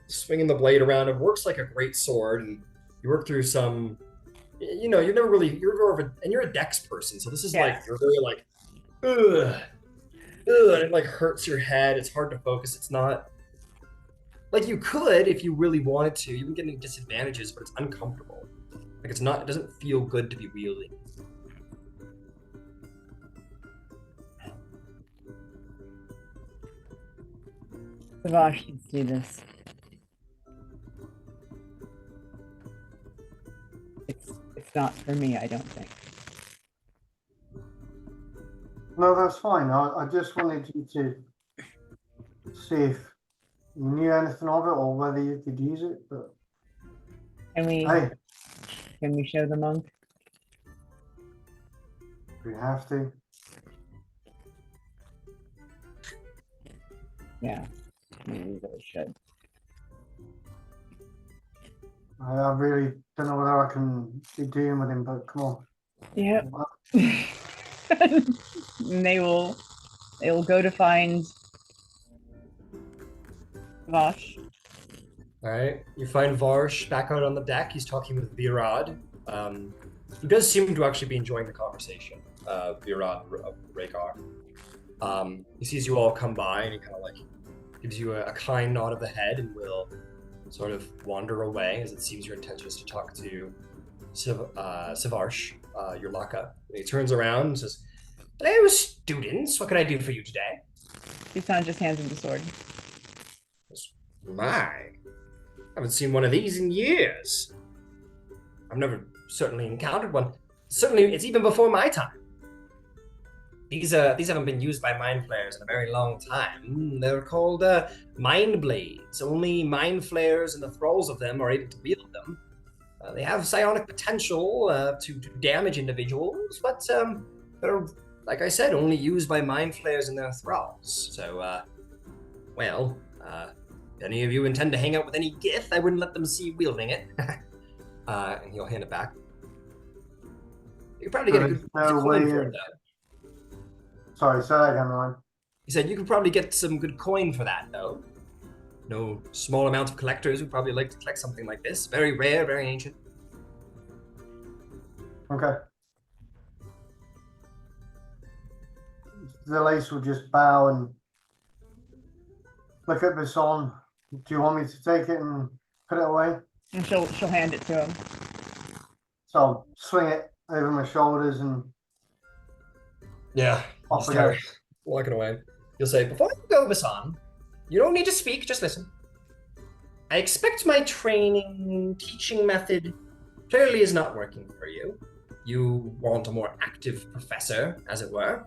swinging the blade around. It works like a great sword, and you work through some. You know, you're more of a, and you're a dex person, so this is like you're very like, ugh, ugh, and it like hurts your head. It's hard to focus. It's not like you could if you really wanted to. You wouldn't get any disadvantages, but it's uncomfortable. Like it's not. It doesn't feel good to be wielding. Savash, let's do this. It's not for me, I don't think. No, that's fine. I just wanted you to see if you knew anything of it or whether you could use it. But Can hey, we show the monk? we have to. Yeah, maybe we really should. I really don't know whether I can be doing with him, but come on. Yep. And they will go to find Vosh. All right, you find Varsh back out on the deck. He's talking with Virad. He does seem to actually be enjoying the conversation. Virad Rhaegar. He sees you all come by, and he kind of like gives you a kind nod of the head, and will sort of wander away, as it seems your intention is to talk to Savarsh, your lockup. He turns around and says, "Hello, students. What can I do for you today?" He kind of just hands him the sword. My, haven't seen one of these in years. I've never certainly encountered one. Certainly, it's even before my time. These haven't been used by mind flayers in a very long time. They're called mind blades. Only mind flayers and the thralls of them are able to wield them. They have psionic potential to damage individuals, but they're, like I said, only used by mind flayers and their thralls. So, if any of you intend to hang out with any Gith, I wouldn't let them see you wielding it. And he'll hand it back. You could probably get a good coin for it, though. Sorry, say that again, Ryan. He said you could probably get some good coin for that, though. No small amount of collectors would probably like to collect something like this. Very rare, very ancient. Okay. The lace will just bow and look at Basson. Do you want me to take it and put it away? And she'll hand it to him. So I'll swing it over my shoulders and Yeah. off we go. Start walking away. You'll say, "Before you go, Bassan, you don't need to speak, just listen. I expect my teaching method clearly is not working for you. You want a more active professor, as it were.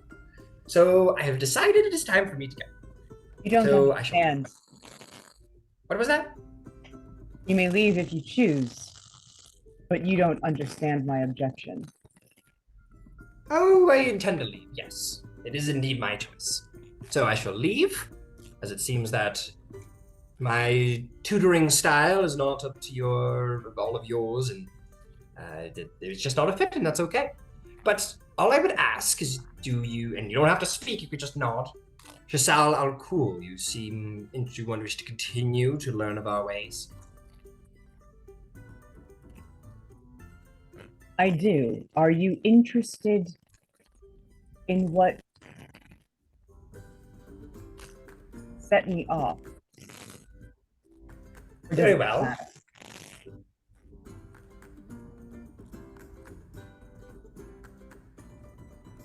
So I have decided it is time for me to go." You don't So understand. What was that? You may leave if you choose, but you don't understand my objection. Oh, I intend to leave, yes. It is indeed my choice. So I shall leave, as it seems that my tutoring style is not up to all of yours, and it's just not a fit, and that's okay. But all I would ask is, and you don't have to speak, you could just nod. Shasal Al-Kul, you seem you wish to continue to learn of our ways. I do. Are you interested in what set me off? Very well.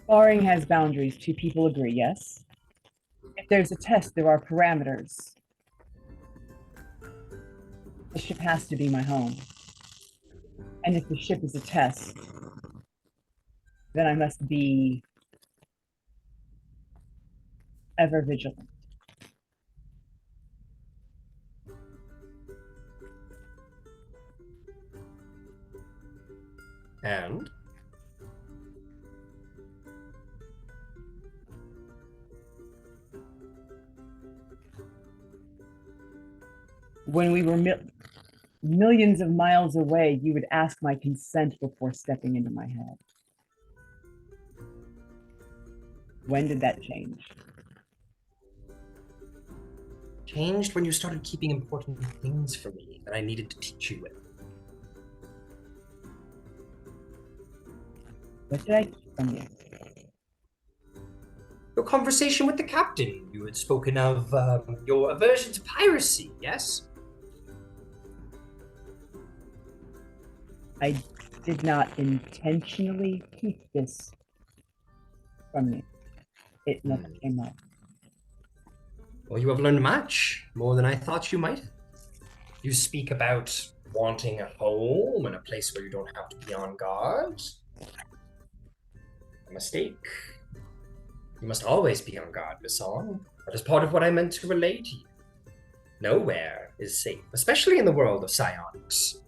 Sparring has boundaries. Two people agree, yes? If there's a test, there are parameters. The ship has to be my home. And if the ship is a test, then I must be ever vigilant. And? When we were millions of miles away, you would ask my consent before stepping into my head. When did that change? changed when you started keeping important things from me that I needed to teach you with. What did I keep from you? Your conversation with the captain. You had spoken of your aversion to piracy, yes? I did not intentionally keep this from you. It never came up. Well, you have learned much, more than I thought you might. You speak about wanting a home and a place where you don't have to be on guard. A mistake. You must always be on guard, Basson. That is part of what I meant to relay to you. Nowhere is safe, especially in the world of psionics.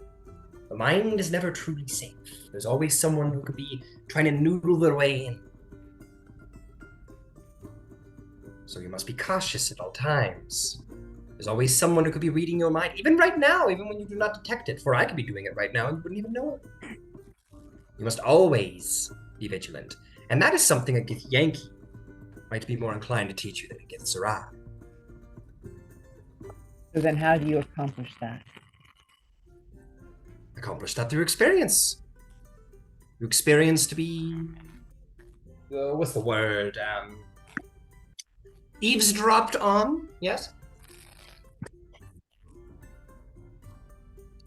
The mind is never truly safe. There's always someone who could be trying to noodle their way in. So you must be cautious at all times. There's always someone who could be reading your mind, even right now, even when you do not detect it, for I could be doing it right now and you wouldn't even know it. You must always be vigilant. And that is something a Githyanki might be more inclined to teach you than a Githzerai. So then how do you accomplish that? Accomplish that through experience. Through experience to be... what's the word? Eavesdropped on, yes?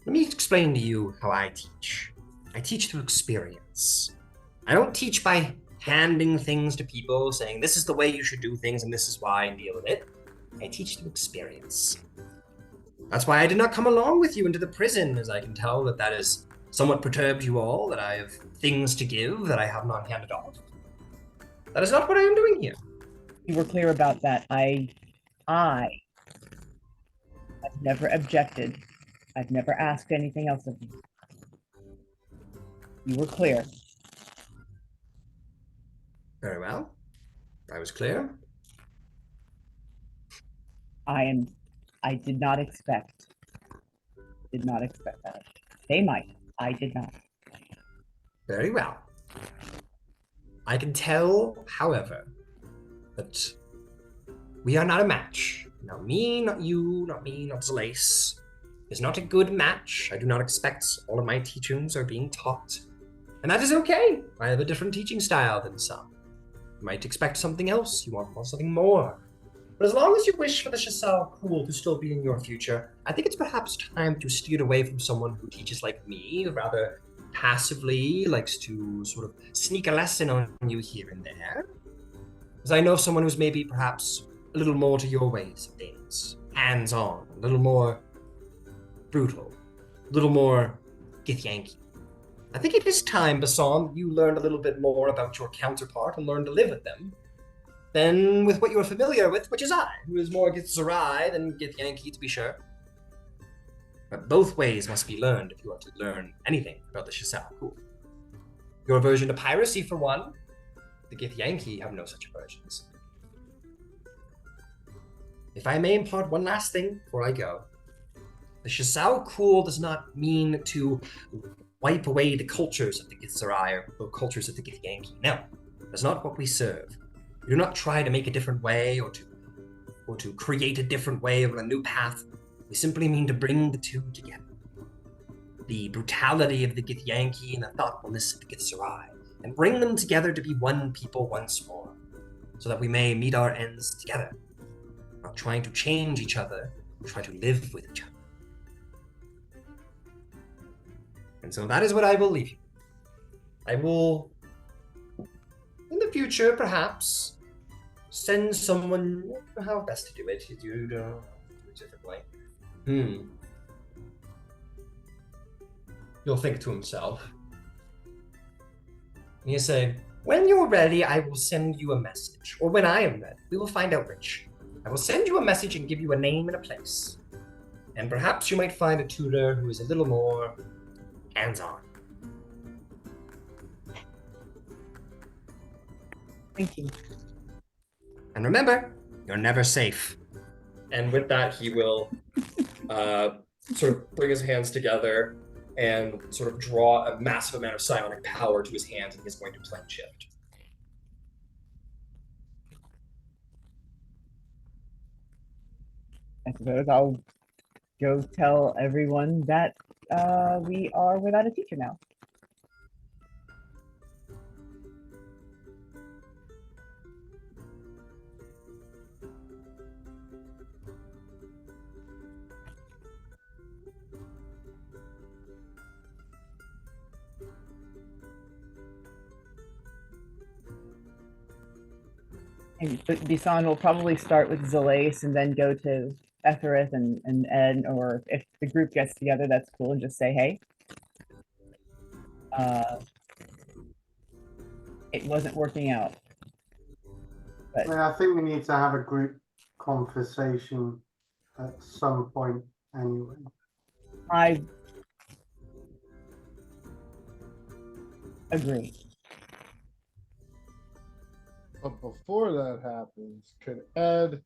Let me explain to you how I teach. I teach through experience. I don't teach by handing things to people, saying this is the way you should do things and this is why, and deal with it. I teach through experience. That's why I did not come along with you into the prison, as I can tell that that has somewhat perturbed you all, that I have things to give that I have not handed off. That is not what I am doing here. You were clear about that. I have never objected. I've never asked anything else of you. You were clear. Very well. I was clear. I did not expect that. They might. I did not. Very well. I can tell, however, that we are not a match. Not me, not you, not me, not Zalace. It's not a good match. I do not expect all of my teachings are being taught. And that is okay. I have a different teaching style than some. You might expect something else. You want something more. But as long as you wish for the Chassal Cool to still be in your future, I think it's perhaps time to steer away from someone who teaches like me, rather passively, likes to sort of sneak a lesson on you here and there. As I know someone who's maybe perhaps a little more to your ways of things. Hands-on, a little more brutal, a little more Githyanki. I think it is time, Basson, you learned a little bit more about your counterpart and learned to live with them than with what you're familiar with, which is I, who is more Githzerai than Githyanki, to be sure. But both ways must be learned if you are to learn anything about the Chassal Cool. Your aversion to piracy, for one. The Githyanki have no such aversions. If I may impart one last thing before I go, the Chassal Cool does not mean to wipe away the cultures of the Githzerai or the cultures of the Githyanki. No, that's not what we serve. We do not try to make a different way or to create a different way or a new path. We simply mean to bring the two together. The brutality of the Githyanki and the thoughtfulness of the Githzerai, and bring them together to be one people once more, so that we may meet our ends together. Not trying to change each other, try to live with each other. And so that is what I will leave you. I will, in the future, perhaps, send someone, how best to do it, you do a different way. He'll think to himself. And you say, when you're ready, I will send you a message. Or when I am ready, we will find out which. I will send you a message and give you a name and a place. And perhaps you might find a tutor who is a little more hands-on. Thank you. And remember, you're never safe. And with that, he will sort of bring his hands together and sort of draw a massive amount of psionic power to his hands, and he's going to plane shift. I suppose I'll go tell everyone that we are without a teacher now. And Bisan will probably start with Zalace and then go to Etherith and Ed, or if the group gets together, that's cool, and just say, hey, it wasn't working out. But Yeah, I think we need to have a group conversation at some point anyway. I agree. But before that happens, could Ed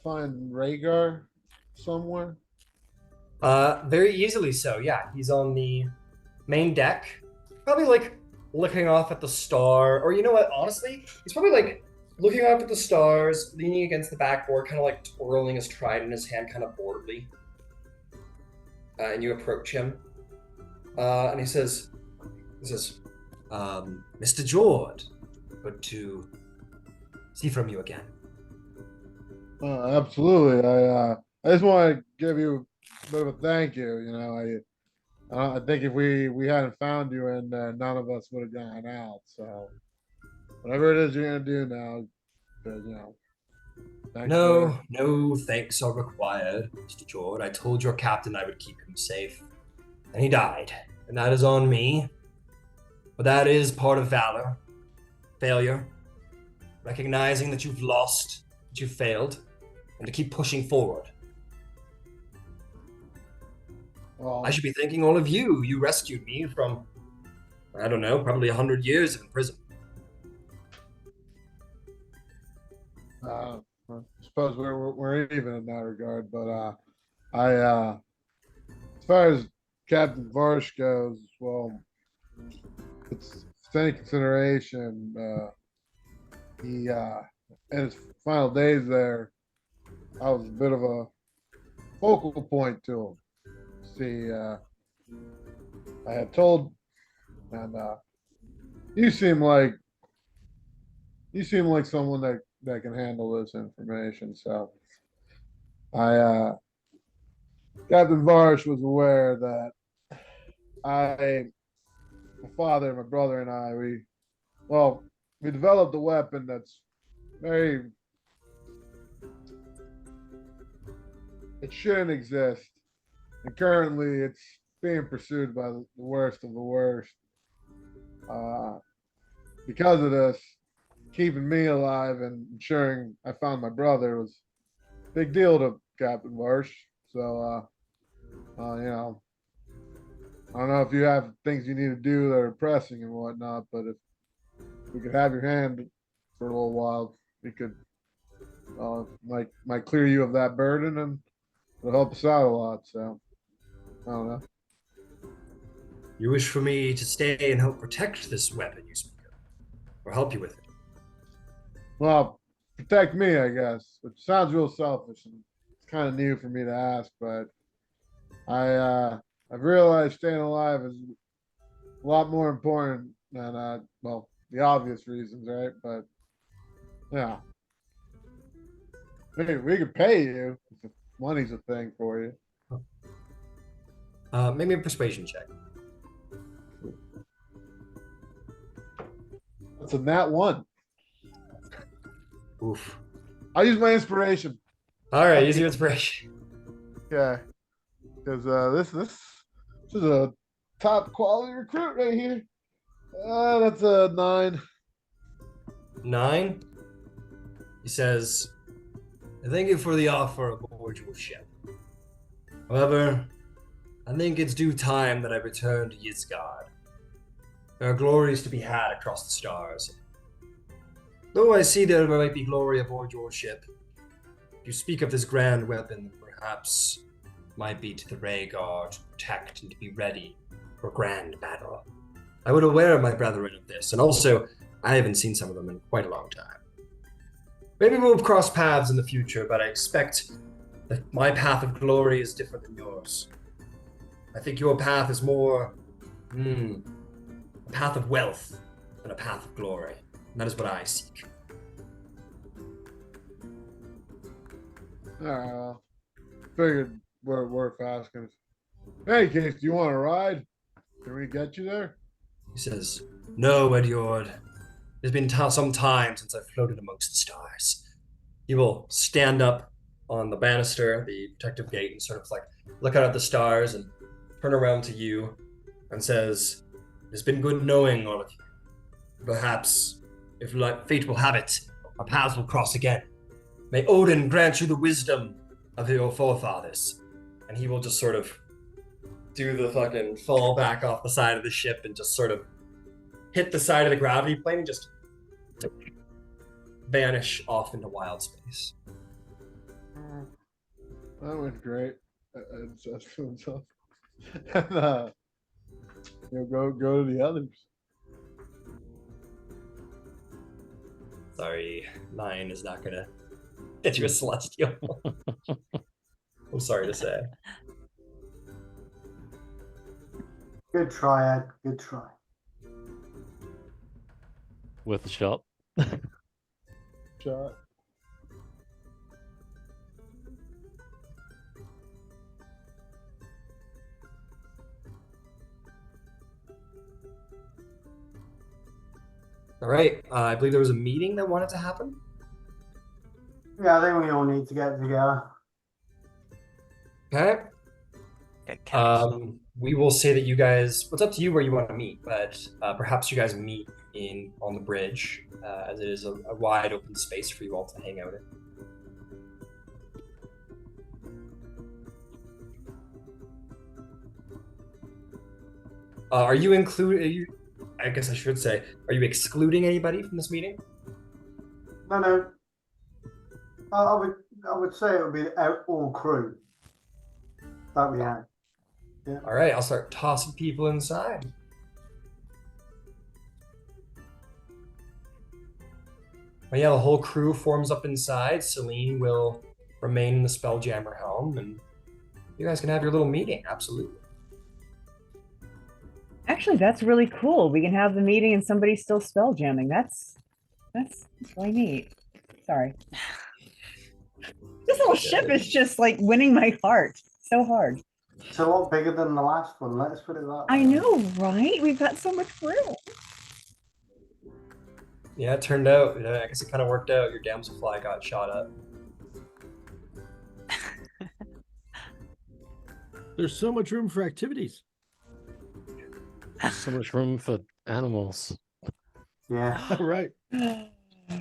find Rhaegar somewhere? Very easily so, yeah. He's on the main deck. Probably like looking off at the star. Or you know what, honestly? He's probably like looking up at the stars, leaning against the backboard, kind of like twirling his trident in his hand, kind of boredly. And you approach him. And he says, Mr. Jord, good to see from you again. Absolutely. I just want to give you a bit of a thank you. You know, I think if we hadn't found you, and none of us would have gone out. So whatever it is you're gonna do now, you know. No thanks are required, Mr. Jord. I told your captain I would keep him safe, and he died, and that is on me. But that is part of valor, failure, recognizing that you've lost, that you've failed, and to keep pushing forward. Well, I should be thanking all of you. You rescued me from, I don't know, probably 100 years of imprisonment. I suppose we're even in that regard, but as far as Captain Varsh goes, well, it's any consideration. He in his final days there, I was a bit of a focal point to him. See, I had told, and you seem like someone that can handle this information. So I Captain Varsh was aware that my father, my brother, and I, we developed a weapon that's it shouldn't exist, and currently it's being pursued by the worst of the worst. Because of this, keeping me alive and ensuring I found my brother was a big deal to Captain Varsh. So, you know, I don't know if you have things you need to do that are pressing and whatnot, but if we could have your hand for a little while, we could might clear you of that burden, and it'll help us out a lot. So, I don't know. You wish for me to stay and help protect this weapon you speak of, or help you with it? Well, protect me, I guess, which sounds real selfish, and it's kind of new for me to ask, but I've realized staying alive is a lot more important than well, the obvious reasons, right? But yeah, we could pay you if money's a thing for you. Maybe a persuasion check. That's a nat one. Oof. I'll use my inspiration. All right, use your inspiration. Yeah, because this is a top quality recruit right here. That's a 9. 9. He says, "Thank you for the offer aboard your ship. However, I think it's due time that I return to Yizgard. There are glories to be had across the stars. Though I see there might be glory aboard your ship, you speak of this grand weapon that perhaps might be to the Rhaegar to protect and to be ready for grand battle. I would aware my brethren of this, and also I haven't seen some of them in quite a long time. Maybe we'll cross paths in the future, but I expect that my path of glory is different than yours. I think your path is more a path of wealth than a path of glory. And that is what I seek. Figured worth asking. Hey, Case, do you want to ride? Can we get you there? He says, "No, Edyord. It's been some time since I've floated amongst the stars." He will stand up on the banister, the protective gate, and sort of like look out at the stars and turn around to you and says, "It's been good knowing all of you. Perhaps, if fate will have it, our paths will cross again. May Odin grant you the wisdom of your forefathers." And he will just sort of do the fucking fall back off the side of the ship and just sort of hit the side of the gravity plane and just vanish off into wild space. That went great. And go to the others. Sorry, 9 is not gonna get you a celestial. I'm sorry to say. Good try, Ed. Good try. Worth a shot. Shot. All right, I believe there was a meeting that wanted to happen. Yeah, I think we all need to get together. Okay. Good catch. We will say that you guys. It's up to you where you want to meet, but perhaps you guys meet on the bridge, as it is a wide open space for you all to hang out in. Are you included? I guess I should say, are you excluding anybody from this meeting? No. I would say it would be all crew that we had. Yeah. All right, I'll start tossing people inside. Well, yeah, the whole crew forms up inside. Celine will remain in the Spelljammer helm, and you guys can have your little meeting. Absolutely. Actually, that's really cool. We can have the meeting and somebody's still spell jamming. That's really neat. Sorry. This little ship is just like winning my heart so hard. It's a lot bigger than the last one. Let's put it that way. I know, right? We've got so much room. Yeah, it turned out. I guess it kind of worked out. Your damselfly got shot up. There's so much room for activities. So much room for animals. Yeah. All right.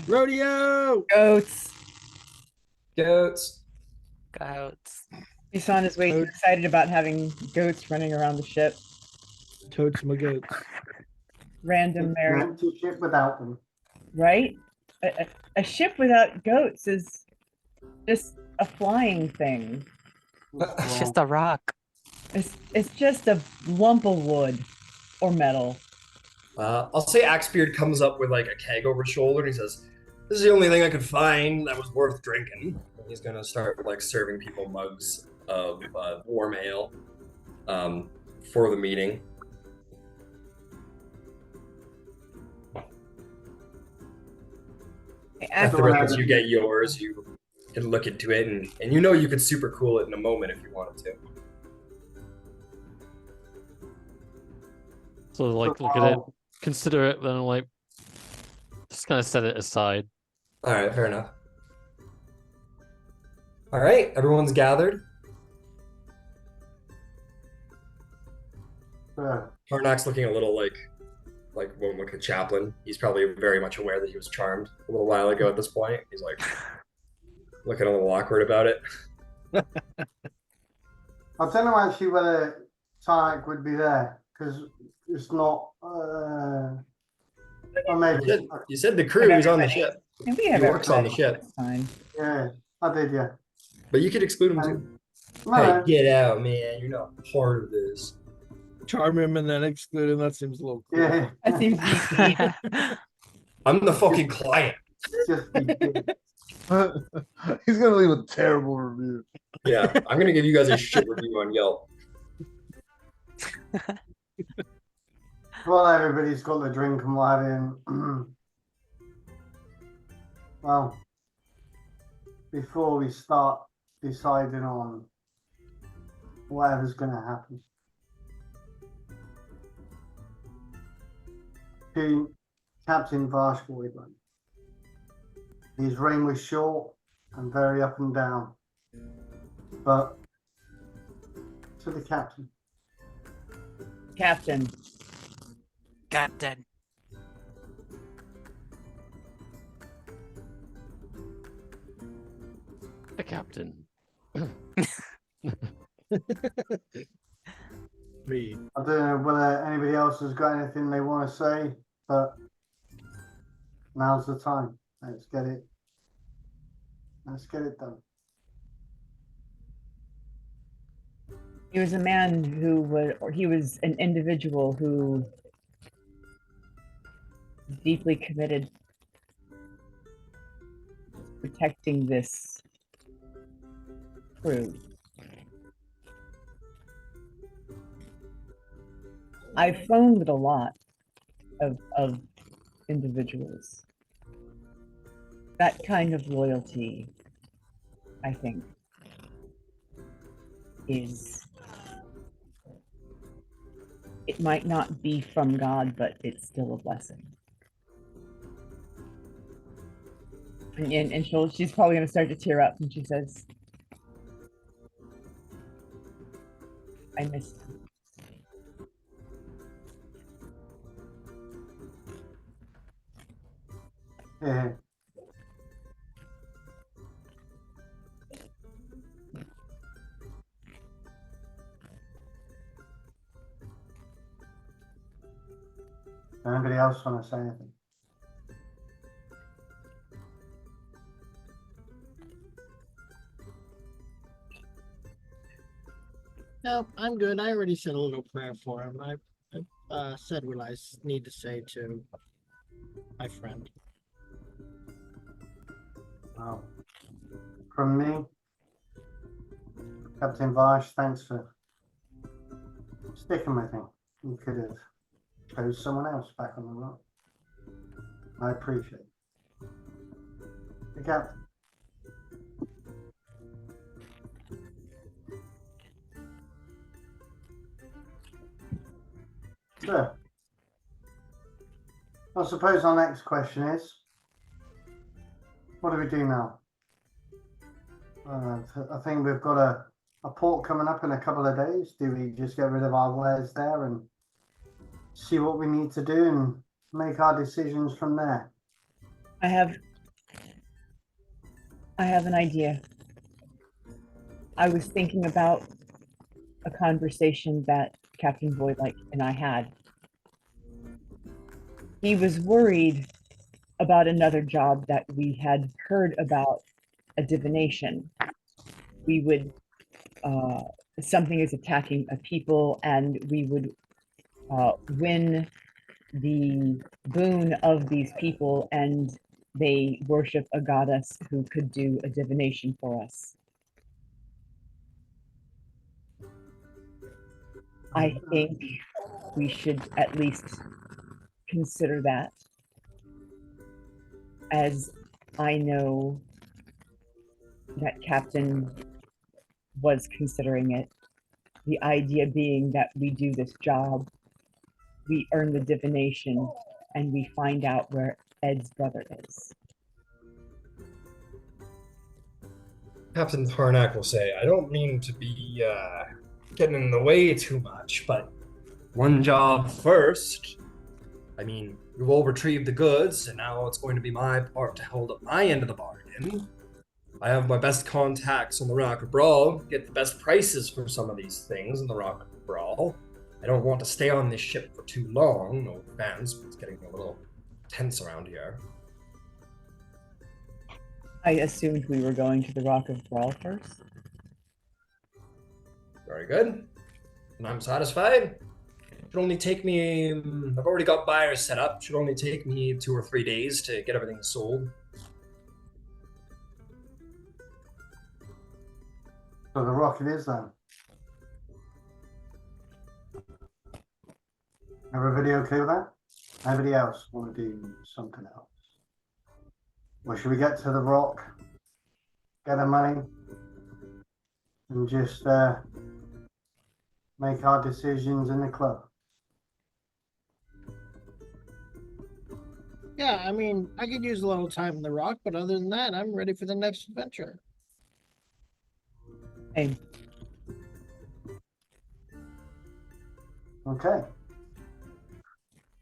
Rodeo! Goats. Goats. Goats. He's on his way. He's excited about having goats running around the ship. Totes my goats. Random An Mary, empty ship without them. right? A ship without goats is just a flying thing. It's just a rock. It's just a lump of wood or metal. I'll say Axebeard comes up with like a keg over his shoulder and he says, "This is the only thing I could find that was worth drinking." And he's gonna start like serving people mugs of warm ale for the meeting. After you get yours, you can look into it, and you know you could super cool it in a moment if you wanted to. So like look at it, consider it, then like just kind of set it aside. All right, fair enough. All right, everyone's gathered. Karnak's looking a little like a chaplain. He's probably very much aware that he was charmed a little while ago at this point. He's like looking a little awkward about it. I don't know actually whether Tarek would be there because it's not. Or maybe. You said the crew is on the ship. And we He have works on the everybody. ship, It's fine. Yeah, I did. Yeah. but you could exclude him too. No, Hey, get out, man! You're not part of this. Charm him and then exclude him. That seems a little cool. yeah. That seems neat. I'm the fucking client. Just be good. He's gonna leave a terrible review. Yeah, I'm gonna give you guys a shit review on Yelp. Well, everybody's got the drink and what have you. Well, before we start deciding on whatever's going to happen, to Captain Varshwood, his reign was short and very up and down, but to the captain. Captain, Captain. The captain. Me. I don't know whether anybody else has got anything they want to say, but now's the time. Let's get it done. he was a man who was, or he was an individual who deeply committed to protecting this crew. I've phoned with a lot of individuals. That kind of loyalty, I think, is, it might not be from God, but it's still a blessing. And she's probably going to start to tear up when she says, I missed you. Yeah. Anybody else want to say anything? No, I'm good. I already said a little prayer for him. I said what I need to say to my friend. Well, from me, Captain Vash, thanks for sticking with me. You could have chose someone else back on the rock. I appreciate it. The captain. So, I suppose our next question is, what do we do now? I think we've got a port coming up in a couple of days. Do we just get rid of our wares there and see what we need to do and make our decisions from there? I have an idea. I was thinking about a conversation that Captain Voidlight and I had. He was worried about another job that we had heard about, a divination. We would, something is attacking a people, and we would win the boon of these people, and they worship a goddess who could do a divination for us. I think we should at least consider that, as I know that Captain was considering it. The idea being that we do this job, we earn the divination, and we find out where Ed's brother is. Captain Harnack will say, I don't mean to be getting in the way too much, but one job first. I mean, we've all retrieved the goods, and now it's going to be my part to hold up my end of the bargain. I have my best contacts on the Rock of Brawl, get the best prices for some of these things in the Rock of Brawl. I don't want to stay on this ship for too long. No offense, but it's getting a little tense around here. I assumed we were going to the Rock of Brawl first. Very good. And I'm satisfied. Should only take me, I've already got buyers set up. Should only take me 2 or 3 days to get everything sold. So the rock it is then. Everybody okay with that? Anybody else want to do something else? Or should we get to the rock, get the money, and just make our decisions in the club? Yeah, I mean, I could use a little time in the rock, but other than that, I'm ready for the next adventure. Hey, Okay.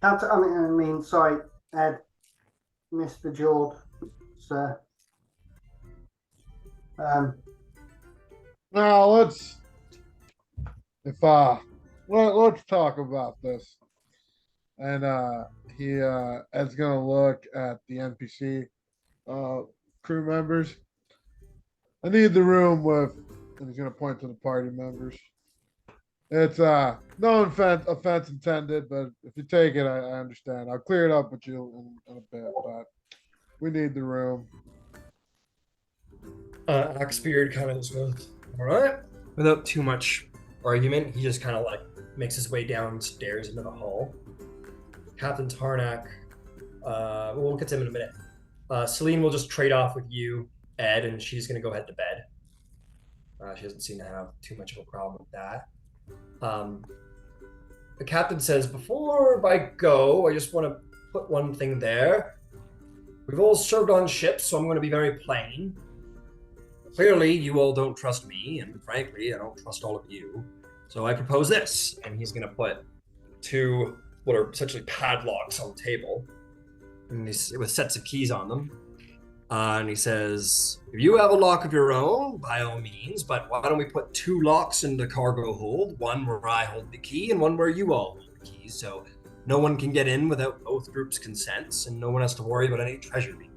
I mean, sorry, Ed, Mr. George, sir. Now let's talk about this. And Ed's gonna look at the NPC crew members. I need the room with, and he's gonna point to the party members. It's no offense intended, but if you take it, I understand. I'll clear it up with you in a bit, but we need the room. Axebeard kind of just goes, all right, without too much argument. He just kind of like makes his way downstairs into the hall. Captain Tarnak, we'll get to him in a minute. Celine will just trade off with you, Ed, and she's gonna go head to bed. She doesn't seem to have too much of a problem with that. The captain says, before I go, I just want to put one thing there. We've all served on ships, so I'm going to be very plain. Clearly, you all don't trust me, and frankly, I don't trust all of you. So I propose this, and he's going to put two what are essentially padlocks on the table, and with sets of keys on them. And he says, if you have a lock of your own, by all means, but why don't we put two locks in the cargo hold, one where I hold the key and one where you all hold the keys, so no one can get in without both groups' consents, and no one has to worry about any treasure being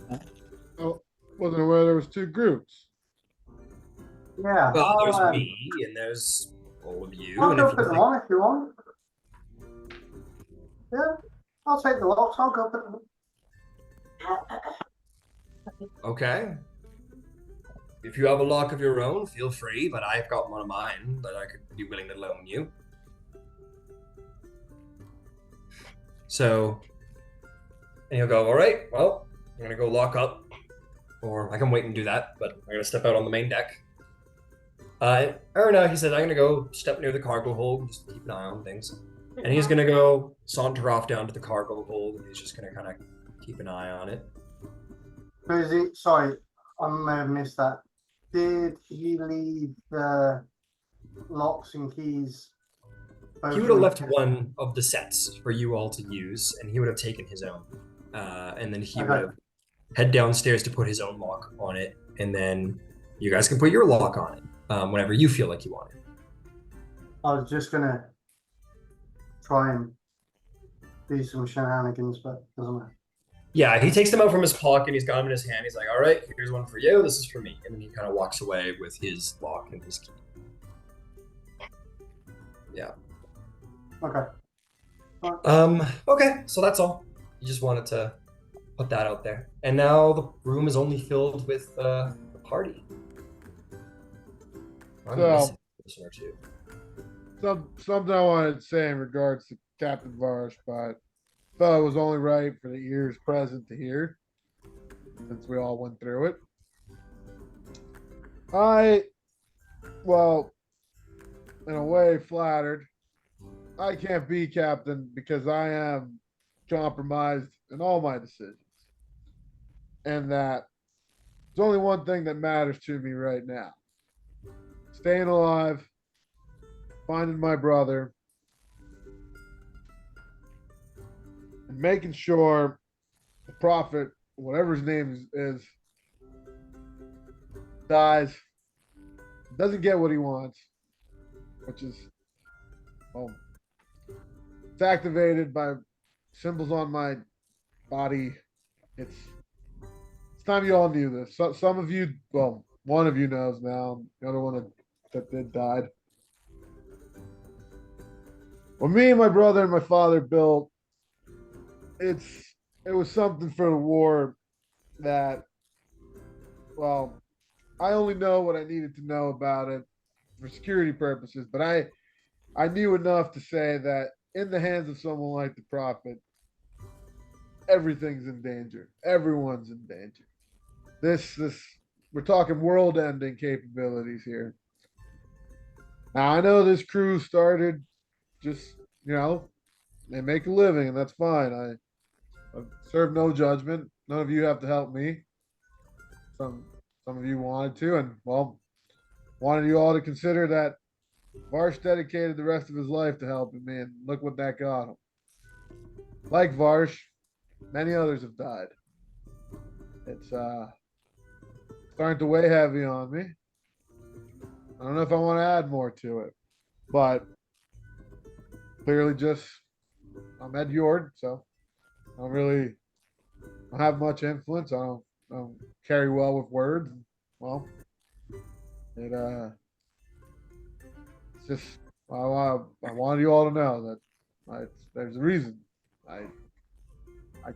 taken. Oh, wasn't aware there was two groups. Yeah. Well, there's me, and there's all of you. I'll And go if put them on if you want. Yeah, I'll take the locks. I'll go put them on. Okay. If you have a lock of your own, feel free, but I've got one of mine that I could be willing to loan you. So, and he'll go, all right, well, I'm going to go lock up, or I can wait and do that, but I'm going to step out on the main deck. Or no, he said, I'm going to go step near the cargo hold, just keep an eye on things. And he's going to go saunter off down to the cargo hold, and he's just going to kind of keep an eye on it. Sorry, I may have missed that. Did he leave the locks and keys? He would have left one of the sets for you all to use, and he would have taken his own. And then he would have head downstairs to put his own lock on it, and then you guys can put your lock on it whenever you feel like you want it. I was just gonna try and do some shenanigans, but doesn't matter. Yeah, he takes them out from his pocket. He's got them in his hand. He's like, all right, here's one for you. This is for me. And then he kind of walks away with his lock and his key. Yeah. Okay. Okay, so that's all. You just wanted to put that out there. And now the room is only filled with the party. I'm missing a person or two. Something I wanted to say in regards to Captain Varsh, but thought it was only right for the ears present to hear, since we all went through it. Well, in a way, flattered. I can't be captain because I am compromised in all my decisions. And that there's only one thing that matters to me right now. Staying alive, finding my brother, and making sure the prophet, whatever his name is dies, doesn't get what he wants, which is, it's activated by symbols on my body. It's time you all knew this. Some of you, well, one of you knows now. The other one that did died. When me and my brother and my father built, it was something for the war that, well, I only know what I needed to know about it for security purposes, but I knew enough to say that in the hands of someone like the Prophet, everything's in danger. Everyone's in danger. This we're talking world-ending capabilities here. Now I know this crew started just they make a living, and that's fine. I serve no judgment. None of you have to help me. Some of you wanted to, and well, wanted you all to consider that Varsh dedicated the rest of his life to helping me, and look what that got him. Like Varsh, many others have died. It's starting to weigh heavy on me. I don't know if I want to add more to it, but clearly just I'm Ed Yord, so I don't have much influence. I don't carry well with words. Well, it's just I wanted you all to know that there's a reason. I, I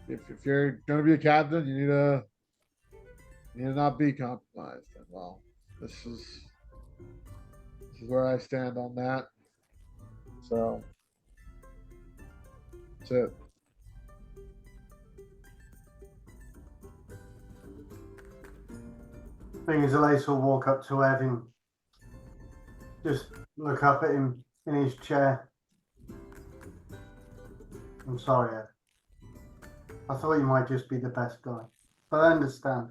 if you're gonna be a captain, you need to not be compromised. And well, this is where I stand on that. So that's it. Thing is, Elise will walk up to Evan, just look up at him in his chair. I'm sorry, Ed. I thought you might just be the best guy, but I understand.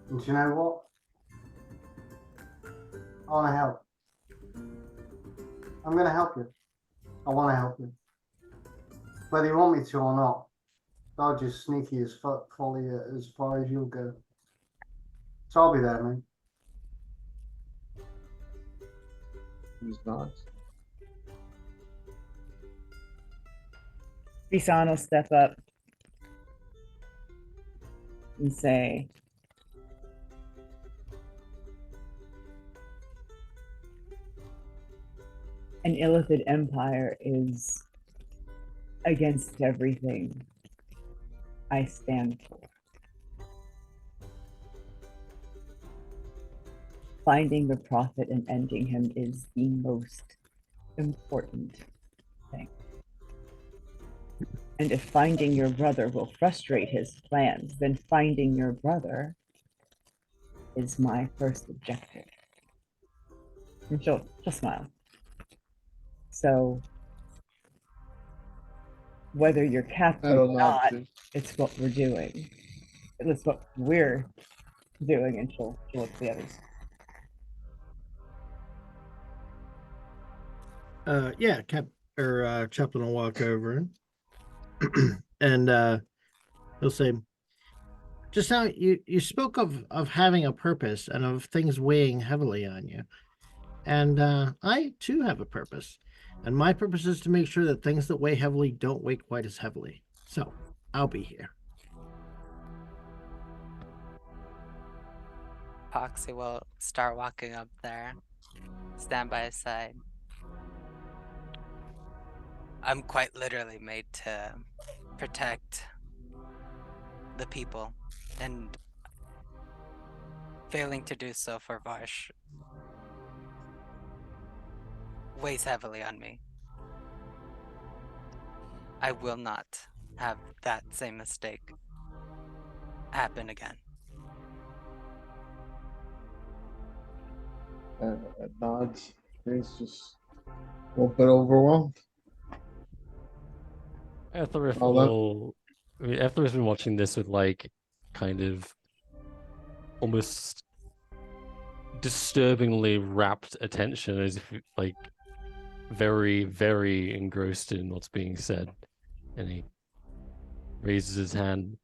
And do you know what? I want to help. I'm going to help you. I want to help you. Whether you want me to or not, I'll just sneaky as fuck follow you as far as you'll go. So I'll be there, man. He's not. Bisan will step up and say, an Illithid empire is against everything I stand for. Finding the Prophet and ending him is the most important thing. And if finding your brother will frustrate his plans, then finding your brother is my first objective. And she'll smile. So whether you're captain or not, it's what we're doing. It's what we're doing, and she'll look at the others. Yeah, Chaplain will walk over and he'll say, just now you spoke of having a purpose and of things weighing heavily on you. And I too have a purpose. And my purpose is to make sure that things that weigh heavily don't weigh quite as heavily. So I'll be here. Foxy will start walking up there, stand by his side. I'm quite literally made to protect the people, and failing to do so for Varsh weighs heavily on me. I will not have that same mistake happen again. Ed nods. He's just a little bit overwhelmed. Etherith will. I mean, Etherith's been watching this with like kind of almost disturbingly rapt attention, as if like very, very engrossed in what's being said. And he raises his hand.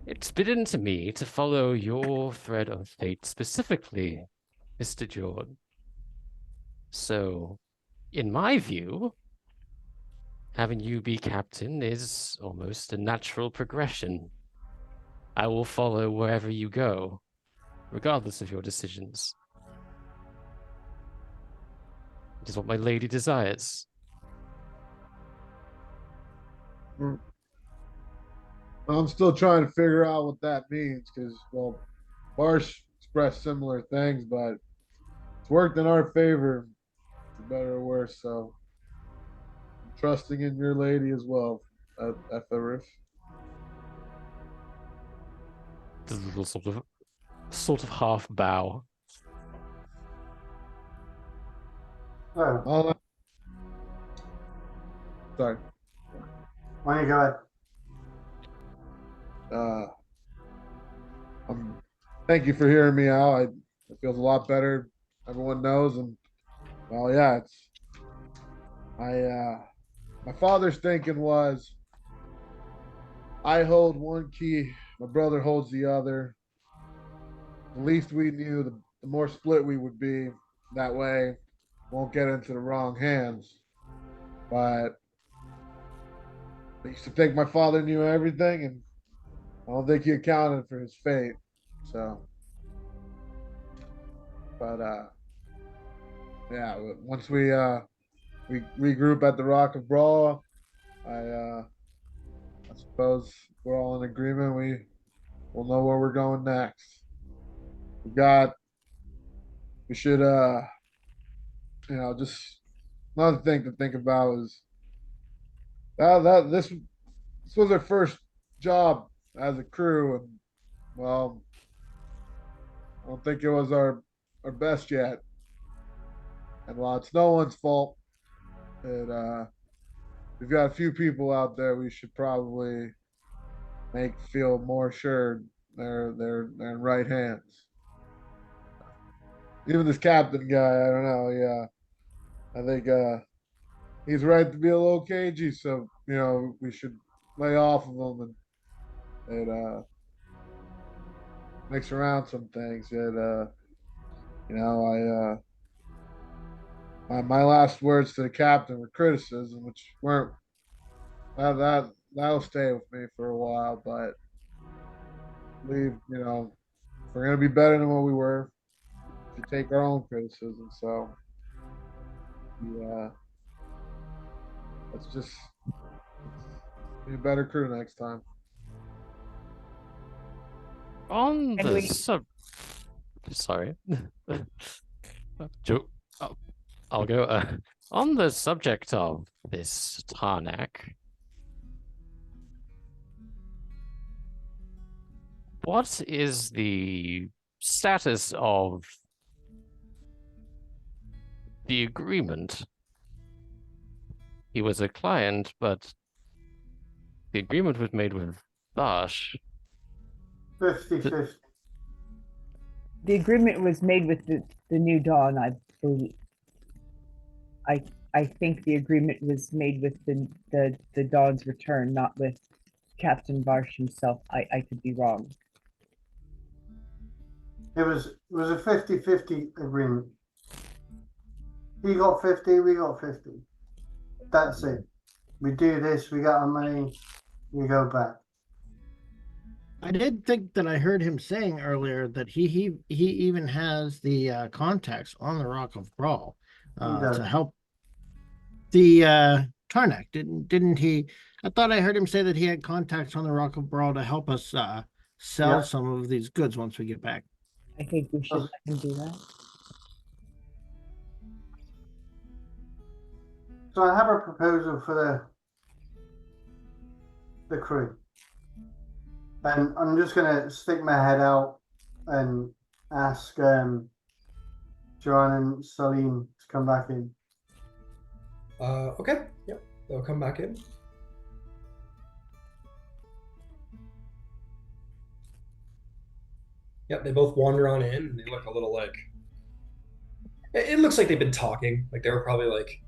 It's bidden to me to follow your thread of fate specifically, Mr. Jordan. So, in my view, having you be captain is almost a natural progression. I will follow wherever you go, regardless of your decisions. It is what my lady desires. I'm still trying to figure out what that means because, well, Barsh expressed similar things, but it's worked in our favor, for better or worse. So I'm trusting in your lady as well, at the roof. This is a sort of half bow. So, All sorry. why don't you go ahead? Uh, thank you for hearing me out. It feels a lot better. Everyone knows, and well, yeah, it's my father's thinking was I hold one key, my brother holds the other. The least we knew, the more split we would be. That way, won't get into the wrong hands. But I used to think my father knew everything, and I don't think he accounted for his fate. So, but yeah, once we regroup at the Rock of Brawl, I suppose we're all in agreement. We'll know where we're going next. We got we should just another thing to think about is that this was our first job as a crew, and well, I don't think it was our best yet. And while it's no one's fault, it we've got a few people out there we should probably make feel more assured they're in right hands. Even this captain guy, I don't know. Yeah, I think he's right to be a little cagey. So we should lay off of him and mix around some things. And I my last words to the captain were criticism, which weren't that'll stay with me for a while. But leave, if we're gonna be better than what we were, we should take our own criticism. So yeah, let's just be a better crew next time. On And the we- sorry, Joe, I'll go. On the subject of this Tarnak, what is the status of the agreement? He was a client, but the agreement was made with Dash. 50-50. The agreement was made with the New Dawn, I believe. I think the agreement was made with the Dawn's Return, not with Captain Varsh himself. I could be wrong. It was a 50-50 agreement. He got 50, we got 50. That's it. We do this, we got our money, we go back. I did think that I heard him saying earlier that he even has the contacts on the Rock of Brawl does. to help the Tarnak. Didn't he? I thought I heard him say that he had contacts on the Rock of Brawl to help us sell Yeah. some of these goods once we get back. I think we should let him do that. So I have a proposal for the crew. And I'm just gonna stick my head out and ask Joanne and Celine to come back in. Okay. Yep. They'll come back in. Yep. They both wander on in, and they look a little like. It looks like they've been talking. Like they were probably like,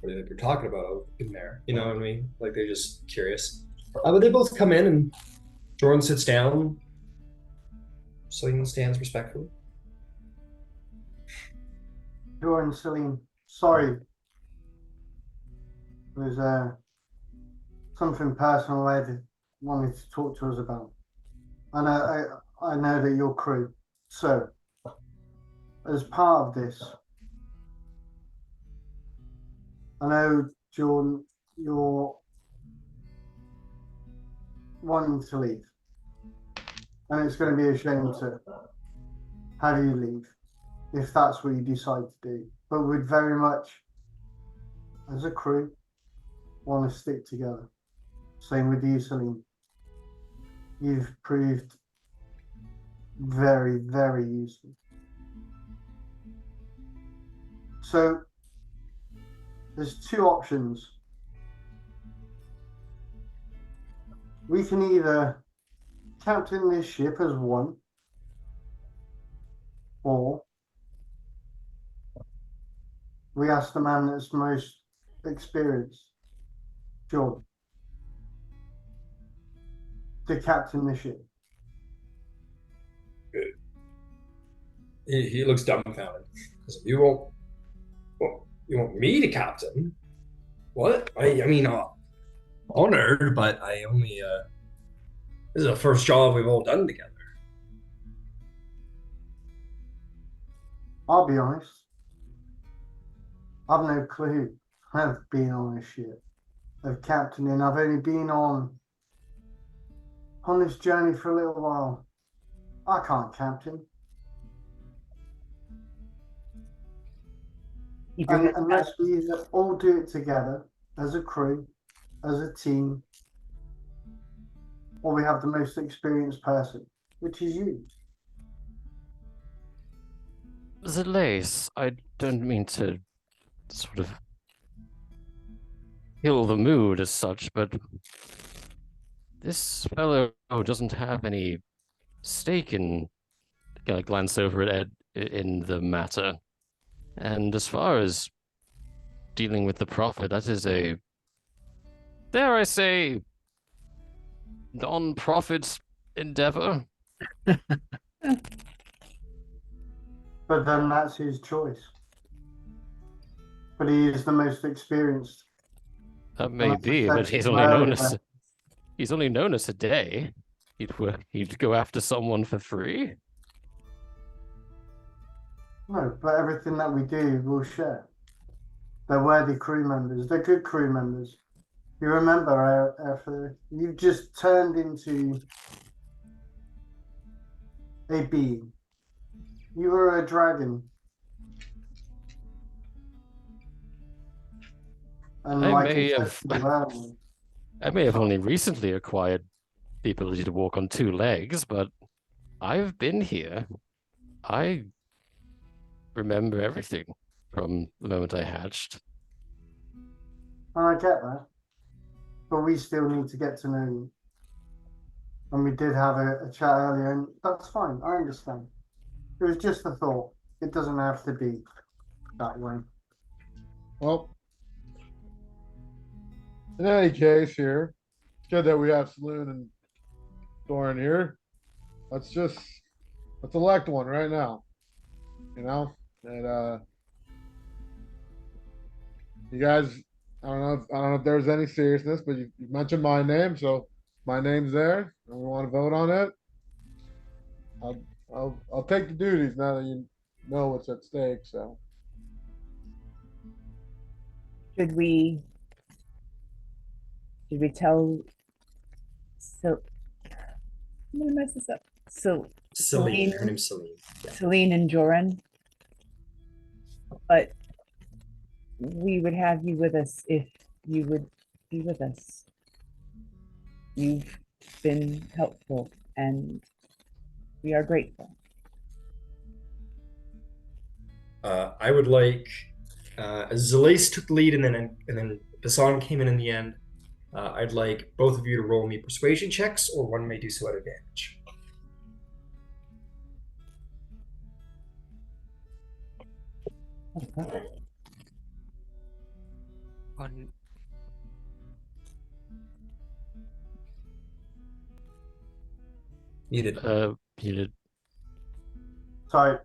"What do you think you're talking about in there?" You know what I mean? Like they're just curious. But they both come in, and Jordan sits down. Celine stands respectfully. Joanne and Celine, sorry. There's something personal Ed wanted to talk to us about. And I know that you're crew. So as part of this, I know Jordan, wanting to leave. And it's going to be a shame to have you leave if that's what you decide to do. But we'd very much, as a crew, want to stick together. Same with you, Celine. You've proved very, very useful. So there's two options. We can either captain this ship as one, or we ask the man that's most experienced, John, to captain the ship. He looks dumbfounded. You want me to captain? What? I mean, honored, but I only this is the first job we've all done together. I'll be honest. I've no clue. I've been on a ship of captaining. I've only been on this journey for a little while. I can't captain. Unless we either all do it together as a crew, as a team, or we have the most experienced person, which is you. Zelace, I don't mean to sort of kill the mood as such, but this fellow doesn't have any stake in. Kind of glance over at Ed in the matter. And as far as dealing with the prophet, that is a, dare I say, non-profit endeavor. But then that's his choice. But he is the most experienced. That may be, but he's only known us a day. He'd go after someone for free. No, but everything that we do, we'll share. They're worthy crew members. They're good crew members. You remember, after you've just turned into a being. You were a dragon. And I may have only recently acquired the ability to walk on two legs, but I've been here. I remember everything from the moment I hatched. And I get that. But we still need to get to know you. And we did have a chat earlier, and that's fine. I understand. It was just a thought. It doesn't have to be that way. Well, in any case here, it's good that we have Saloon and Doran here. Let's elect one right now. You know? And you guys, I don't know if there's any seriousness, but you mentioned my name, so my name's there, and we want to vote on it. I'll take the duties now that you know what's at stake. So should we tell? So I'm gonna mess this up. So Celine, her name's Celine. Yeah. Celine and Joran, but we would have you with us if you would be with us. You've been helpful, and we are grateful. I would like Zelace took the lead, and then Basan came in the end. I'd like both of you to roll me persuasion checks, or one may do so at advantage. Okay. Muted. Muted. Sorry.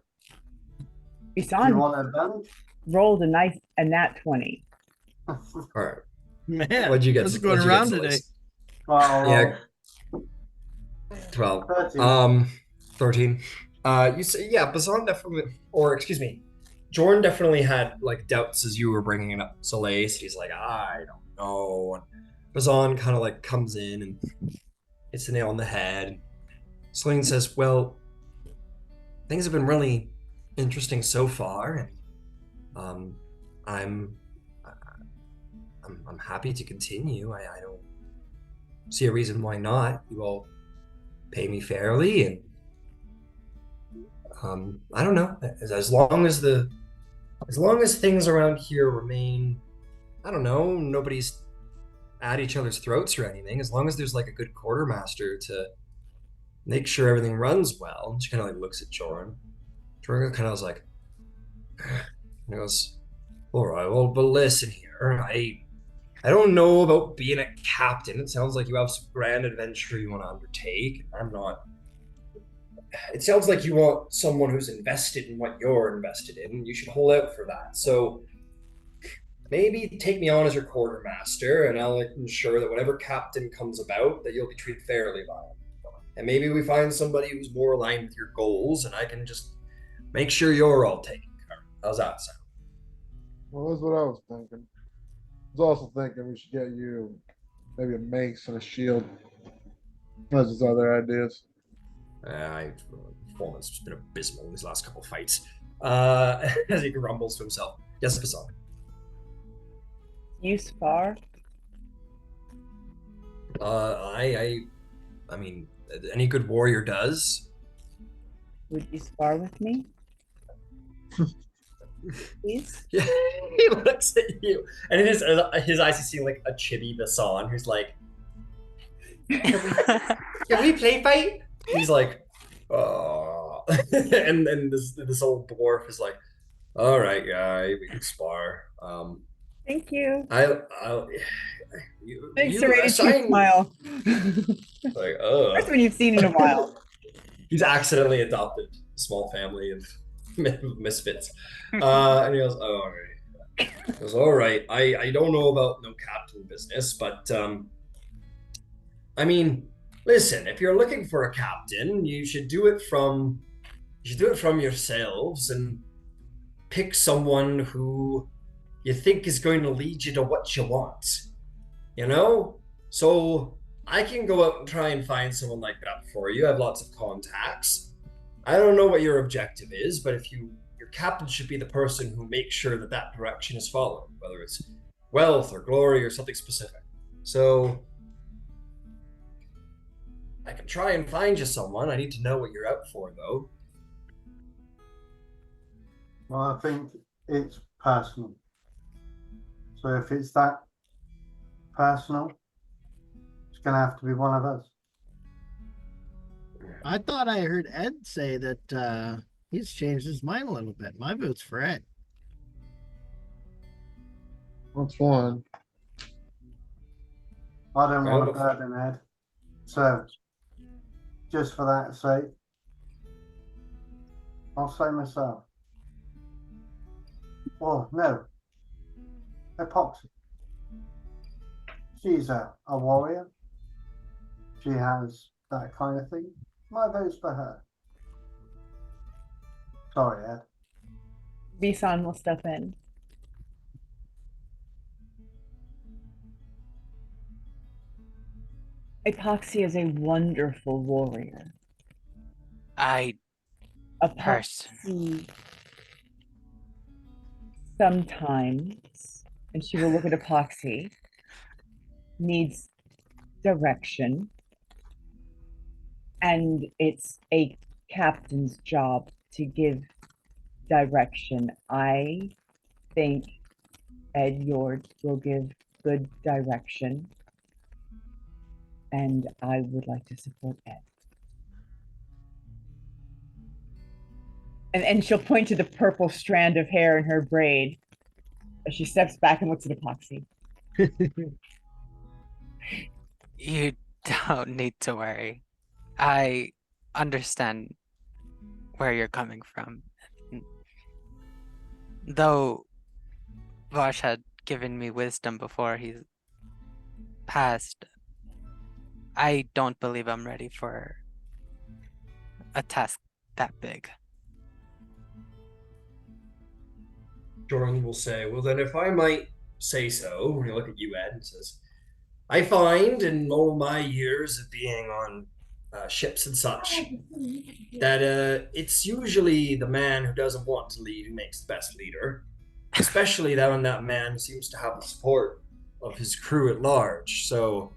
You Basan want advantage? rolled a nat 20. All right. Man, What'd you get? what's going What'd you around get, today? Zelace? Yeah. 12. 13. 13. You say, yeah, Basan definitely, or excuse me, Jordan definitely had like doubts as you were bringing it up. Zelace, he's like, I don't know. And Basan kind of like comes in and hits the nail on the head. Celine says, "Well, things have been really interesting so far, and um, I'm, I'm happy to continue. I don't see a reason why not. You all pay me fairly, and I don't know. As long as things around here remain, I don't know, nobody's at each other's throats or anything. As long as there's like a good quartermaster to make sure everything runs well." And she kind of like looks at Joran. Joran kind of was like, he goes, "All right, well, but listen here, I don't know about being a captain. It sounds like you have some grand adventure you want to undertake. I'm not. It sounds like you want someone who's invested in what you're invested in. You should hold out for that. So maybe take me on as your quartermaster, and I'll ensure that whatever captain comes about, that you'll be treated fairly by him. And maybe we find somebody who's more aligned with your goals, and I can just make sure you're all taken care of. How's that sound?" Well, that's what I was thinking. I was also thinking we should get you maybe a mace and a shield. That's just other ideas. Performance has been abysmal in these last couple of fights. As he grumbles to himself. Yes, Bassan. You spar? I mean, any good warrior does. Would you spar with me? Please? Yeah, he looks at you, and in his eyes, you see like a chibi Bassan who's like, "Can we play fight?" He's like, "Oh," and then this old dwarf is like, "All right, guy, we can spar." Thank you. I'll Thanks, you Serrated assign smile. like, First one you've seen in a while. He's accidentally adopted a small family of misfits. And he goes, "Oh, all right." He goes, "All right. I don't know about no captain business, but I mean, listen, if you're looking for a captain, you should do it from yourselves and pick someone who you think is going to lead you to what you want. You know? So I can go out and try and find someone like that for you. I have lots of contacts. I don't know what your objective is, but if your captain should be the person who makes sure that that direction is followed, whether it's wealth or glory or something specific. So I can try and find you someone. I need to know what you're out for, though." Well, I think it's personal. So if it's that personal, it's going to have to be one of us. I thought I heard Ed say that he's changed his mind a little bit. My vote's for Ed. That's fine. I don't want a burden, Ed. So, just for that sake, I'll say myself. Oh, no. Epoxy. She's a warrior. She has that kind of thing. My vote's for her. Sorry, Ed. Visan will step in. Epoxy is a wonderful warrior. Epoxy sometimes, and she will look at Epoxy, needs direction, and it's a captain's job to give direction. I think Ed Yord will give good direction, and I would like to support Ed. And she'll point to the purple strand of hair in her braid as she steps back and looks at Epoxy. You don't need to worry. I understand where you're coming from. Though Vosh had given me wisdom before he passed, I don't believe I'm ready for a task that big. Jordan will say, "Well, then, if I might say so," when you look at you, Ed, and says, I find in all my years of being on ships and such that it's usually the man who doesn't want to lead who makes the best leader, especially that when that man seems to have the support of his crew at large. So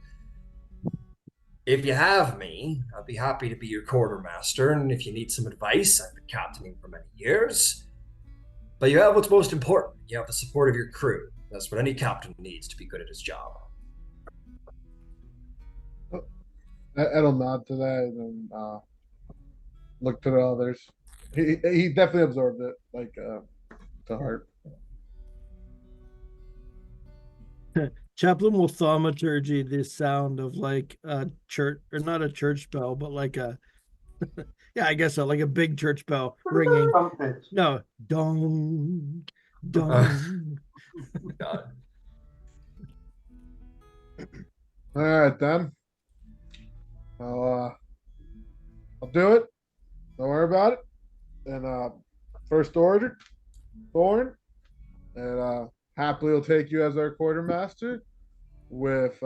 if you have me, I'd be happy to be your quartermaster, and if you need some advice, I've been captaining for many years. But you have what's most important. You have the support of your crew. That's what any captain needs to be good at his job. Ed'll nod to that and look to the others. He definitely absorbed it, like to heart. Chaplain will thaumaturgy the sound of like a church, or not a church bell, but like a yeah, I guess so, like a big church bell ringing. Trumpets. No, dong, Uh, dong. God. All right then. I'll do it. Don't worry about it. And first order, Thorn, and happily will take you as our quartermaster. With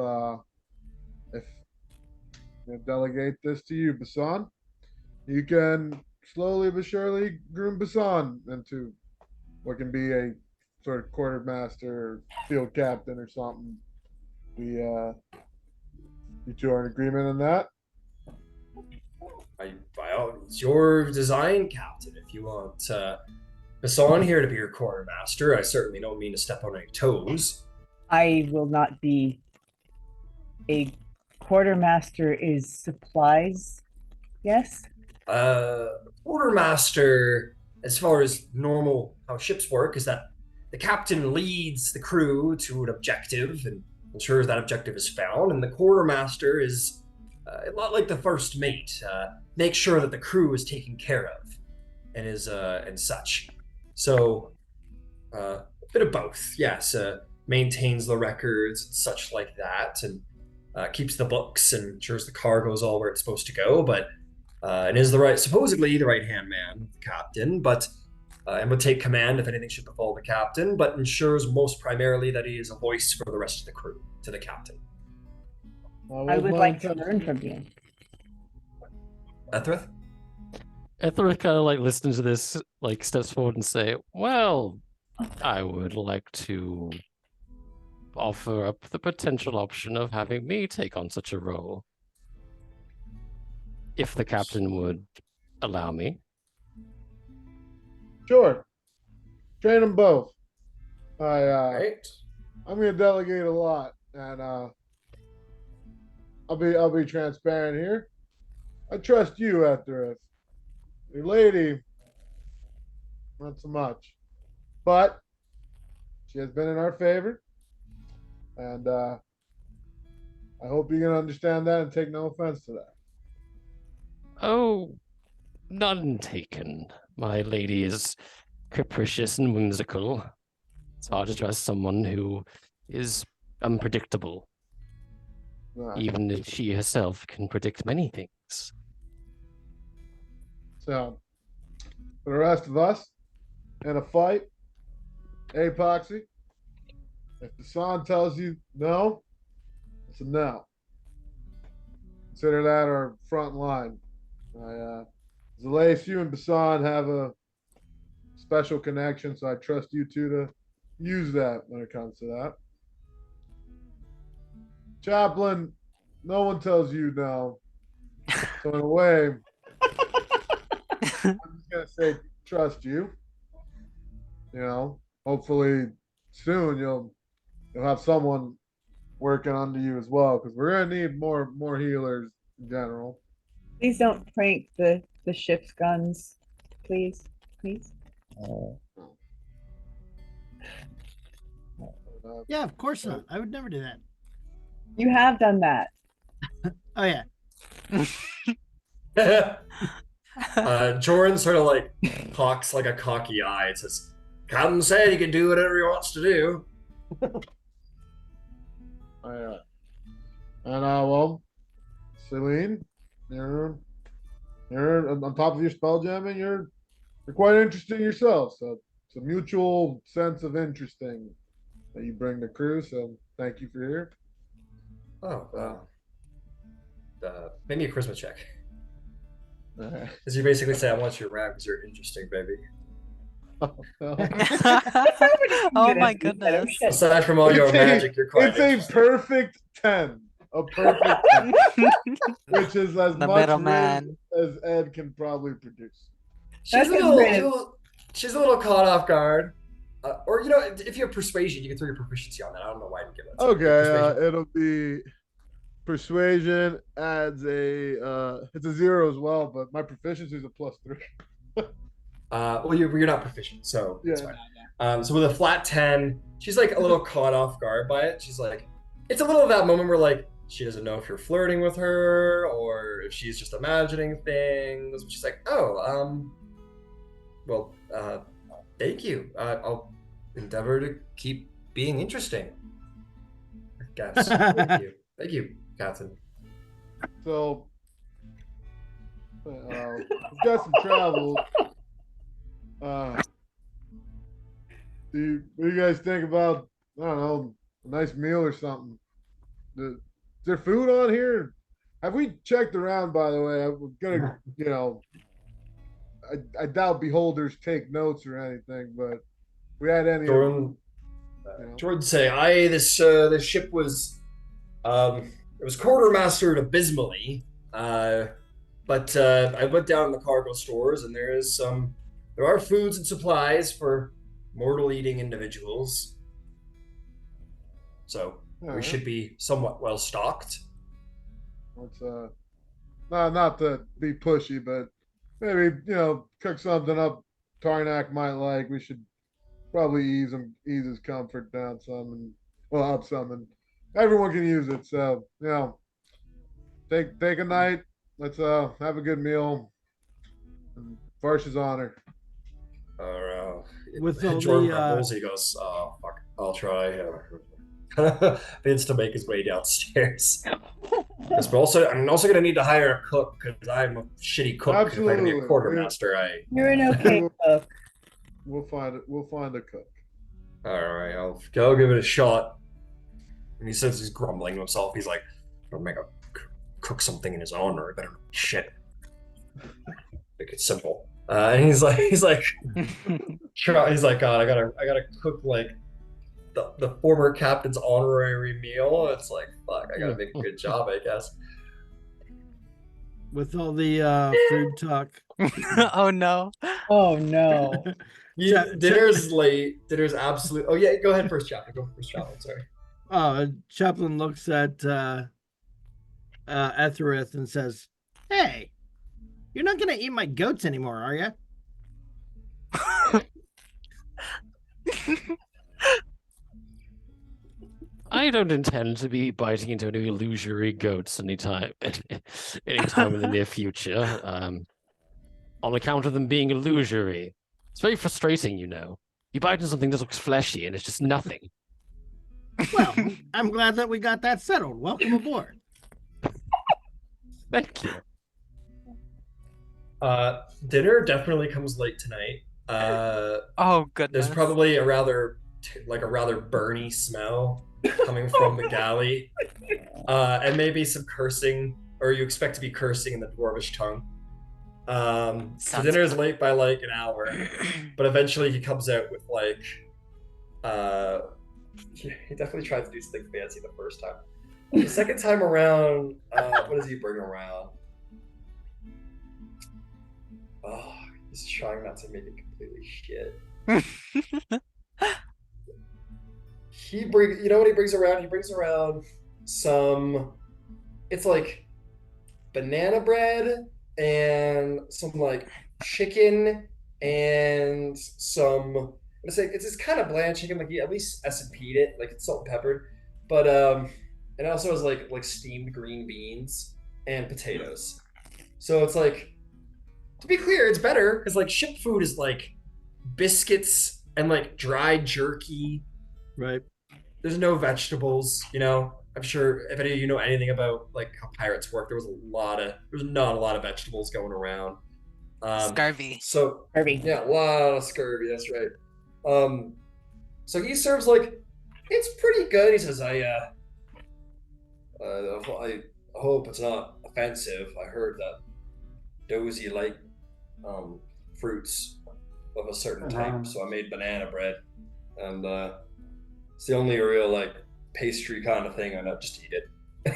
if I delegate this to you, Basan, you can slowly but surely groom Basan into what can be a sort of quartermaster, or field captain, or something. We you two are in agreement on that. It's your design, Captain. If you want Hassan here to be your quartermaster, I certainly don't mean to step on any toes. I will not be. A quartermaster is supplies. Yes. Quartermaster, as far as normal how ships work, is that the captain leads the crew to an objective and ensures that objective is found, and the quartermaster is a lot like the first mate. Make sure that the crew is taken care of, and is and such. So, a bit of both. Yes, maintains the records and such like that, and keeps the books and ensures the cargo's all where it's supposed to go. But and is supposedly the right hand man of the captain, but and would take command if anything should befall the captain, but ensures most primarily that he is a voice for the rest of the crew to the captain. I would like to learn from you. Ethrith? Ethrith kind of like listens to this, like steps forward and say, well, I would like to offer up the potential option of having me take on such a role. If the captain would allow me. Sure. Train them both. Right. I'm gonna delegate a lot, and I'll be transparent here. I trust you, Ethereth. Your lady, not so much, but she has been in our favor, and I hope you can understand that and take no offense to that. Oh, none taken. My lady is capricious and whimsical. It's hard to trust someone who is unpredictable, even if she herself can predict many things. So, for the rest of us, in a fight, Apoxy, if the San tells you no, it's a no. Consider that our front line. Zalace, you and Basan have a special connection, so I trust you two to use that when it comes to that. Chaplain, no one tells you no. So in a way, I'm just gonna say trust you. You know, hopefully soon you'll have someone working under you as well, because we're gonna need more healers in general. Please don't prank the ship's guns, please. Yeah, of course not. I would never do that. You have done that. Oh yeah. Jordan sort of like hawks like a cocky eye. It says, Captain said he can do whatever he wants to do. And well, Celine, you're on top of your spell jamming. You're quite interesting yourself. So it's a mutual sense of interesting that you bring to crew. So thank you for here. Make me a charisma check. Alright. Because you basically say, I want you around because you're interesting, baby. Oh my goodness. Aside from all your magic, you're quite It's a interesting. perfect 10. A perfect 10. Which is as The much middleman. as Ed can probably produce. She's That a sounds great. she's a little caught off guard. Or, if you have persuasion, you can throw your proficiency on that. I don't know why I didn't give that to you. Okay, Persuasion. it'll be persuasion adds it's a 0 as well, but my proficiency is a +3. Well, you're not proficient, so it's Yeah. fine. So with a flat 10, she's like a little caught off guard by it. She's like, it's a little of that moment where like she doesn't know if you're flirting with her or if she's just imagining things. She's like, thank you. I'll endeavor to keep being interesting. I guess. Thank you, Captain. So we've got some travel. What do you guys think about, I don't know, a nice meal or something? Is there food on here? Have we checked around, by the way? I'm gonna, I doubt beholders take notes or anything, but if we had any. Jordan say, this ship was, it was quartermastered abysmally, but I went down in the cargo stores and there are foods and supplies for mortal eating individuals. So we should be somewhat well stocked. Let's not to be pushy, but maybe cook something up Tarnak might like. We should probably ease his comfort down some up some, and everyone can use it. So take a night. Let's have a good meal. And Varsh's honor. With all Jordan the grumbles, he goes, "Oh fuck, I'll try." Begins to make his way downstairs. Yes, but I'm also gonna need to hire a cook because I'm a shitty cook. Absolutely. If I'm gonna be a quartermaster, You're an okay cook. We'll find a cook. All right, I'll give it a shot. And he says he's grumbling to himself. He's like, "I'll cook something in his honor. I better shit. Make it simple." And he's like, God, I gotta cook like the former captain's honorary meal. It's like, fuck, I gotta make a good job, I guess. with all the food talk. Oh no. Oh no. Dinner's late. Dinner's absolute. Oh yeah, go ahead, first chaplain. Go first chaplain. Sorry. Chaplain looks at Etherith and says, "Hey, you're not gonna eat my goats anymore, are you?" I don't intend to be biting into any illusory goats anytime in the near future. On account of them being illusory. It's very frustrating, You bite into something that looks fleshy and it's just nothing. Well, I'm glad that we got that settled. Welcome aboard. Thank you. Dinner definitely comes late tonight. Oh goodness. There's probably a rather burny smell coming from the galley, and maybe some cursing, or you expect to be cursing in the dwarvish tongue. So dinner is late by like an hour, but eventually he comes out with he definitely tried to do something fancy the first time. The second time around, what does he bring around? Oh, he's trying not to make it completely shit. You know what he brings around? He brings around it's like banana bread and some like chicken and some, it's this kind of bland chicken, like he at least S&P'd it, like it's salt and peppered, but it also has like steamed green beans and potatoes. So it's like, to be clear, it's better because like ship food is like biscuits and like dried jerky. Right. There's no vegetables, I'm sure if any of you know anything about like how pirates work, there's not a lot of vegetables going around. Scurvy. So Scurvy. yeah, a lot of scurvy, that's right. So he serves like, it's pretty good. He says, I hope it's not offensive. I heard that Dozy like fruits of a certain type, so I made banana bread, and it's the only real like pastry kind of thing I know. Just eat it.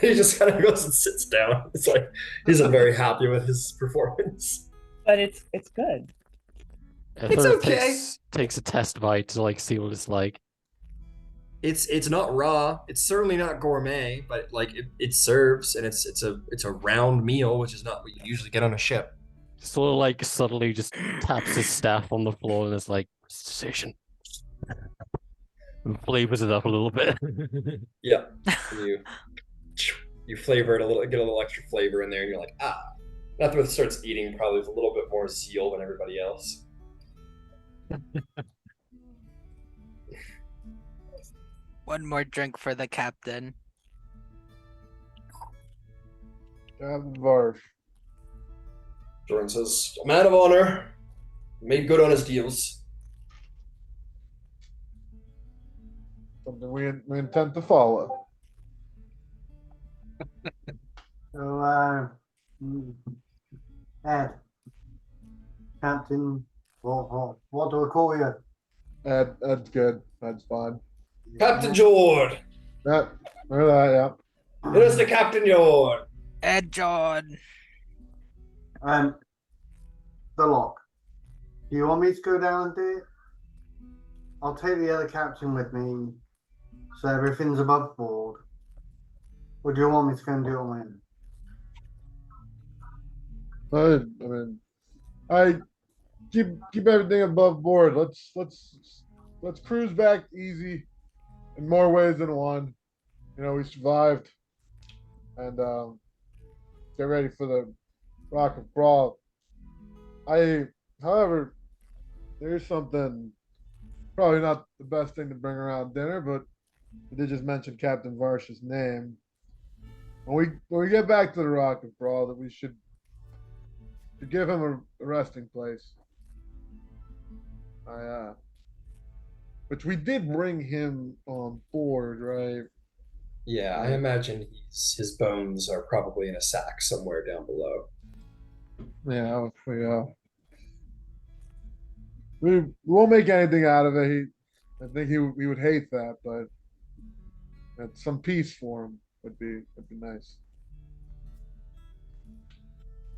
He just kind of goes and sits down. It's like he's not very happy with his performance. But it's good. It's Etherith okay. takes a test bite to like see what it's like. It's not raw. It's certainly not gourmet, but like it serves, and it's a round meal, which is not what you usually get on a ship. Sort of like subtly just taps his staff on the floor and is like, station. And flavors it up a little bit. Yeah, and you flavor it a little, get a little extra flavor in there, and you're like, ah. Ethworth starts eating probably with a little bit more zeal than everybody else. One more drink for the captain. Captain Varsh. Jordan says, a man of honor, made good on his deals. Something we intend to follow. So, Ed, Captain, what do I call you? Ed's good. That's fine. Captain Jord! Yeah, remember that, yeah. It is the Captain Jord! Ed John. The lock. Do you want me to go down and do it? I'll take the other captain with me, so everything's above board. Or do you want me to go and do it on my own? I mean, I keep everything above board. Let's cruise back easy in more ways than one. You know, we survived, and get ready for the Rock of Brawl. However, there's something probably not the best thing to bring around dinner, but we did just mention Captain Varsh's name. When we get back to the Rock of Brawl, that we should give him a resting place. Which we did bring him on board, right? Yeah, I imagine his bones are probably in a sack somewhere down below. Yeah, we won't make anything out of it. I think he would hate that, but some peace for him would be nice.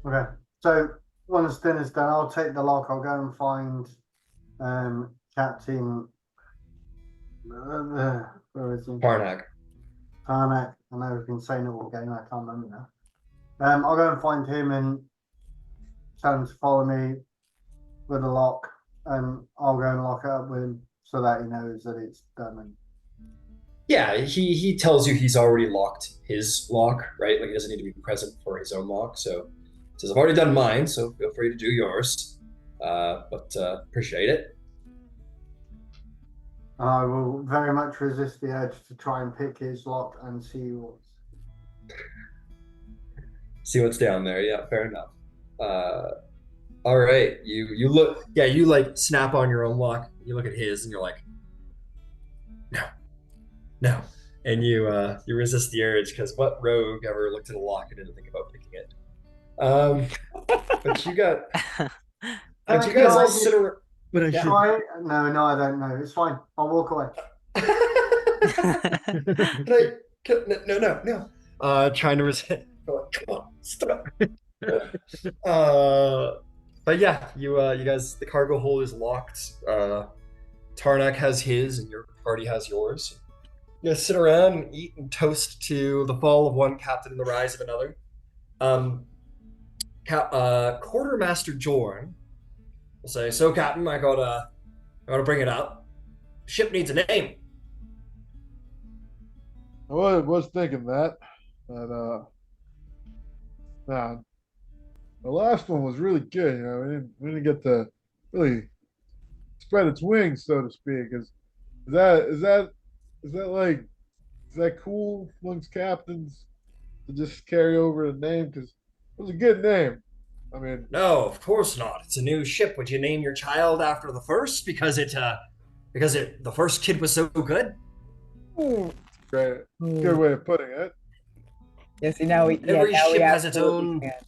Okay. So once dinner's done, I'll take the lock. I'll go and find Captain. Where is he? Parnak. Parnak. I know we've been saying it all game. I can't remember now. I'll go and find him and tell him to follow me with the lock, and I'll go and lock it up with him so that he knows that it's done. And Yeah, he tells you he's already locked his lock, right? Like he doesn't need to be present for his own lock. So he says, I've already done mine, so feel free to do yours. But appreciate it. I will very much resist the urge to try and pick his lock and see what's down there. Yeah, fair enough. All right, you look. Yeah, you like snap on your own lock. You look at his, and you're like, no, and you resist the urge because what rogue ever looked at a lock and didn't think about picking it? But you got. But you guys all sit around. But I should. No, I don't know. It's fine. I'll walk away. No. Trying to resist. Come on, stop. But yeah, you guys, the cargo hold is locked. Tarnak has his, and your party has yours. You guys sit around and eat and toast to the fall of one captain and the rise of another. Quartermaster Jorn will say, "So, Captain, I gotta bring it up. Ship needs a name." I was thinking that, but nah, the last one was really good. You know, we didn't get to really spread its wings, so to speak. Is that cool amongst captains to just carry over the name? Because it was a good name. I mean, no, of course not. It's a new ship. Would you name your child after the first because the first kid was so good? Great, good way of putting it. Yeah, see now Every now we ship has its absolutely own. can't.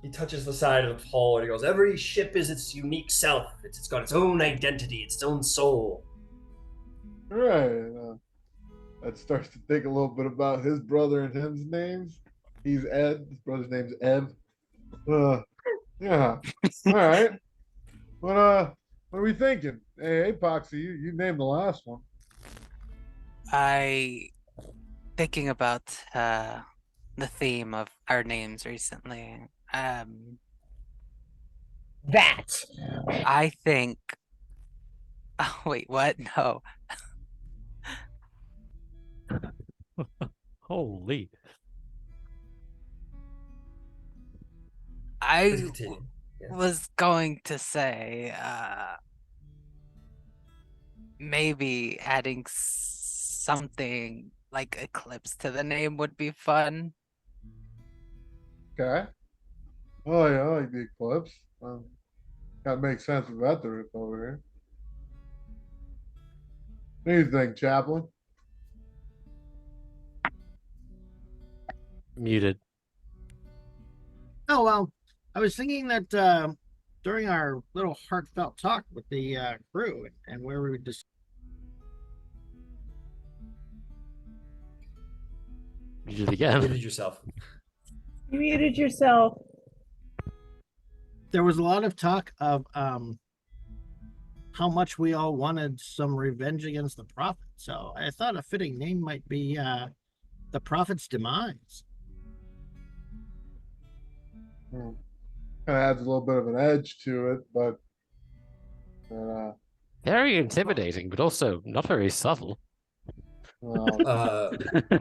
He touches the side of the hull and he goes, "Every ship is its unique self. It's got its own identity, its own soul." Right. That starts to think a little bit about his brother and his names. He's Ed. His brother's name's Ev. Yeah. All right. What are we thinking? Hey, Poxy, you named the last one. I thinking about the theme of our names recently. That. I think. Oh, wait, what? No. Holy. I Please continue. Yeah. was going to say, maybe adding something like Eclipse to the name would be fun. Okay. Oh yeah, I like the Eclipse. That makes sense about the roof over here. What do you think, Chaplain? Muted. Oh well, I was thinking that during our little heartfelt talk with the crew and where we just Muted again. Muted yourself. You muted yourself. there was a lot of talk of how much we all wanted some revenge against the prophet. So I thought a fitting name might be the prophet's demise. Kind of adds a little bit of an edge to it, but Very intimidating, but also not very subtle. well,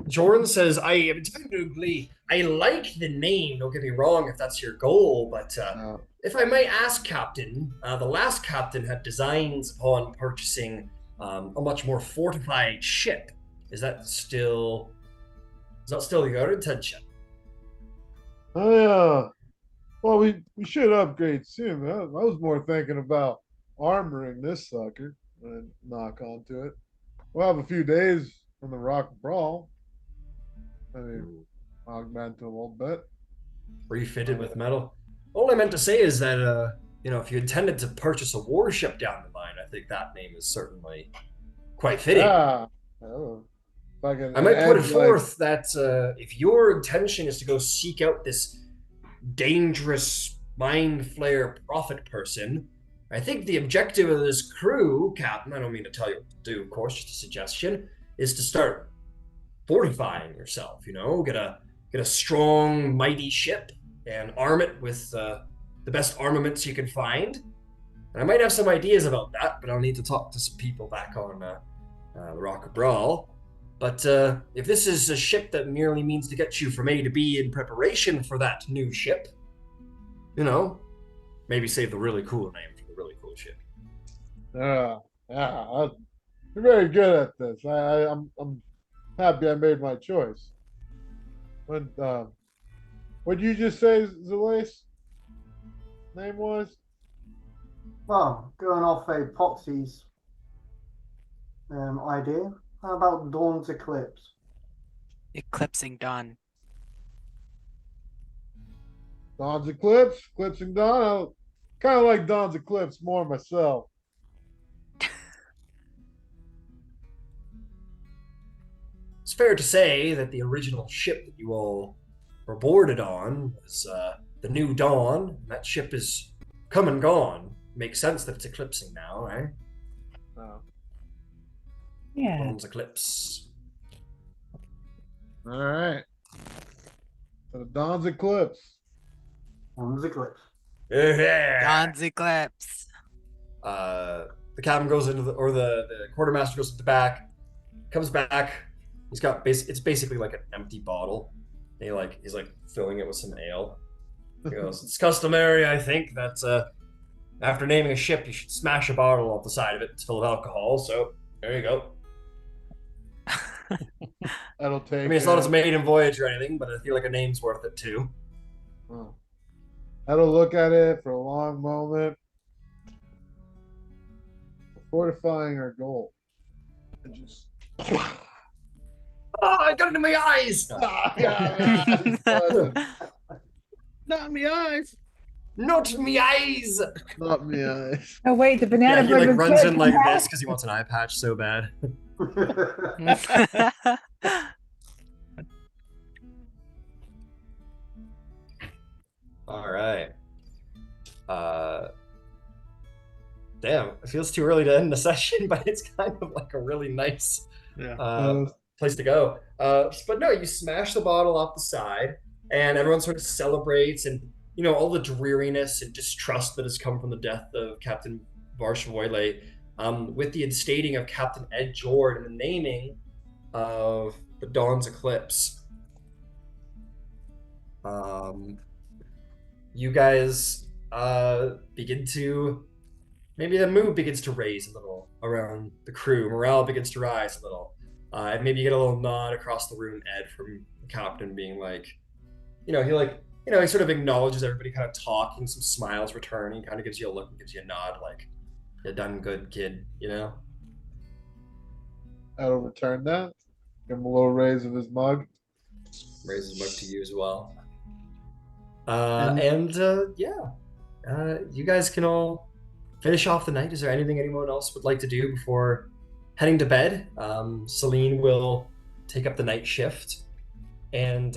Jordan says, "I am trying to agree. I like the name. Don't get me wrong, if that's your goal, but if I might ask, Captain, the last captain had designs upon purchasing a much more fortified ship. Is that still your intention?" well, we should upgrade soon. I was more thinking about armoring this sucker and knock onto it. We'll have a few days from the rock brawl. Maybe augment a little bit. Refitted with metal. All I meant to say is that if you intended to purchase a warship down the line, I think that name is certainly quite fitting. Yeah. Oh, I might put it forth that if your intention is to go seek out this dangerous mind flayer prophet person, I think the objective of this crew, Captain, I don't mean to tell you what to do, of course, just a suggestion, is to start fortifying yourself, get a strong, mighty ship and arm it with the best armaments you can find. And I might have some ideas about that, but I'll need to talk to some people back on the Rock of Brawl. But if this is a ship that merely means to get you from A to B in preparation for that new ship, maybe save the really cool name for the really cool ship. Yeah, you're very good at this. I'm happy I made my choice. What did you just say, Zelace? Name was? Well, going off a Poxy's idea, how about Dawn's Eclipse? Eclipsing Dawn. Dawn's Eclipse, Eclipsing Dawn. I kind of like Dawn's Eclipse more myself. It's fair to say that the original ship that you all were boarded on was the New Dawn. That ship is come and gone. Makes sense that it's eclipsing now, right? Yeah. Dawn's Eclipse. All right. So Dawn's Eclipse. Dawn's Eclipse. Yeah. Dawn's Eclipse. The captain goes into the quartermaster goes to the back, comes back. He's got it's basically like an empty bottle. And he's filling it with some ale. He goes, "It's customary, I think, that after naming a ship, you should smash a bottle off the side of it. It's full of alcohol, so there you go." That'll take. I mean, it's not its maiden voyage or anything, but I feel like a name's worth it too. That'll look at it for a long moment. Fortifying our goal. And just Oh, I got it in my eyes. Not me eyes. Not in my eyes. Not me eyes. Oh wait, the banana Yeah, he bread like was runs good. in like this because he wants an eye patch so bad. All right. Damn, it feels too early to end the session, but it's kind of like a really nice place to go. But no, you smash the bottle off the side, and everyone sort of celebrates, and you know all the dreariness and distrust that has come from the death of Captain Varsvoile, with the instating of Captain Ed Jord and the naming of the Dawn's Eclipse. You guys begin to, maybe the mood begins to raise a little around the crew. Morale begins to rise a little. And maybe you get a little nod across the room, Ed, from the captain being like, he sort of acknowledges everybody kind of talking, some smiles return. He kind of gives you a look and gives you a nod like, you done good, kid, I'll return that. Give him a little raise of his mug. Raise his mug to you as well. You guys can all finish off the night. Is there anything anyone else would like to do before heading to bed? Celine will take up the night shift. And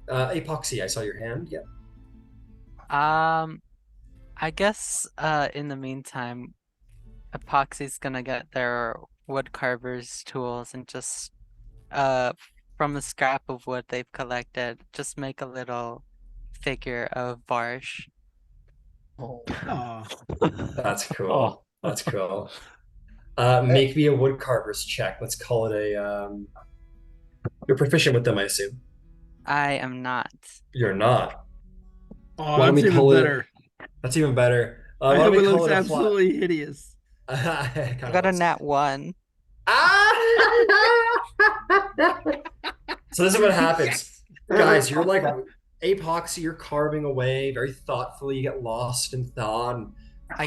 Apoxy, I saw your hand. Yeah. I guess in the meantime, Epoxy's gonna get their wood carver's tools and just from the scrap of wood they've collected, just make a little figure of Varsh. Oh. That's cool. That's cool. Make me a wood carver's check. Let's call it a. You're proficient with them, I assume. I am not. You're not. Oh, that's even better. That's even better. I hope it looks absolutely hideous. I got a nat 1. So this is what happens. Guys, you're like Apoxy, you're carving away very thoughtfully. You get lost in thought and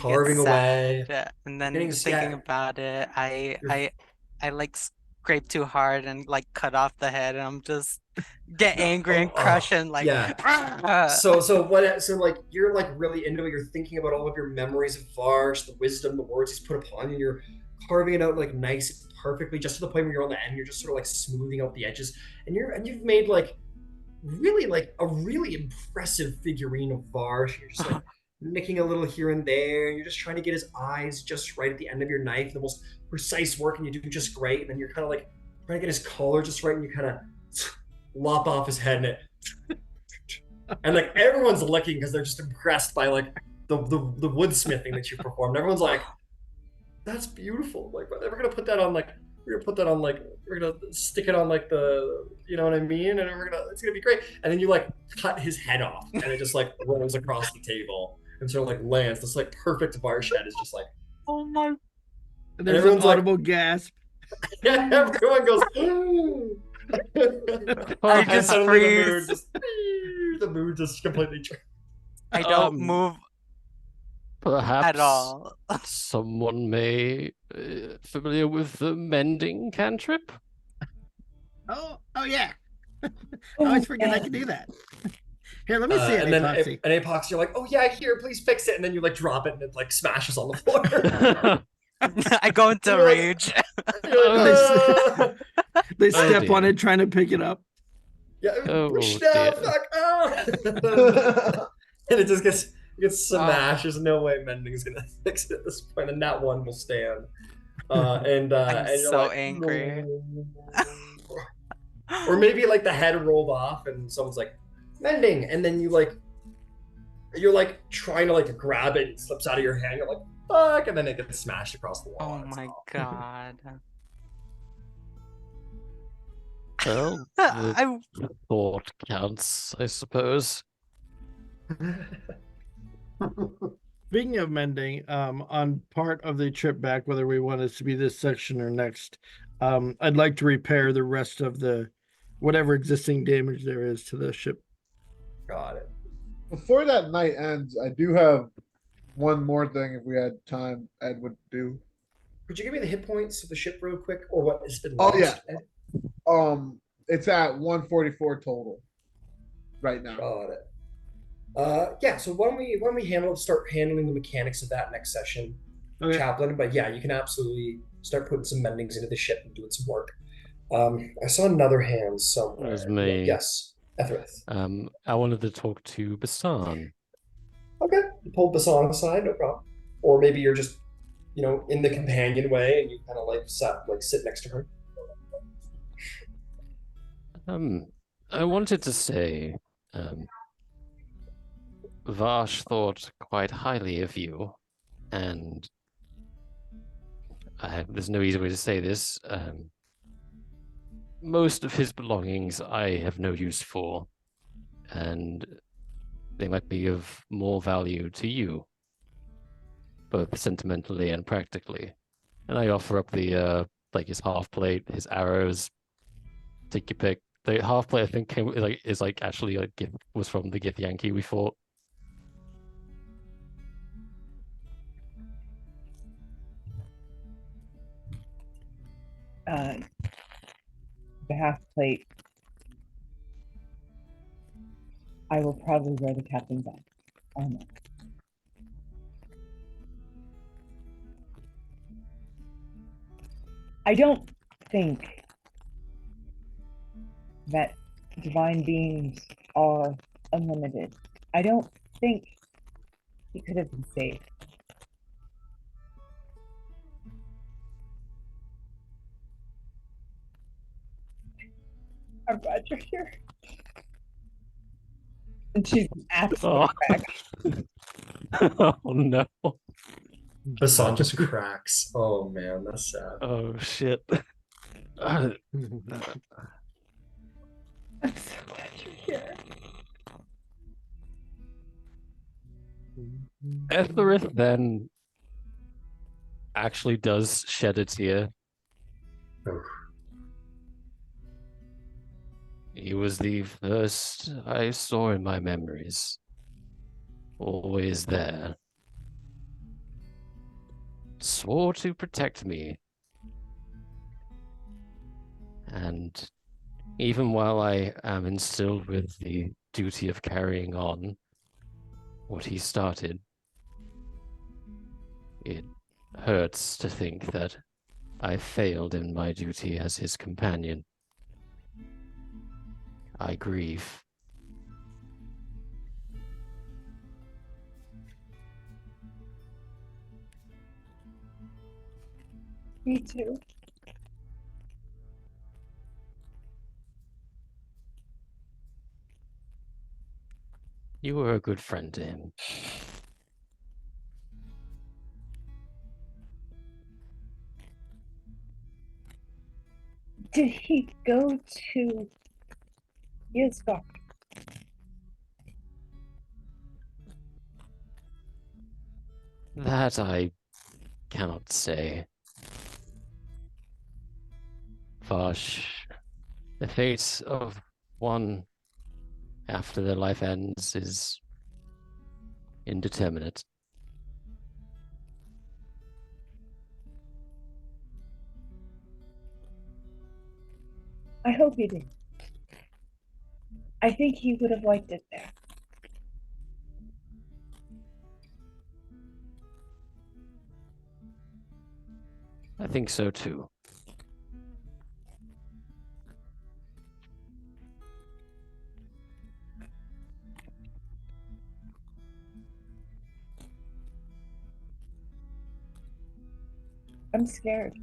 carving away. And then thinking about it, I like scrape too hard and like cut off the head, and I'm just get angry and crush and like So like you're like really into it. You're thinking about all of your memories of Varsh, the wisdom, the words he's put upon you. You're carving it out like nice, perfectly, just to the point where you're on the end. You're just sort of like smoothing out the edges, and you've made like really like a really impressive figurine of Varsh. You're just like nicking a little here and there. You're just trying to get his eyes just right at the end of your knife, the most precise work, and you do just great. And then you're kind of like trying to get his collar just right, and you kind of lop off his head, and like everyone's licking because they're just impressed by like the woodsmithing that you performed. Everyone's like, that's beautiful. Like we're gonna put that on like we're gonna stick it on like the, you know what I mean, and it's gonna be great. And then you like cut his head off, and it just like rolls across the table and sort of like lands. This like perfect Varsh head is just like, oh my. And there's an audible gasp. Yeah, everyone goes. I just freeze. The mood just completely changed. I don't move perhaps at all. Someone may familiar with the mending cantrip? Oh yeah. I always forget I can do that. Here, let me see it, Apoxy. And Apoxy, you're like, oh yeah, here, please fix it. And then you like drop it and it like smashes on the floor. I go into rage. They step on it trying to pick it up. Yeah, push dear. down, fuck. And it just gets smashed. There's no way mending's gonna fix it at this point, and that one will stand. I'm and you're so like, angry. Or maybe like the head rolled off and someone's like, mending, and then you're like trying to like grab it, and it slips out of your hand. You're like, fuck, and then it gets smashed across the wall. Oh my god. Well, I thought counts, I suppose. Speaking of mending, on part of the trip back, whether we want it to be this section or next, I'd like to repair the rest of the whatever existing damage there is to the ship. Got it. Before that night ends, I do have one more thing. If we had time, Ed would do. Could you give me the hit points of the ship real quick, or what has been Oh yeah. lost? Ed? It's at 144 total right now. Got it. Yeah. So why don't we start handling the mechanics of that next session, Okay. Chaplain? But yeah, you can absolutely start putting some mendings into the ship and doing some work. I saw another hand somewhere. It was me. Yes, Ethereth. I wanted to talk to Basan. Okay, you pulled Basan aside, no problem. Or maybe you're just, in the companion way, and you kind of sit next to her. I wanted to say, Vash thought quite highly of you, and there's no easy way to say this. Most of his belongings I have no use for, and they might be of more value to you, both sentimentally and practically. And I offer up the his half plate, his arrows. Take your pick. The half plate I think is actually was from the Gith Yankee we fought. The half plate, I will probably wear the captain's armor. I don't think that divine beings are unlimited. I don't think he could have been saved. I'm glad you're here. And she's absolutely Oh no. Basan just cracks. Oh man, that's sad. Oh shit. I'm so glad you're here. Etherith then actually does shed a tear. He was the first I saw in my memories. Always there. Swore to protect me. And even while I am instilled with the duty of carrying on what he started, it hurts to think that I failed in my duty as his companion. I grieve. Me too. You were a good friend to him. Did he go to Yizgok? That I cannot say. Vash, the fate of one after their life ends is indeterminate. I hope he did. I think he would have liked it there. I think so too. I'm scared.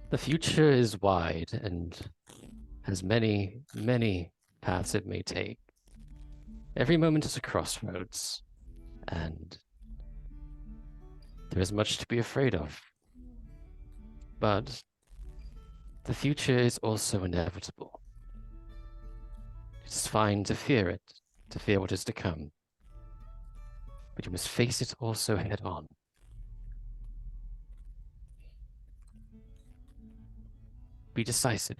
The future is wide and has many, many paths it may take. Every moment is a crossroads, and there is much to be afraid of. But the future is also inevitable. It's fine to fear it, to fear what is to come. But you must face it also head on. Be decisive.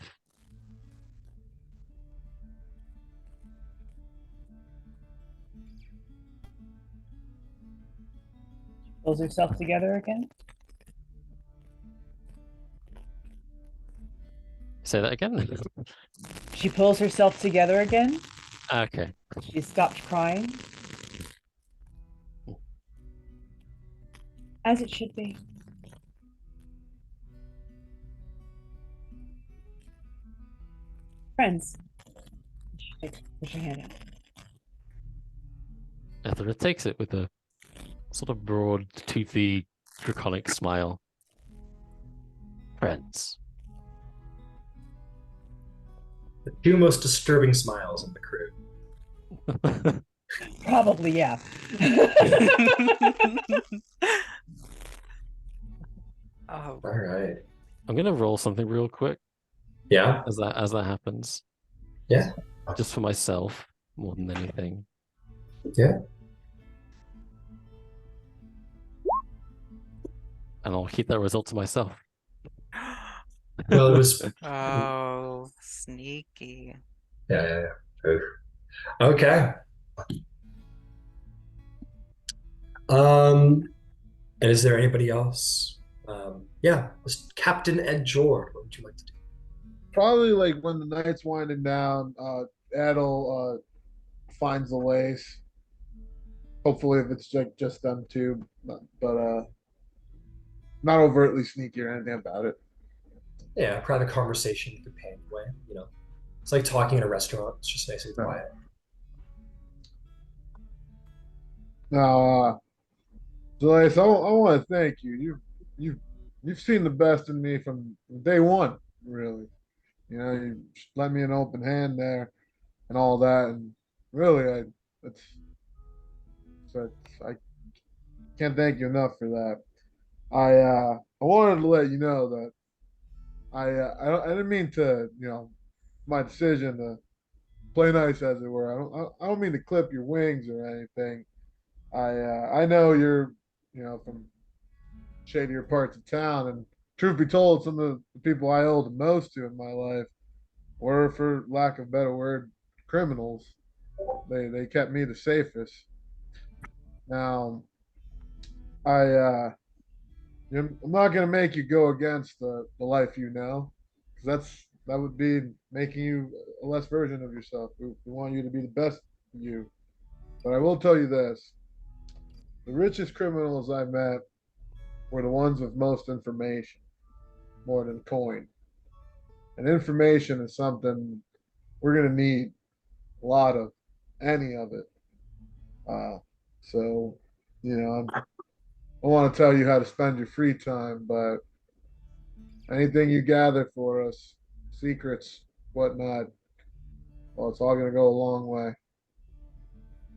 Pulls herself together again. Say that again. She pulls herself together again. Okay. She stopped crying. As it should be. Friends. Push your hand out. Ethelred takes it with a sort of broad, toothy, draconic smile. Friends. The two most disturbing smiles in the crew. Probably, yeah. Oh, All right. I'm gonna roll something real quick Yeah. as that happens. Yeah. Just for myself, more than anything. Yeah. And I'll keep that result to myself. Well, it was. oh, sneaky. Yeah. Okay. And is there anybody else? Yeah, Captain Ed Jord. What would you like to do? Probably like when the night's winding down, Adel finds the lace. Hopefully, if it's just them two, but not overtly sneaky or anything about it. Yeah, private conversation, companion way. You know, it's like talking in a restaurant. It's just nice and quiet. Now, Joyce, I want to thank you. You've seen the best in me from day one, really. You know, you lent me an open hand there and all that, and really, it's I can't thank you enough for that. I wanted to let you know that I didn't mean to, my decision to play nice, as it were. I don't mean to clip your wings or anything. I know you're, from shadier parts of town, and truth be told, some of the people I owe the most to in my life were, for lack of a better word, criminals. They kept me the safest. Now, I'm not gonna make you go against the life you know, because that would be making you a less version of yourself. We want you to be the best you. But I will tell you this: the richest criminals I met were the ones with most information, more than coin. And information is something we're gonna need a lot of, any of it. So, I want to tell you how to spend your free time, but anything you gather for us, secrets, whatnot, well, it's all going to go a long way.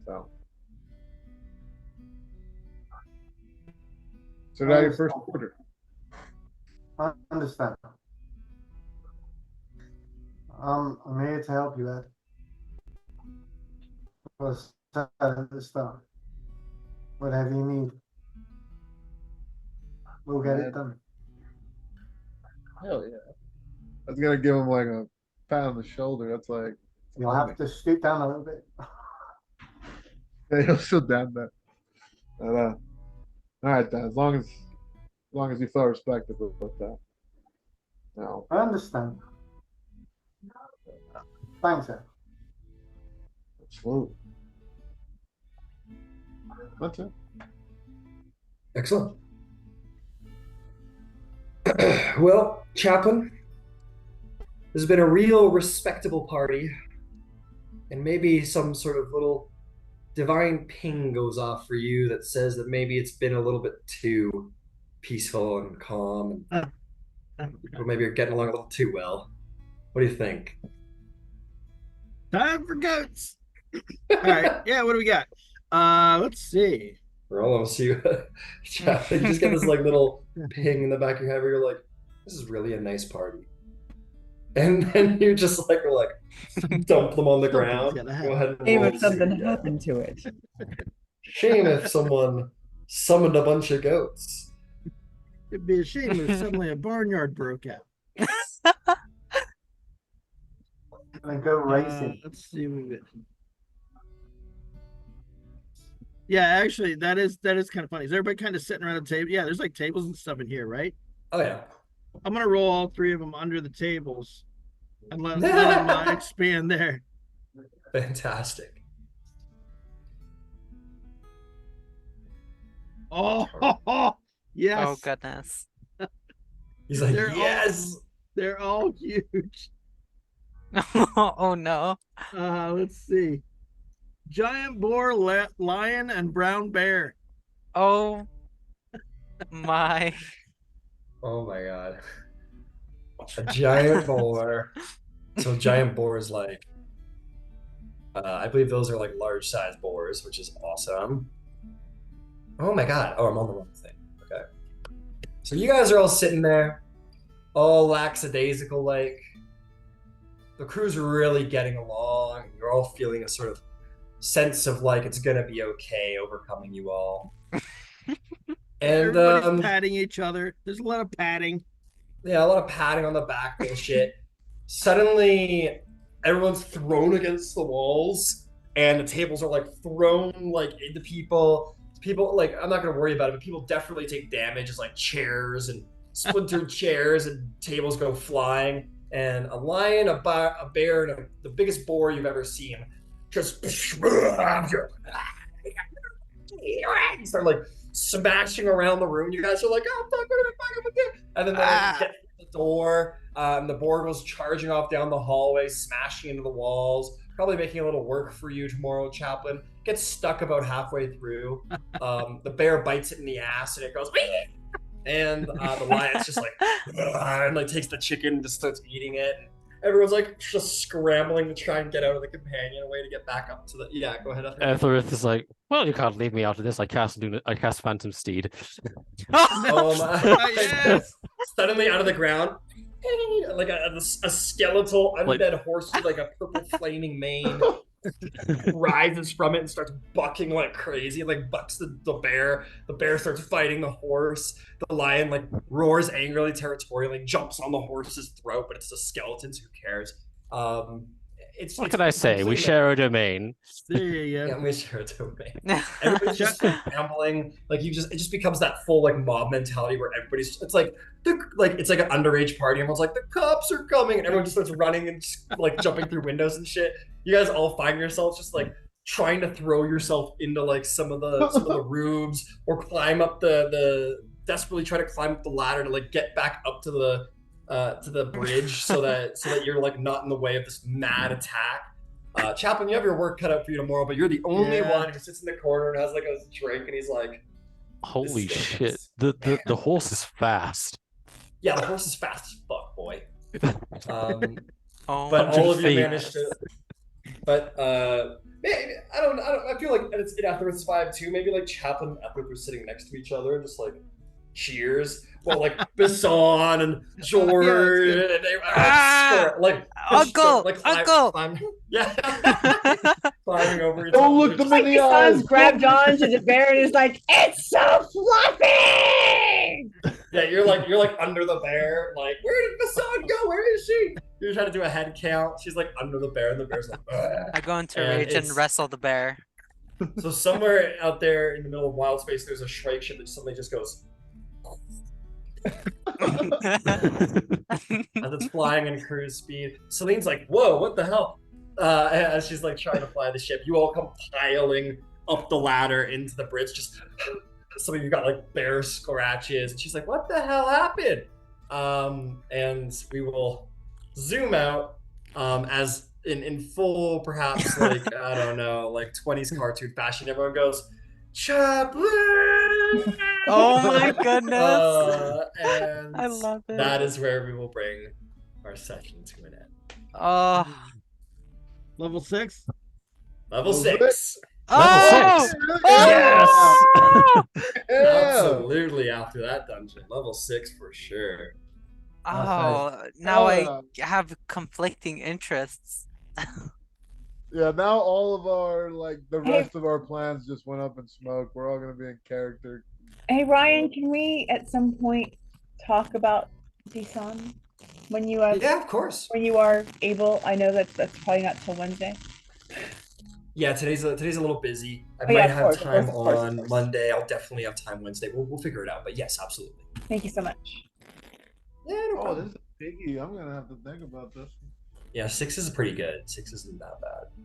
So that your first order. I understand. I'm here to help you, Ed. Was at the start. Whatever you need, we'll get it done. Hell yeah! I was gonna give him like a pat on the shoulder. That's like You'll have to stoop down a little bit. yeah, he'll still down that. But, all right then. As long as you feel respected with that. No. I understand. Thanks, Ed. Absolutely. That's it. Excellent. Well, Chaplain, this has been a real respectable party, and maybe some sort of little divine ping goes off for you that says that maybe it's been a little bit too peaceful and calm, and people maybe are getting along a little too well. What do you think? Time for goats. All right. Yeah, what do we got? Let's see. Roll almost you, Chaplain. You just get this like little ping in the back of your head where you're like, "This is really a nice party," and then you just like we're like, dump them on the ground. Go ahead and Shame roll if something two. happened to it. Shame if someone summoned a bunch of goats. It'd be a shame if suddenly a barnyard broke out. And go racing. Let's see. Yeah, actually, that is kind of funny. Is everybody kind of sitting around a table? Yeah, there's like tables and stuff in here, right? Oh yeah. I'm gonna roll all three of them under the tables and let them expand there. Fantastic. Oh, yes. Oh goodness. He's like, They're all- yes. They're all huge. Oh no. Let's see. Giant boar, lion, and brown bear. Oh my. Oh my god. A giant boar. So giant boar is like, I believe those are like large size boars, which is awesome. Oh my god. Oh, I'm on the wrong thing. Okay. So you guys are all sitting there, all lackadaisical like. The crew's really getting along. You're all feeling a sort of sense of like it's gonna be okay overcoming you all. And Everybody's patting each other. There's a lot of patting. yeah, a lot of patting on the back bullshit. Suddenly, everyone's thrown against the walls, and the tables are like thrown like into people. People like I'm not gonna worry about it, but people definitely take damage as like chairs and splintered chairs and tables go flying. And a lion, a bear, and the biggest boar you've ever seen just start like smashing around the room. You guys are like, oh, fuck, what am I fucking do? And then they like, get to the door. The board goes charging off down the hallway, smashing into the walls, probably making a little work for you tomorrow, Chaplain. Gets stuck about halfway through. The bear bites it in the ass and it goes, and the lion's just like, and like takes the chicken and just starts eating it. And everyone's like just scrambling to try and get out of the companionway to get back up to the. Yeah, go ahead. Etherith is like, well, you can't leave me out of this. I cast Phantom Steed. Oh my! Yes. Suddenly out of the ground, like a skeletal undead horse with like a purple flaming mane rises from it and starts bucking like crazy. Like bucks the bear. The bear starts fighting the horse. The lion like roars angrily, territorially, jumps on the horse's throat, but it's a skeleton, so who cares? What can I say? We share a domain. There you go. Yeah, we share a domain. Everybody's just gambling. Like it just becomes that full like mob mentality where everybody's. It's like it's like an underage party. Everyone's like the cops are coming, and everyone just starts running and just, like jumping through windows and shit. You guys all find yourselves just like trying to throw yourself into like some of the rooms or climb up the desperately try to climb up the ladder to like get back up to the bridge so that you're like not in the way of this mad attack. Chaplain, you have your work cut out for you tomorrow, but you're the only one who sits in the corner and has like a drink, and he's like, "Holy shit! The horse is fast." Yeah, the horse is fast as fuck, boy. Oh, but all of you managed to. But maybe, I don't. I feel like it's in Ether's vibe too. Maybe like Chaplain and Ether were sitting next to each other and just like cheers. Well, like Basson and George and they like Uncle, Uncle. Yeah, climbing over each Don't other. look them Like in the the eyes. sons grabbed onto the bear and is like, it's so fluffy. Yeah, you're like under the bear. Like, where did Basson go? Where is she? You're trying to do a head count. She's like under the bear, and the bear's like. Ugh. I go into rage and wrestle the bear. So somewhere out there in the middle of wild space, there's a shrike ship that suddenly just goes. As it's flying in cruise speed. Celine's like, whoa, what the hell? As she's like trying to fly the ship, you all come piling up the ladder into the bridge. Just some of you got like bear scratches. And she's like, what the hell happened? And we will zoom out as in full, perhaps like, I don't know, like 20s cartoon fashion. Everyone goes, Chaplain! Oh my goodness! And I love it. That is where we will bring our session to an end. Oh. Level 6? Level 6. Oh! Six. Oh! Absolutely after that dungeon. Level 6 for sure. Oh, now I have conflicting interests. Yeah, now all of our the rest of our plans just went up in smoke. We're all gonna be in character. Hey Ryan, can we at some point talk about Desan when you Yeah, of course. when you are able? I know that's probably not till Wednesday. Yeah, today's a little busy. I Oh, yeah, might of have course, of time course, of course, of on course. Monday. I'll definitely have time Wednesday. We'll figure it out. But yes, absolutely. Thank you so much. Yeah, no Oh, problem. this is a biggie. I'm gonna have to think about this. Yeah, 6 is pretty good. 6 isn't that bad.